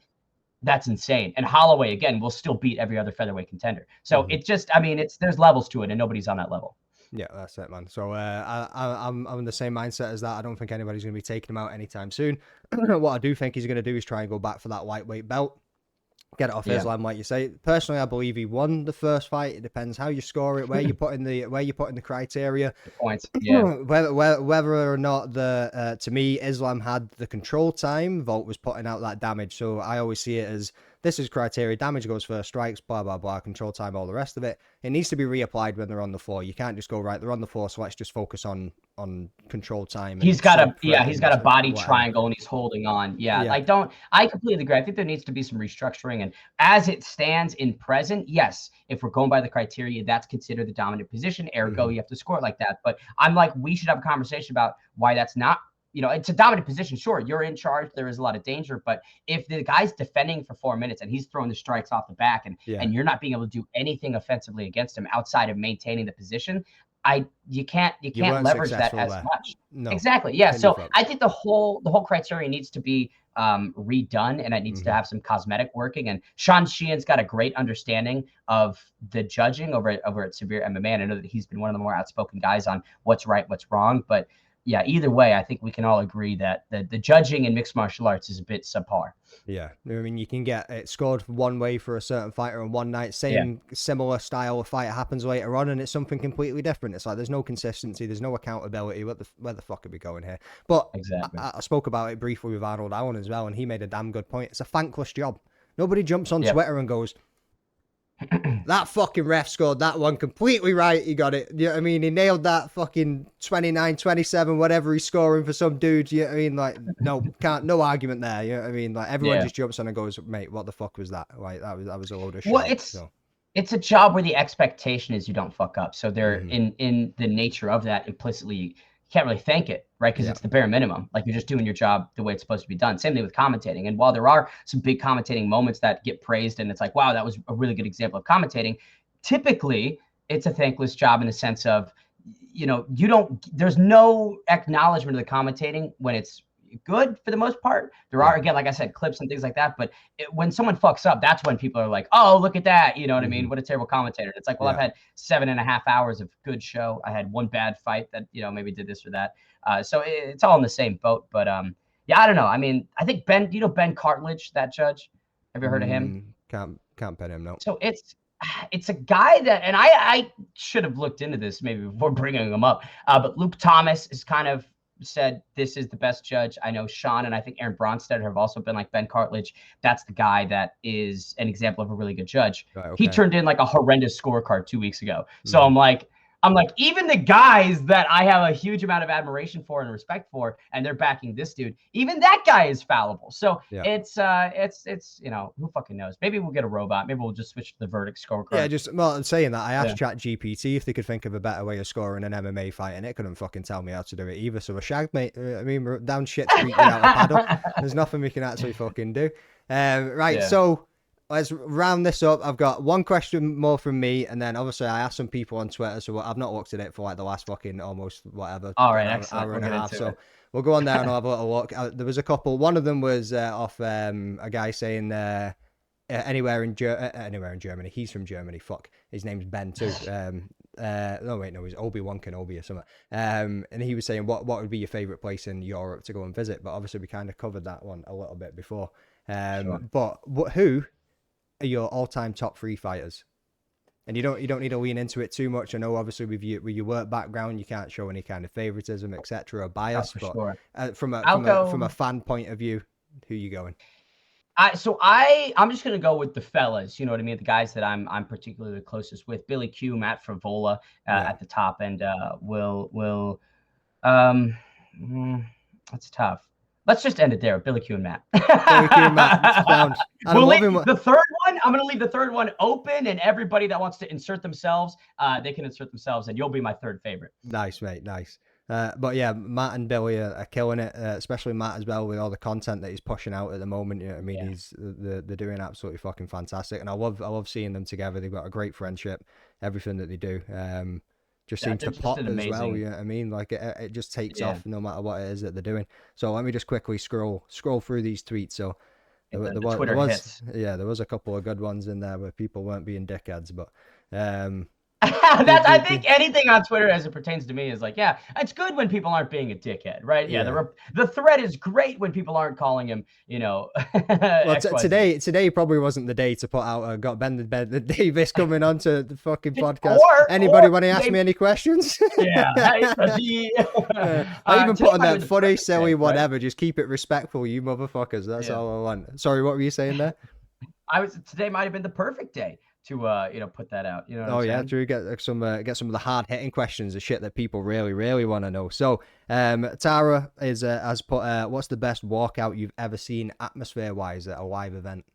C: that's insane. And Holloway again will still beat every other featherweight contender. So it just, there's levels to it, and nobody's on that level.
A: Yeah, that's it, man. So I'm in the same mindset as that. I don't think anybody's going to be taking him out anytime soon. What I do think he's going to do is try and go back for that lightweight belt. Get it off Islam, like you say. Personally, I believe he won the first fight. It depends how you score it, where you put in the criteria.
C: The points. Yeah.
A: Whether or not to me, Islam had the control time, Volt was putting out that damage. So I always see it as this is criteria. Damage goes first, strikes, blah blah blah, control time, all the rest of it. It needs to be reapplied when they're on the floor. You can't just go right. They're on the floor, so let's just focus on control time.
C: He's got a body triangle and he's holding on. I completely agree. I think there needs to be some restructuring, and as it stands in present, yes, if we're going by the criteria, that's considered the dominant position, ergo you have to score it like that. But I'm like, we should have a conversation about why that's not. It's a dominant position. Sure, you're in charge. There is a lot of danger. But if the guy's defending for 4 minutes and he's throwing the strikes off the back and you're not being able to do anything offensively against him outside of maintaining the position, you can't leverage that as much. No. Exactly. Yeah. So I think the whole criteria needs to be redone, and it needs to have some cosmetic working. And Sean Sheehan's got a great understanding of the judging over at Severe MMA. And I know that he's been one of the more outspoken guys on what's right, what's wrong. But yeah, either way, I think we can all agree that the judging in mixed martial arts is a bit subpar.
A: Yeah, I mean, you can get it scored one way for a certain fighter on one night, similar style of fight happens later on, and it's something completely different. It's like there's no consistency, there's no accountability. Where the fuck are we going here? But exactly. I spoke about it briefly with Arnold Allen as well, and he made a damn good point. It's a thankless job. Nobody jumps on Twitter and goes, that fucking ref scored that one completely right. He got it. You know what I mean? He nailed that fucking 29, 27, whatever he's scoring for some dude. You know what I mean? Like, no argument there. You know what I mean? Like, everyone just jumps on and goes, mate, what the fuck was that? Like, that was a load of shit.
C: Well, it's a job where the expectation is you don't fuck up. So they're in the nature of that implicitly, you can't really thank it, right? Because it's the bare minimum. Like, you're just doing your job the way it's supposed to be done. Same thing with commentating. And while there are some big commentating moments that get praised and it's like, wow, that was a really good example of commentating, typically it's a thankless job in the sense of, there's no acknowledgement of the commentating when it's good for the most part. There are, again, like I said, clips and things like that. But when someone fucks up, that's when people are like, oh, look at that. You know what I mean? What a terrible commentator. And it's like, well, I've had 7.5 hours of good show. I had one bad fight that, maybe did this or that. So it's all in the same boat. But I don't know. I mean, I think Ben Cartledge, that judge. Have you heard of him?
A: Can't pin him, no.
C: So it's a guy that, and I should have looked into this maybe before bringing him up. But Luke Thomas is kind of said this is the best judge. I know Sean and I think Aaron Bronstedt have also been like Ben Cartledge. That's the guy that is an example of a really good judge. Right, okay. He turned in like a horrendous scorecard 2 weeks ago. So I'm like, even the guys that I have a huge amount of admiration for and respect for, and they're backing this dude, even that guy is fallible. So it's who fucking knows? Maybe we'll get a robot. Maybe we'll just switch to the verdict scorecard.
A: Yeah, saying that, I asked ChatGPT if they could think of a better way of scoring an MMA fight, and it couldn't fucking tell me how to do it either. So we're shagged, mate. I mean, we're down shit street without a paddle. There's nothing we can actually fucking do. So let's round this up. I've got one question more from me, and then obviously I asked some people on Twitter, so I've not looked at it for like the last fucking almost whatever.
C: All right,
A: hour,
C: excellent.
A: hour and
C: We'll
A: a
C: get
A: half.
C: into
A: So
C: it.
A: we'll go on there and I'll have a little look. There was a couple. One of them was off a guy saying anywhere in Germany. He's from Germany. Fuck, his name's Ben too. No wait, no, he's Obi-Wan Kenobi or something. And he was saying what would be your favorite place in Europe to go and visit, but obviously we kind of covered that one a little bit before.
C: Sure.
A: But who are your all-time top 3 fighters? And you don't need to lean into it too much. I know obviously with your work background, you can't show any kind of favoritism, etc., or bias.
C: For
A: But
C: sure.
A: from a fan point of view, who you going?
C: I'm just gonna go with the fellas. You know what I mean? The guys that I'm particularly closest with: Billy Q, Matt Frivola at the top, and that's tough. Let's just end it there. Billy Q and Matt.
A: Billy Q and Matt.
C: We'll leave the third one. I'm going to leave the third one open, and everybody that wants to insert themselves, they can insert themselves, and you'll be my third favorite.
A: Nice, mate. Nice. But yeah, Matt and Billy are killing it, especially Matt as well with all the content that he's pushing out at the moment. You know what I mean? Yeah. They're doing absolutely fucking fantastic, and I love seeing them together. They've got a great friendship. Everything that they do just seems to pop as well. You know what I mean? Like it just takes off no matter what it is that they're doing. So let me just quickly scroll through these tweets. So there was a couple of good ones in there where people weren't being dickheads, but
C: I think anything on Twitter as it pertains to me is like, yeah, it's good when people aren't being a dickhead, right? Yeah. The thread is great when people aren't calling him, you know.
A: Well, today probably wasn't the day to put out got Ben the Davis coming onto the fucking podcast. Anybody want to ask me any questions?
C: Yeah.
A: I even put on that funny, silly, whatever. Right? Just keep it respectful, you motherfuckers. That's all I want. Sorry, what were you saying there?
C: Today might have been the perfect day to put that out. You know what
A: I'm
C: saying?
A: Drew, get some of the hard hitting questions, the shit that people really, really want to know. So Tara has put what's the best walkout you've ever seen atmosphere wise at a live event?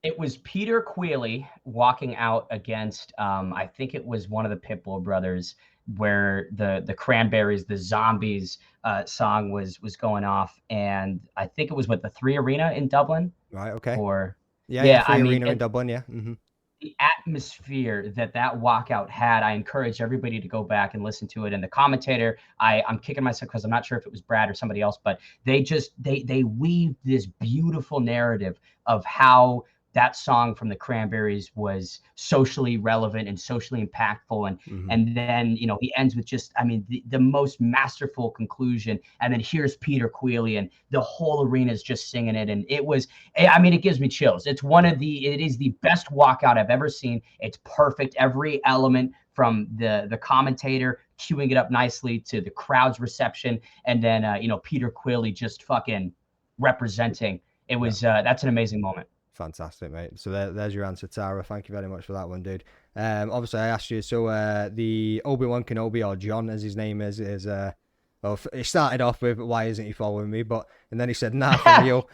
C: It was Peter Queally walking out against I think it was one of the Pitbull brothers, where the Cranberries, the Zombies song was going off, and I think it was with the 3 Arena in Dublin.
A: Right, okay.
C: Or
A: 3 Arena in Dublin, yeah. Mm-hmm.
C: The atmosphere that walkout had, I encourage everybody to go back and listen to it. And the commentator, I'm kicking myself because I'm not sure if it was Brad or somebody else, but they weaved this beautiful narrative of how that song from the Cranberries was socially relevant and socially impactful. And then, you know, he ends with just, I mean, the most masterful conclusion. And then here's Peter Queally and the whole arena is just singing it. And it was, I mean, it gives me chills. It is the best walkout I've ever seen. It's perfect. Every element from the commentator queuing it up nicely to the crowd's reception. And then, Peter Queally just fucking representing. It was, that's an amazing moment.
A: Fantastic, mate. So there's your answer, Tara. Thank you very much for that one, dude. Obviously, I asked you, so the Obi-Wan Kenobi, or John as his name is well, it started off with, why isn't he following me? And then he said, nah, for real.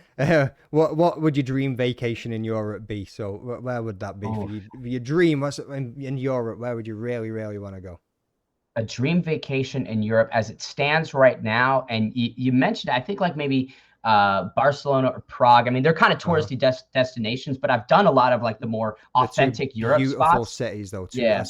A: What would your dream vacation in Europe be? So where would that be for your dream? What's in Europe? Where would you really, really want to go?
C: A dream vacation in Europe as it stands right now. And you mentioned, I think, like maybe Barcelona or Prague. I mean, they're kind of touristy destinations, but I've done a lot of like the more authentic Europe
A: beautiful
C: spots.
A: Cities though too.
C: Yeah.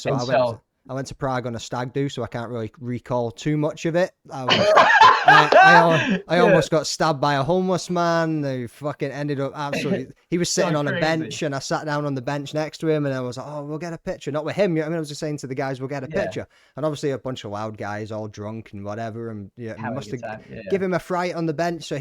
A: I went to Prague on a stag do, so I can't really recall too much of it. I almost got stabbed by a homeless man. They fucking ended up absolutely. He was sitting on a bench, and I sat down on the bench next to him, and I was like, "Oh, we'll get a picture." Not with him. You know what I mean? I was just saying to the guys, "We'll get a picture." And obviously, a bunch of loud guys, all drunk and whatever, and must have give him a fright on the bench. So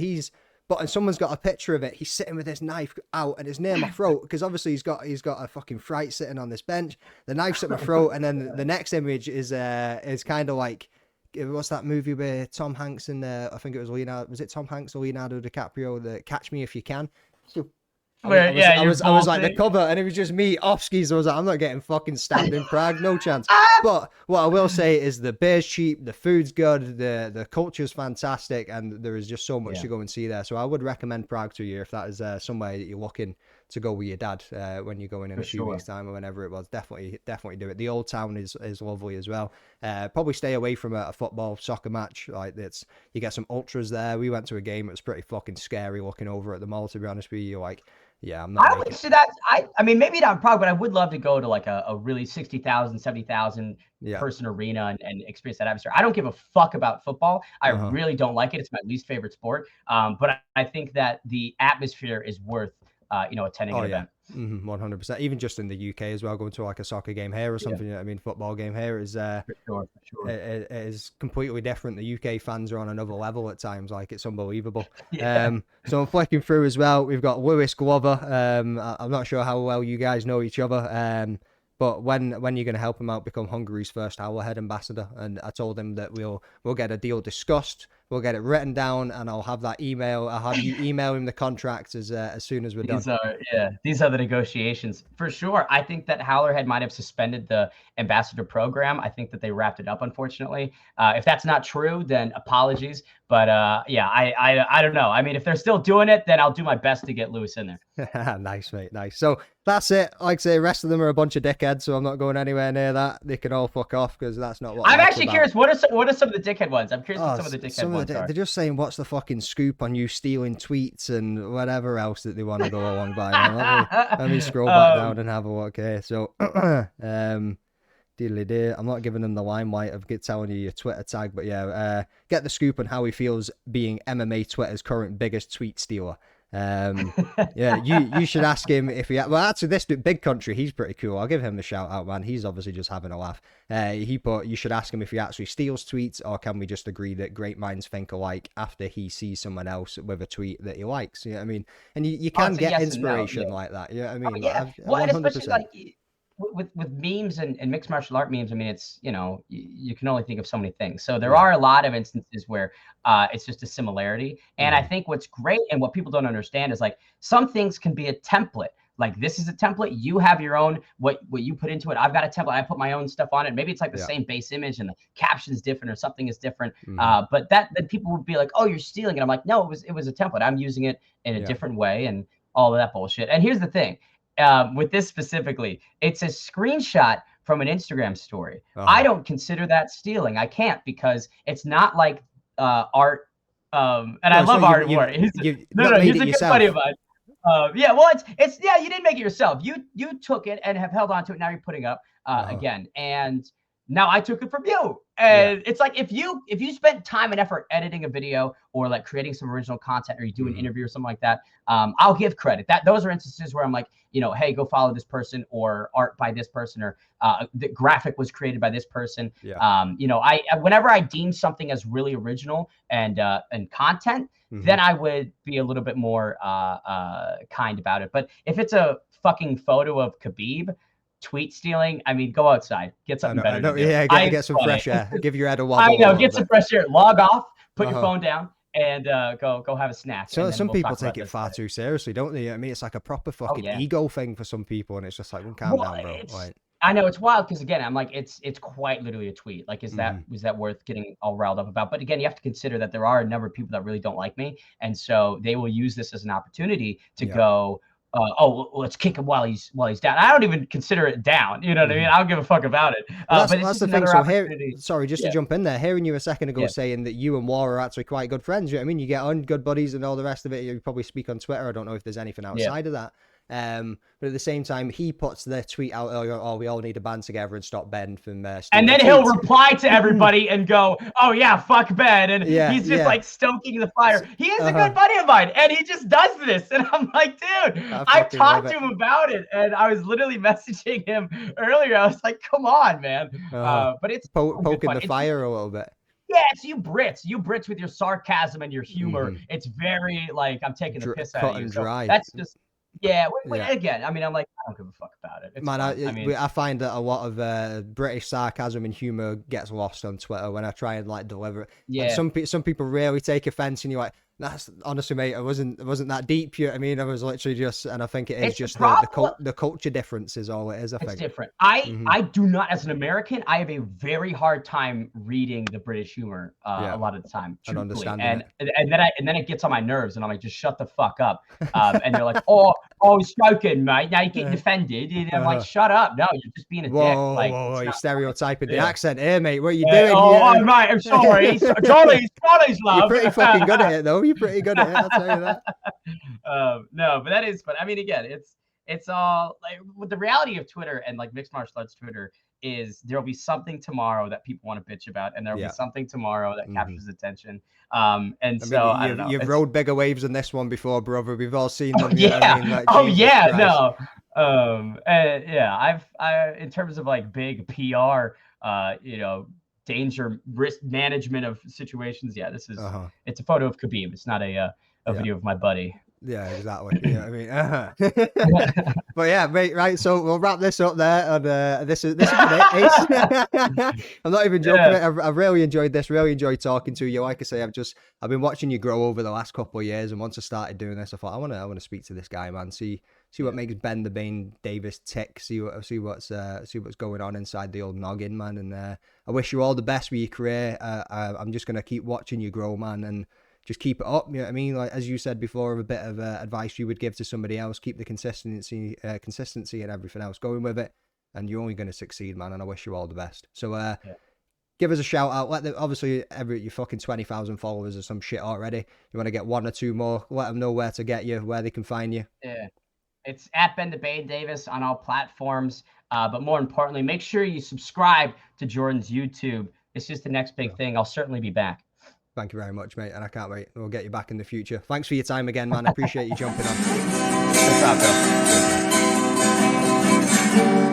A: and someone's got a picture of it. He's sitting with his knife out and it's near my throat because obviously he's got a fucking fright sitting on this bench. The knife's at my throat, and then the next image is kind of like, what's that movie where Tom Hanks and I think it was Leonardo. Was it Tom Hanks or Leonardo DiCaprio? The Catch Me If You Can. I was like the cover, and it was just me off skis. I was like, I'm not getting fucking stabbed in Prague, no chance. But what I will say is the beer's cheap, the food's good, the culture's fantastic, and there is just so much to go and see there. So I would recommend Prague to you if that is somewhere that you're looking to go with your dad when you're going in a few weeks' time or whenever it was. Definitely do it. The old town is lovely as well. Probably stay away from a football, soccer match. Like you get some ultras there. We went to a game. It was pretty fucking scary looking over at the mall, to be honest with you. Like Yeah, I'm not.
C: I would say that. I mean, maybe not Prague, but I would love to go to like a really 60,000, 70,000 person arena and experience that atmosphere. I don't give a fuck about football. I really don't like it. It's my least favorite sport. But I think that the atmosphere is worth, attending an event.
A: 100%. Even just in the UK as well, going to like a soccer game here or something. You know what I mean, football game here is
C: For sure.
A: it is completely different. The UK fans are on another level at times. Like, it's unbelievable.
C: Yeah.
A: So I'm flicking through as well. We've got Lewis Glover. I'm not sure how well you guys know each other. But when you're going to help him out become Hungary's first Howlerhead ambassador, and I told him that we'll get a deal discussed, we'll get it written down, and I'll have that email. I'll have you email him the contract as soon as we're done.
C: These are the negotiations for sure. I think that Howlerhead might have suspended the ambassador program. I think that they wrapped it up, unfortunately. If that's not true, then apologies. But I don't know. I mean, if they're still doing it, then I'll do my best to get Lewis in there.
A: Nice, mate. Nice. So that's it. Like I say, the rest of them are a bunch of dickheads, so I'm not going anywhere near that. They can all fuck off, because that's not what
C: I'm actually curious. What are some of the dickhead ones? I'm curious what some of the dickhead ones are.
A: They're just saying, what's the fucking scoop on you stealing tweets and whatever else that they want to go along by. Now, let me scroll back down and have a look here. So, diddly-dee. I'm not giving him the limelight of telling you your Twitter tag, but yeah, get the scoop on how he feels being MMA Twitter's current biggest tweet stealer. Yeah, you should ask him if he. Well, actually, this Big Country, he's pretty cool. I'll give him a shout out, man. He's obviously just having a laugh. He put, you should ask him if he actually steals tweets, or can we just agree that great minds think alike after he sees someone else with a tweet that he likes? You know what I mean? And you can get inspiration like that. You know what I mean?
C: Yeah. Well, and especially like with memes and mixed martial art memes, I mean, it's, you can only think of so many things. So there are a lot of instances where it's just a similarity. And I think what's great and what people don't understand is, like, some things can be a template. Like, this is a template. You have your own, what you put into it. I've got a template. I put my own stuff on it. Maybe it's like the same base image and the caption's different or something is different. But then people would be like, oh, you're stealing it. I'm like, no, it was a template. I'm using it in a different way and all of that bullshit. And here's the thing. With this specifically, it's a screenshot from an Instagram story. I don't consider that stealing. I can't, because it's not like art. And I love art. He's a good buddy of mine. Yeah, well, it's you didn't make it yourself. You took it and have held on to it. Now you're putting up again, and now I took it from you. And it's like, if you spent time and effort editing a video or like creating some original content, or you do an interview or something like that, I'll give credit. Those are instances where I'm like, hey, go follow this person, or art by this person, or the graphic was created by this person. I whenever I deem something as really original and content, then I would be a little bit more kind about it. But if it's a fucking photo of Khabib tweet stealing, I mean, go outside, get something better to do.
A: Yeah, get some fresh air. Give your head a wobble.
C: I know, get some fresh air. Log off, put your phone down, and go have a snack.
A: So some people take it far too seriously, don't they? I mean, it's like a proper fucking ego thing for some people, and it's just like, well, calm down, bro. Like,
C: I know it's wild, because again, I'm like, it's quite literally a tweet. Like, is that worth getting all riled up about? But again, you have to consider that there are a number of people that really don't like me, and so they will use this as an opportunity to go, let's kick him while he's down. I don't even consider it down. You know what I mean? I don't give a fuck about it.
A: But that's the thing. So just to jump in there, hearing you a second ago saying that you and War are actually quite good friends. You know what I mean? You get on, good buddies and all the rest of it. You probably speak on Twitter. I don't know if there's anything outside of that. But at the same time, he puts the tweet out earlier, oh, we all need to band together and stop Ben from
C: and then he'll reply to everybody and go, oh yeah, fuck Ben. And he's just like stoking the fire. He is a good buddy of mine, and he just does this. And I'm like, dude, I talked to him about it, and I was literally messaging him earlier. I was like, come on, man. But it's
A: poking the fire a little bit.
C: Yeah, it's you Brits with your sarcasm and your humor. It's very like, I'm taking the piss out of you. So that's just again, I mean, I'm like, I don't give a fuck about it.
A: I find that a lot of British sarcasm and humor gets lost on Twitter when I try and like deliver it. Yeah, like, some people really take offense, and you're like, that's honestly, mate, it wasn't that deep. You know what I mean? I was literally just, and I think it is just the culture difference is all it is. I think
C: it's different. I do not, as an American, I have a very hard time reading the British humor a lot of the time,
A: and understanding
C: and then it gets on my nerves, and I'm like, just shut the fuck up. And they're like, oh, spoken, mate. Now you're getting offended, and I'm like, shut up. No, you're just being a dick. Like,
A: whoa, you're stereotyping the accent here, mate. What are you doing?
C: Oh, mate, I'm sorry. Charlie's love.
A: You're pretty fucking good at it, though. You're pretty good at it, I'll tell you that.
C: No, but that is, but I mean, again, it's all like with the reality of Twitter and like mixed martial arts Twitter is there'll be something tomorrow that people want to bitch about, and there'll be something tomorrow that captures attention. And
A: I mean,
C: so I don't know.
A: You've rode bigger waves than this one before, brother. We've all seen them.
C: Yeah.
A: You know I mean? Like,
C: Oh
A: Jesus
C: yeah.
A: Christ.
C: No. Yeah. I in terms of like big PR, danger risk management of situations. Yeah, this is it's a photo of Khabib. It's not a video of my buddy.
A: Yeah, exactly. Yeah, I mean, but yeah, mate. Right, so we'll wrap this up there, and this is it. I'm not even joking.
C: Yeah.
A: I've really enjoyed this. Really enjoyed talking to you. Like I say, I've been watching you grow over the last couple of years, and once I started doing this, I thought I want to speak to this guy, man. See what makes Ben the Bane Davis tick. See what's going on inside the old noggin, man. And I wish you all the best with your career. I'm just gonna keep watching you grow, man, and just keep it up. You know what I mean? Like, as you said before, a bit of advice you would give to somebody else: keep the consistency and everything else going with it, and you're only going to succeed, man. And I wish you all the best. So give us a shout out. Obviously your fucking 20,000 followers or some shit already. You want to get one or two more? Let them know where to get you, where they can find you.
C: Yeah, it's at Ben the Bane Davis on all platforms. But more importantly, make sure you subscribe to Jordan's YouTube. It's just the next big thing. I'll certainly be back.
A: Thank you very much, mate, and I can't wait. We'll get you back in the future. Thanks for your time again, man. I appreciate you jumping on.
C: No problem, bro.